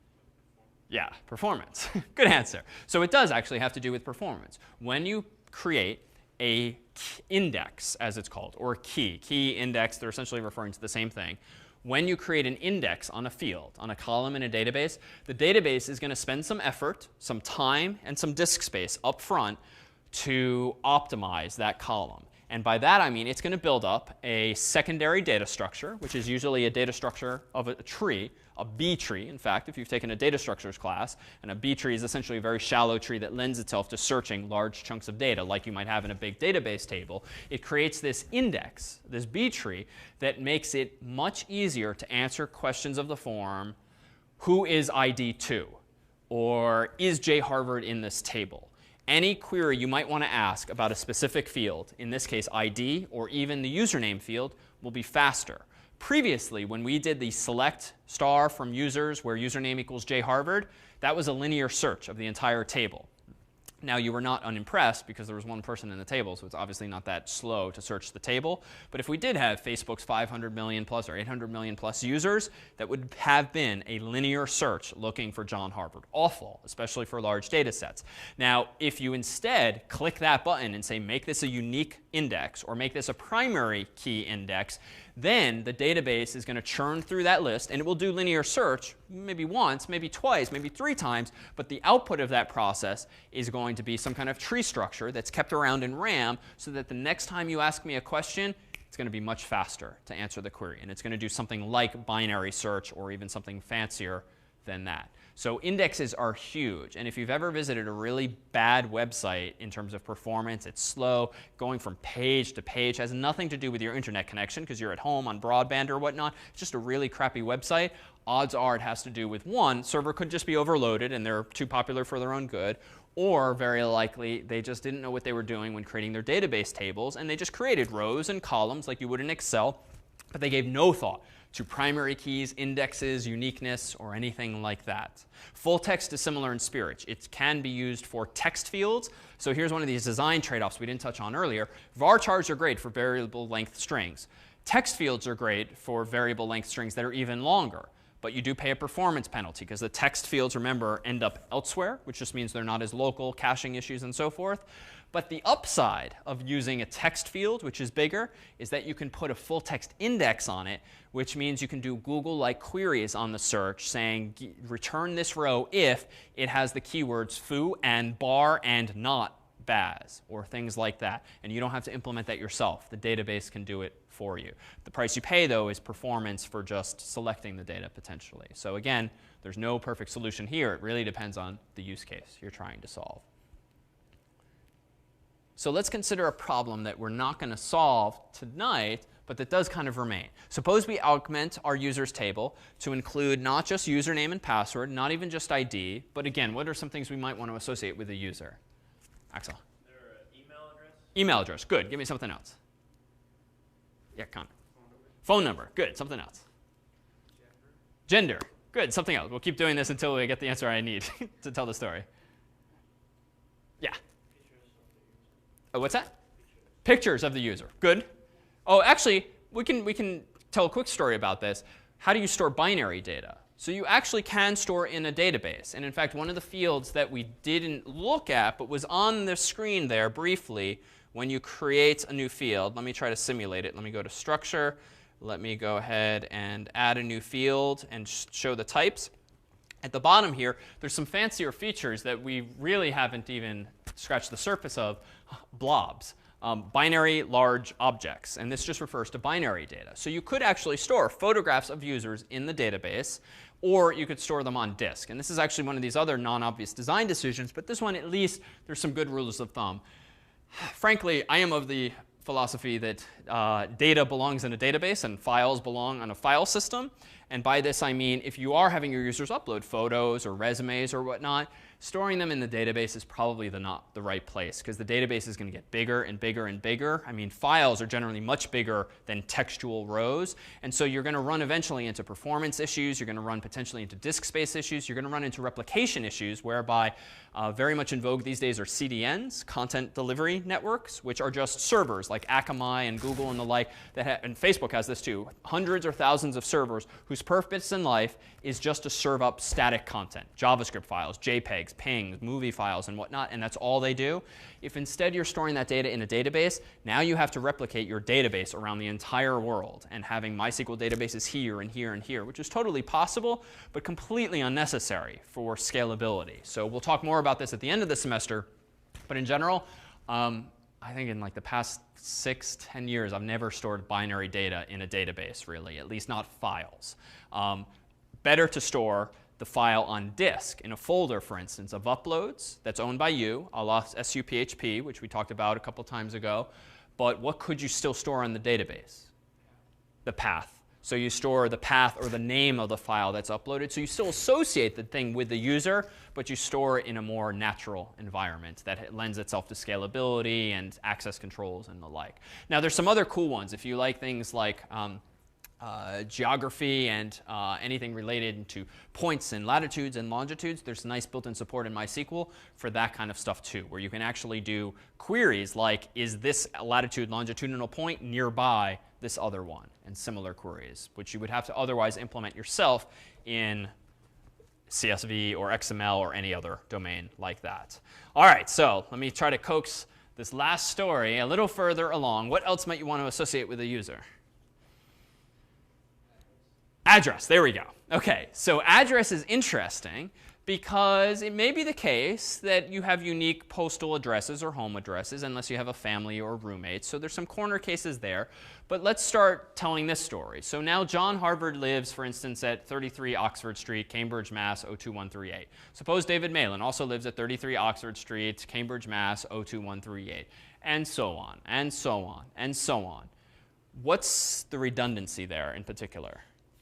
performance. Yeah, performance. Good answer. So it does actually have to do with performance. When you create a index, as it's called, or a key index, they're essentially referring to the same thing. When you create an index on a field, on a column in a database, the database is going to spend some effort, some time, and some disk space up front to optimize that column. And by that I mean it's going to build up a secondary data structure, which is usually a data structure of a tree, a B tree. In fact, if you've taken a data structures class, and a B tree is essentially a very shallow tree that lends itself to searching large chunks of data like you might have in a big database table, it creates this index, this B tree, that makes it much easier to answer questions of the form, who is ID 2? Or is J. Harvard in this table? Any query you might want to ask about a specific field, in this case ID, or even the username field, will be faster. Previously, when we did the select star from users where username equals J. Harvard, that was a linear search of the entire table. Now, you were not unimpressed because there was one person in the table, so it's obviously not that slow to search the table. But if we did have Facebook's 500 million plus or 800 million plus users, that would have been a linear search looking for John Harvard. Awful, especially for large data sets. Now, if you instead click that button and say, make this a unique index or make this a primary key index, then the database is going to churn through that list, and it will do linear search maybe once, maybe twice, maybe 3 times. But the output of that process is going to be some kind of tree structure that's kept around in RAM so that the next time you ask me a question, it's going to be much faster to answer the query. And it's going to do something like binary search or even something fancier than that. So indexes are huge. And if you've ever visited a really bad website in terms of performance, it's slow. Going from page to page has nothing to do with your internet connection because you're at home on broadband or whatnot. It's just a really crappy website. Odds are it has to do with, one, server could just be overloaded and they're too popular for their own good. Or very likely, they just didn't know what they were doing when creating their database tables. And they just created rows and columns like you would in Excel. But they gave no thought to primary keys, indexes, uniqueness, or anything like that. Full text is similar in spirit. It can be used for text fields. So here's one of these design trade-offs we didn't touch on earlier. Varchars are great for variable length strings. Text fields are great for variable length strings that are even longer. But you do pay a performance penalty because the text fields, remember, end up elsewhere, which just means they're not as local, caching issues, and so forth. But the upside of using a text field, which is bigger, is that you can put a full text index on it, which means you can do Google-like queries on the search saying, return this row if it has the keywords foo and bar and not baz, or things like that. And you don't have to implement that yourself. The database can do it for you. The price you pay, though, is performance for just selecting the data potentially. So again, there's no perfect solution here. It really depends on the use case you're trying to solve. So let's consider a problem that we're not going to solve tonight, but that does kind of remain. Suppose we augment our users table to include not just username and password, not even just ID, but again, what are some things we might want to associate with a user? Axel? Their email address? Email address. Good. Give me something else. Yeah, Con. Phone number. Good. Something else. Gender. Good. Something else. We'll keep doing this until we get the answer I need to tell the story. Yeah. Oh, what's that? Pictures of the user. Good. Oh, actually, we can tell a quick story about this. How do you store binary data? So you actually can store in a database. And in fact, one of the fields that we didn't look at but was on the screen there briefly when you create a new field. Let me try to simulate it. Let me go to structure. Let me go ahead and add a new field and show the types. At the bottom here, there's some fancier features that we really haven't even scratched the surface of. Blobs, binary large objects. And this just refers to binary data. So you could actually store photographs of users in the database, or you could store them on disk. And this is actually one of these other non-obvious design decisions. But this one, at least, there's some good rules of thumb. Frankly, I am of the philosophy that data belongs in a database and files belong on a file system. And by this, I mean if you are having your users upload photos or resumes or whatnot, storing them in the database is probably not the right place because the database is going to get bigger and bigger and bigger. I mean, files are generally much bigger than textual rows. And so you're going to run eventually into performance issues. You're going to run potentially into disk space issues. You're going to run into replication issues whereby very much in vogue these days are CDNs, content delivery networks, which are just servers like Akamai and Google and the like. And Facebook has this too. Hundreds or thousands of servers whose purpose in life is just to serve up static content, JavaScript files, JPEGs, PNGs, movie files, and whatnot, and that's all they do. If instead you're storing that data in a database, now you have to replicate your database around the entire world and having MySQL databases here and here and here, which is totally possible, but completely unnecessary for scalability. So we'll talk more about this at the end of the semester, but in general, I think in like the past 6-10 years, I've never stored binary data in a database, really, at least not files. Better to store the file on disk in a folder, for instance, of uploads that's owned by you, a la SUPHP, which we talked about a couple times ago. But what could you still store on the database? The path. So you store the path or the name of the file that's uploaded. So you still associate the thing with the user, but you store it in a more natural environment that lends itself to scalability and access controls and the like. Now, there's some other cool ones. If you like things like geography and anything related to points and latitudes and longitudes, there's nice built-in support in MySQL for that kind of stuff too, where you can actually do queries like, is this latitude longitudinal point nearby this other one, and similar queries, which you would have to otherwise implement yourself in CSV or XML or any other domain like that. All right, so let me try to coax this last story a little further along. What else might you want to associate with a user? Address, there we go. OK, so address is interesting because it may be the case that you have unique postal addresses or home addresses unless you have a family or roommates. So there's some corner cases there. But let's start telling this story. So now John Harvard lives, for instance, at 33 Oxford Street, Cambridge, Mass. 02138. Suppose David Malin also lives at 33 Oxford Street, Cambridge, Mass. 02138. And so on, and so on, and so on. What's the redundancy there in particular?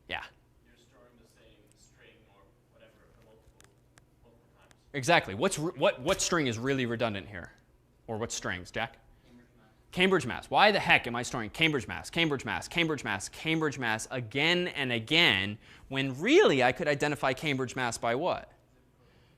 Yeah. You're storing the same string or whatever multiple times. Exactly. What string is really redundant here? Or what strings, Jack? Cambridge, Mass. Why the heck am I storing Cambridge, Mass, Cambridge, Mass, Cambridge, Mass, Cambridge, Mass again and again when really I could identify Cambridge, Mass by what?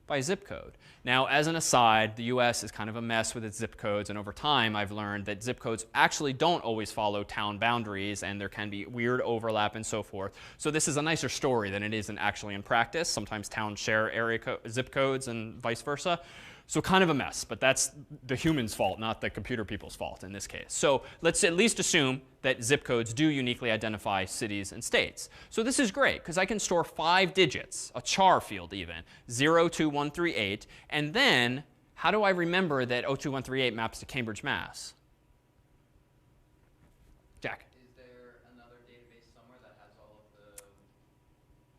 By zip code. Now, as an aside, the US is kind of a mess with its zip codes, and over time I've learned that zip codes actually don't always follow town boundaries, and there can be weird overlap and so forth. So this is a nicer story than it is actually in practice. Sometimes towns share zip codes and vice versa. So kind of a mess, but that's the human's fault, not the computer people's fault in this case. So let's at least assume that zip codes do uniquely identify cities and states. So this is great because I can store 5 digits, a char field even, 02138, and then how do I remember that 02138 maps to Cambridge, Mass? Jack. Is there another database somewhere that has all of the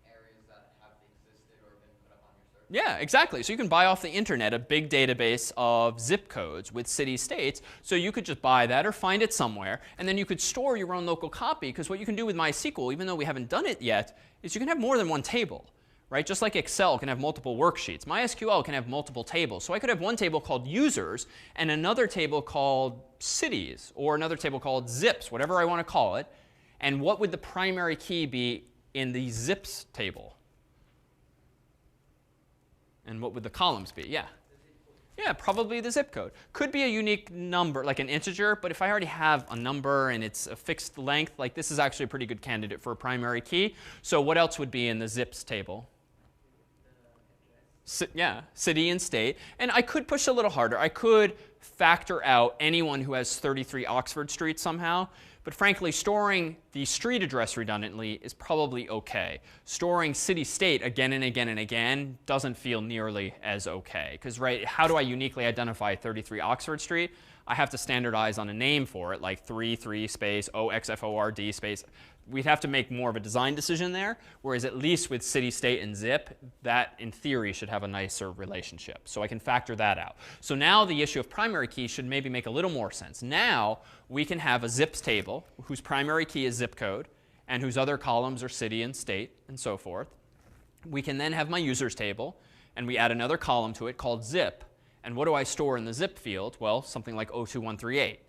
areas that have existed or been put up on your server? Yeah, exactly. So you can buy off the internet a big database of zip codes with city states. So you could just buy that or find it somewhere. And then you could store your own local copy. Because what you can do with MySQL, even though we haven't done it yet, is you can have more than one table. Right? Just like Excel can have multiple worksheets. MySQL can have multiple tables. So I could have one table called users and another table called cities or another table called zips, whatever I want to call it. And what would the primary key be in the zips table? And what would the columns be? Yeah. Yeah, probably the zip code. Could be a unique number, like an integer, but if I already have a number and it's a fixed length, like this is actually a pretty good candidate for a primary key. So what else would be in the zips table? Yeah, city and state. And I could push a little harder. I could factor out anyone who has 33 Oxford Street somehow. But frankly, storing the street address redundantly is probably OK. Storing city-state again and again and again doesn't feel nearly as OK. Because right, how do I uniquely identify 33 Oxford Street? I have to standardize on a name for it, like 33 space OXFORD space. We'd have to make more of a design decision there, whereas at least with city, state, and zip, that in theory should have a nicer relationship. So I can factor that out. So now the issue of primary key should maybe make a little more sense. Now we can have a zips table whose primary key is zip code and whose other columns are city and state and so forth. We can then have my users table, and we add another column to it called zip. And what do I store in the zip field? Well, something like 02138.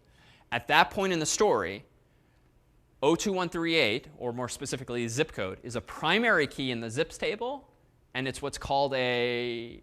At that point in the story, 02138, or more specifically zip code, is a primary key in the zips table, and it's what's called a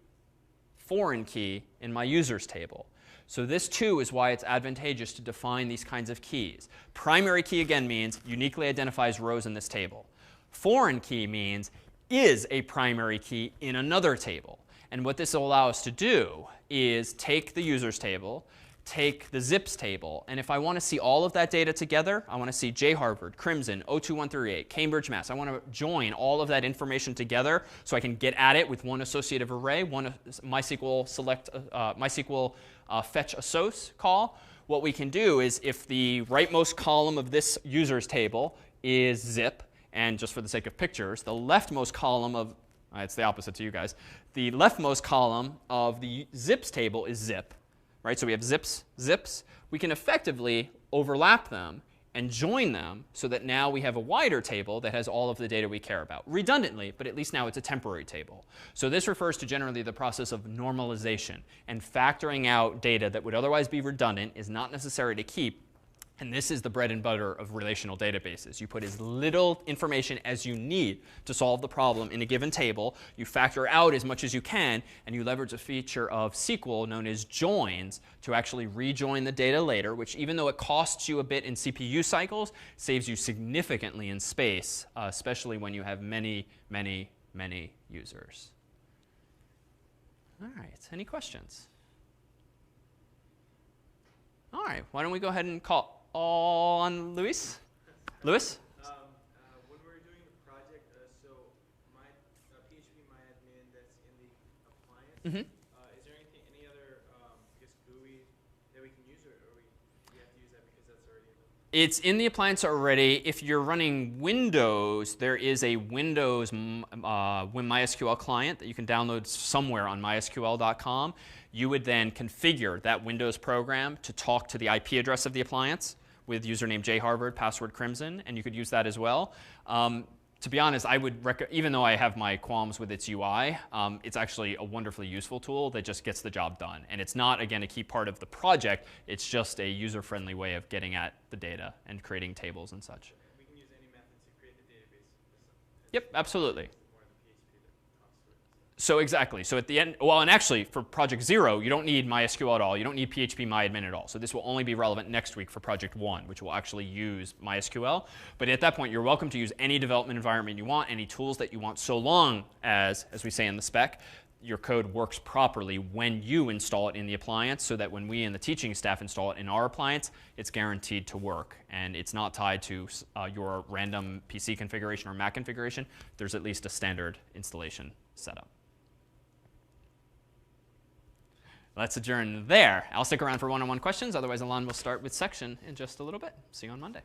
foreign key in my users table. So this, too, is why it's advantageous to define these kinds of keys. Primary key, again, means uniquely identifies rows in this table. Foreign key means is a primary key in another table. And what this will allow us to do is take the users table, take the zips table, and if I want to see all of that data together, I want to see J Harvard, Crimson, 02138, Cambridge, Mass. I want to join all of that information together so I can get at it with one associative array, one MySQL fetch assoc call. What we can do is if the rightmost column of this users table is zip, and just for the sake of pictures, the leftmost column of it's the opposite to you guys. The leftmost column of the zips table is zip. Right? So we have zips, zips. We can effectively overlap them and join them so that now we have a wider table that has all of the data we care about. Redundantly, but at least now it's a temporary table. So this refers to generally the process of normalization and factoring out data that would otherwise be redundant, is not necessary to keep, And this is the bread and butter of relational databases. You put as little information as you need to solve the problem in a given table. You factor out as much as you can, and you leverage a feature of SQL known as joins to actually rejoin the data later, which even though it costs you a bit in CPU cycles, saves you significantly in space, especially when you have many, many, many users. All right, any questions? All right, why don't we go ahead and call on Luis? Luis? When we're doing the project, so my PHP Myadmin that's in the appliance, is there any other, I guess, GUI that we can use, or we have to use that because that's already in the... It's in the appliance already. If you're running Windows, there is a Windows MySQL client that you can download somewhere on mysql.com. You would then configure that Windows program to talk to the IP address of the appliance with username jharvard, password crimson, and you could use that as well. To be honest, I would even though I have my qualms with its UI, it's actually a wonderfully useful tool that just gets the job done. And it's not, again, a key part of the project. It's just a user-friendly way of getting at the data and creating tables and such. We can use any method to create the database. Yep, absolutely. More of the PHP that talks to it. So exactly. So at the end, well, and actually for Project 0, you don't need MySQL at all. You don't need PHP Myadmin at all. So this will only be relevant next week for Project 1, which will actually use MySQL. But at that point, you're welcome to use any development environment you want, any tools that you want, so long as we say in the spec, your code works properly when you install it in the appliance, so that when we and the teaching staff install it in our appliance, it's guaranteed to work. And it's not tied to your random PC configuration or Mac configuration. There's at least a standard installation setup. Let's adjourn there. I'll stick around for one-on-one questions. Otherwise, Alon will start with section in just a little bit. See you on Monday.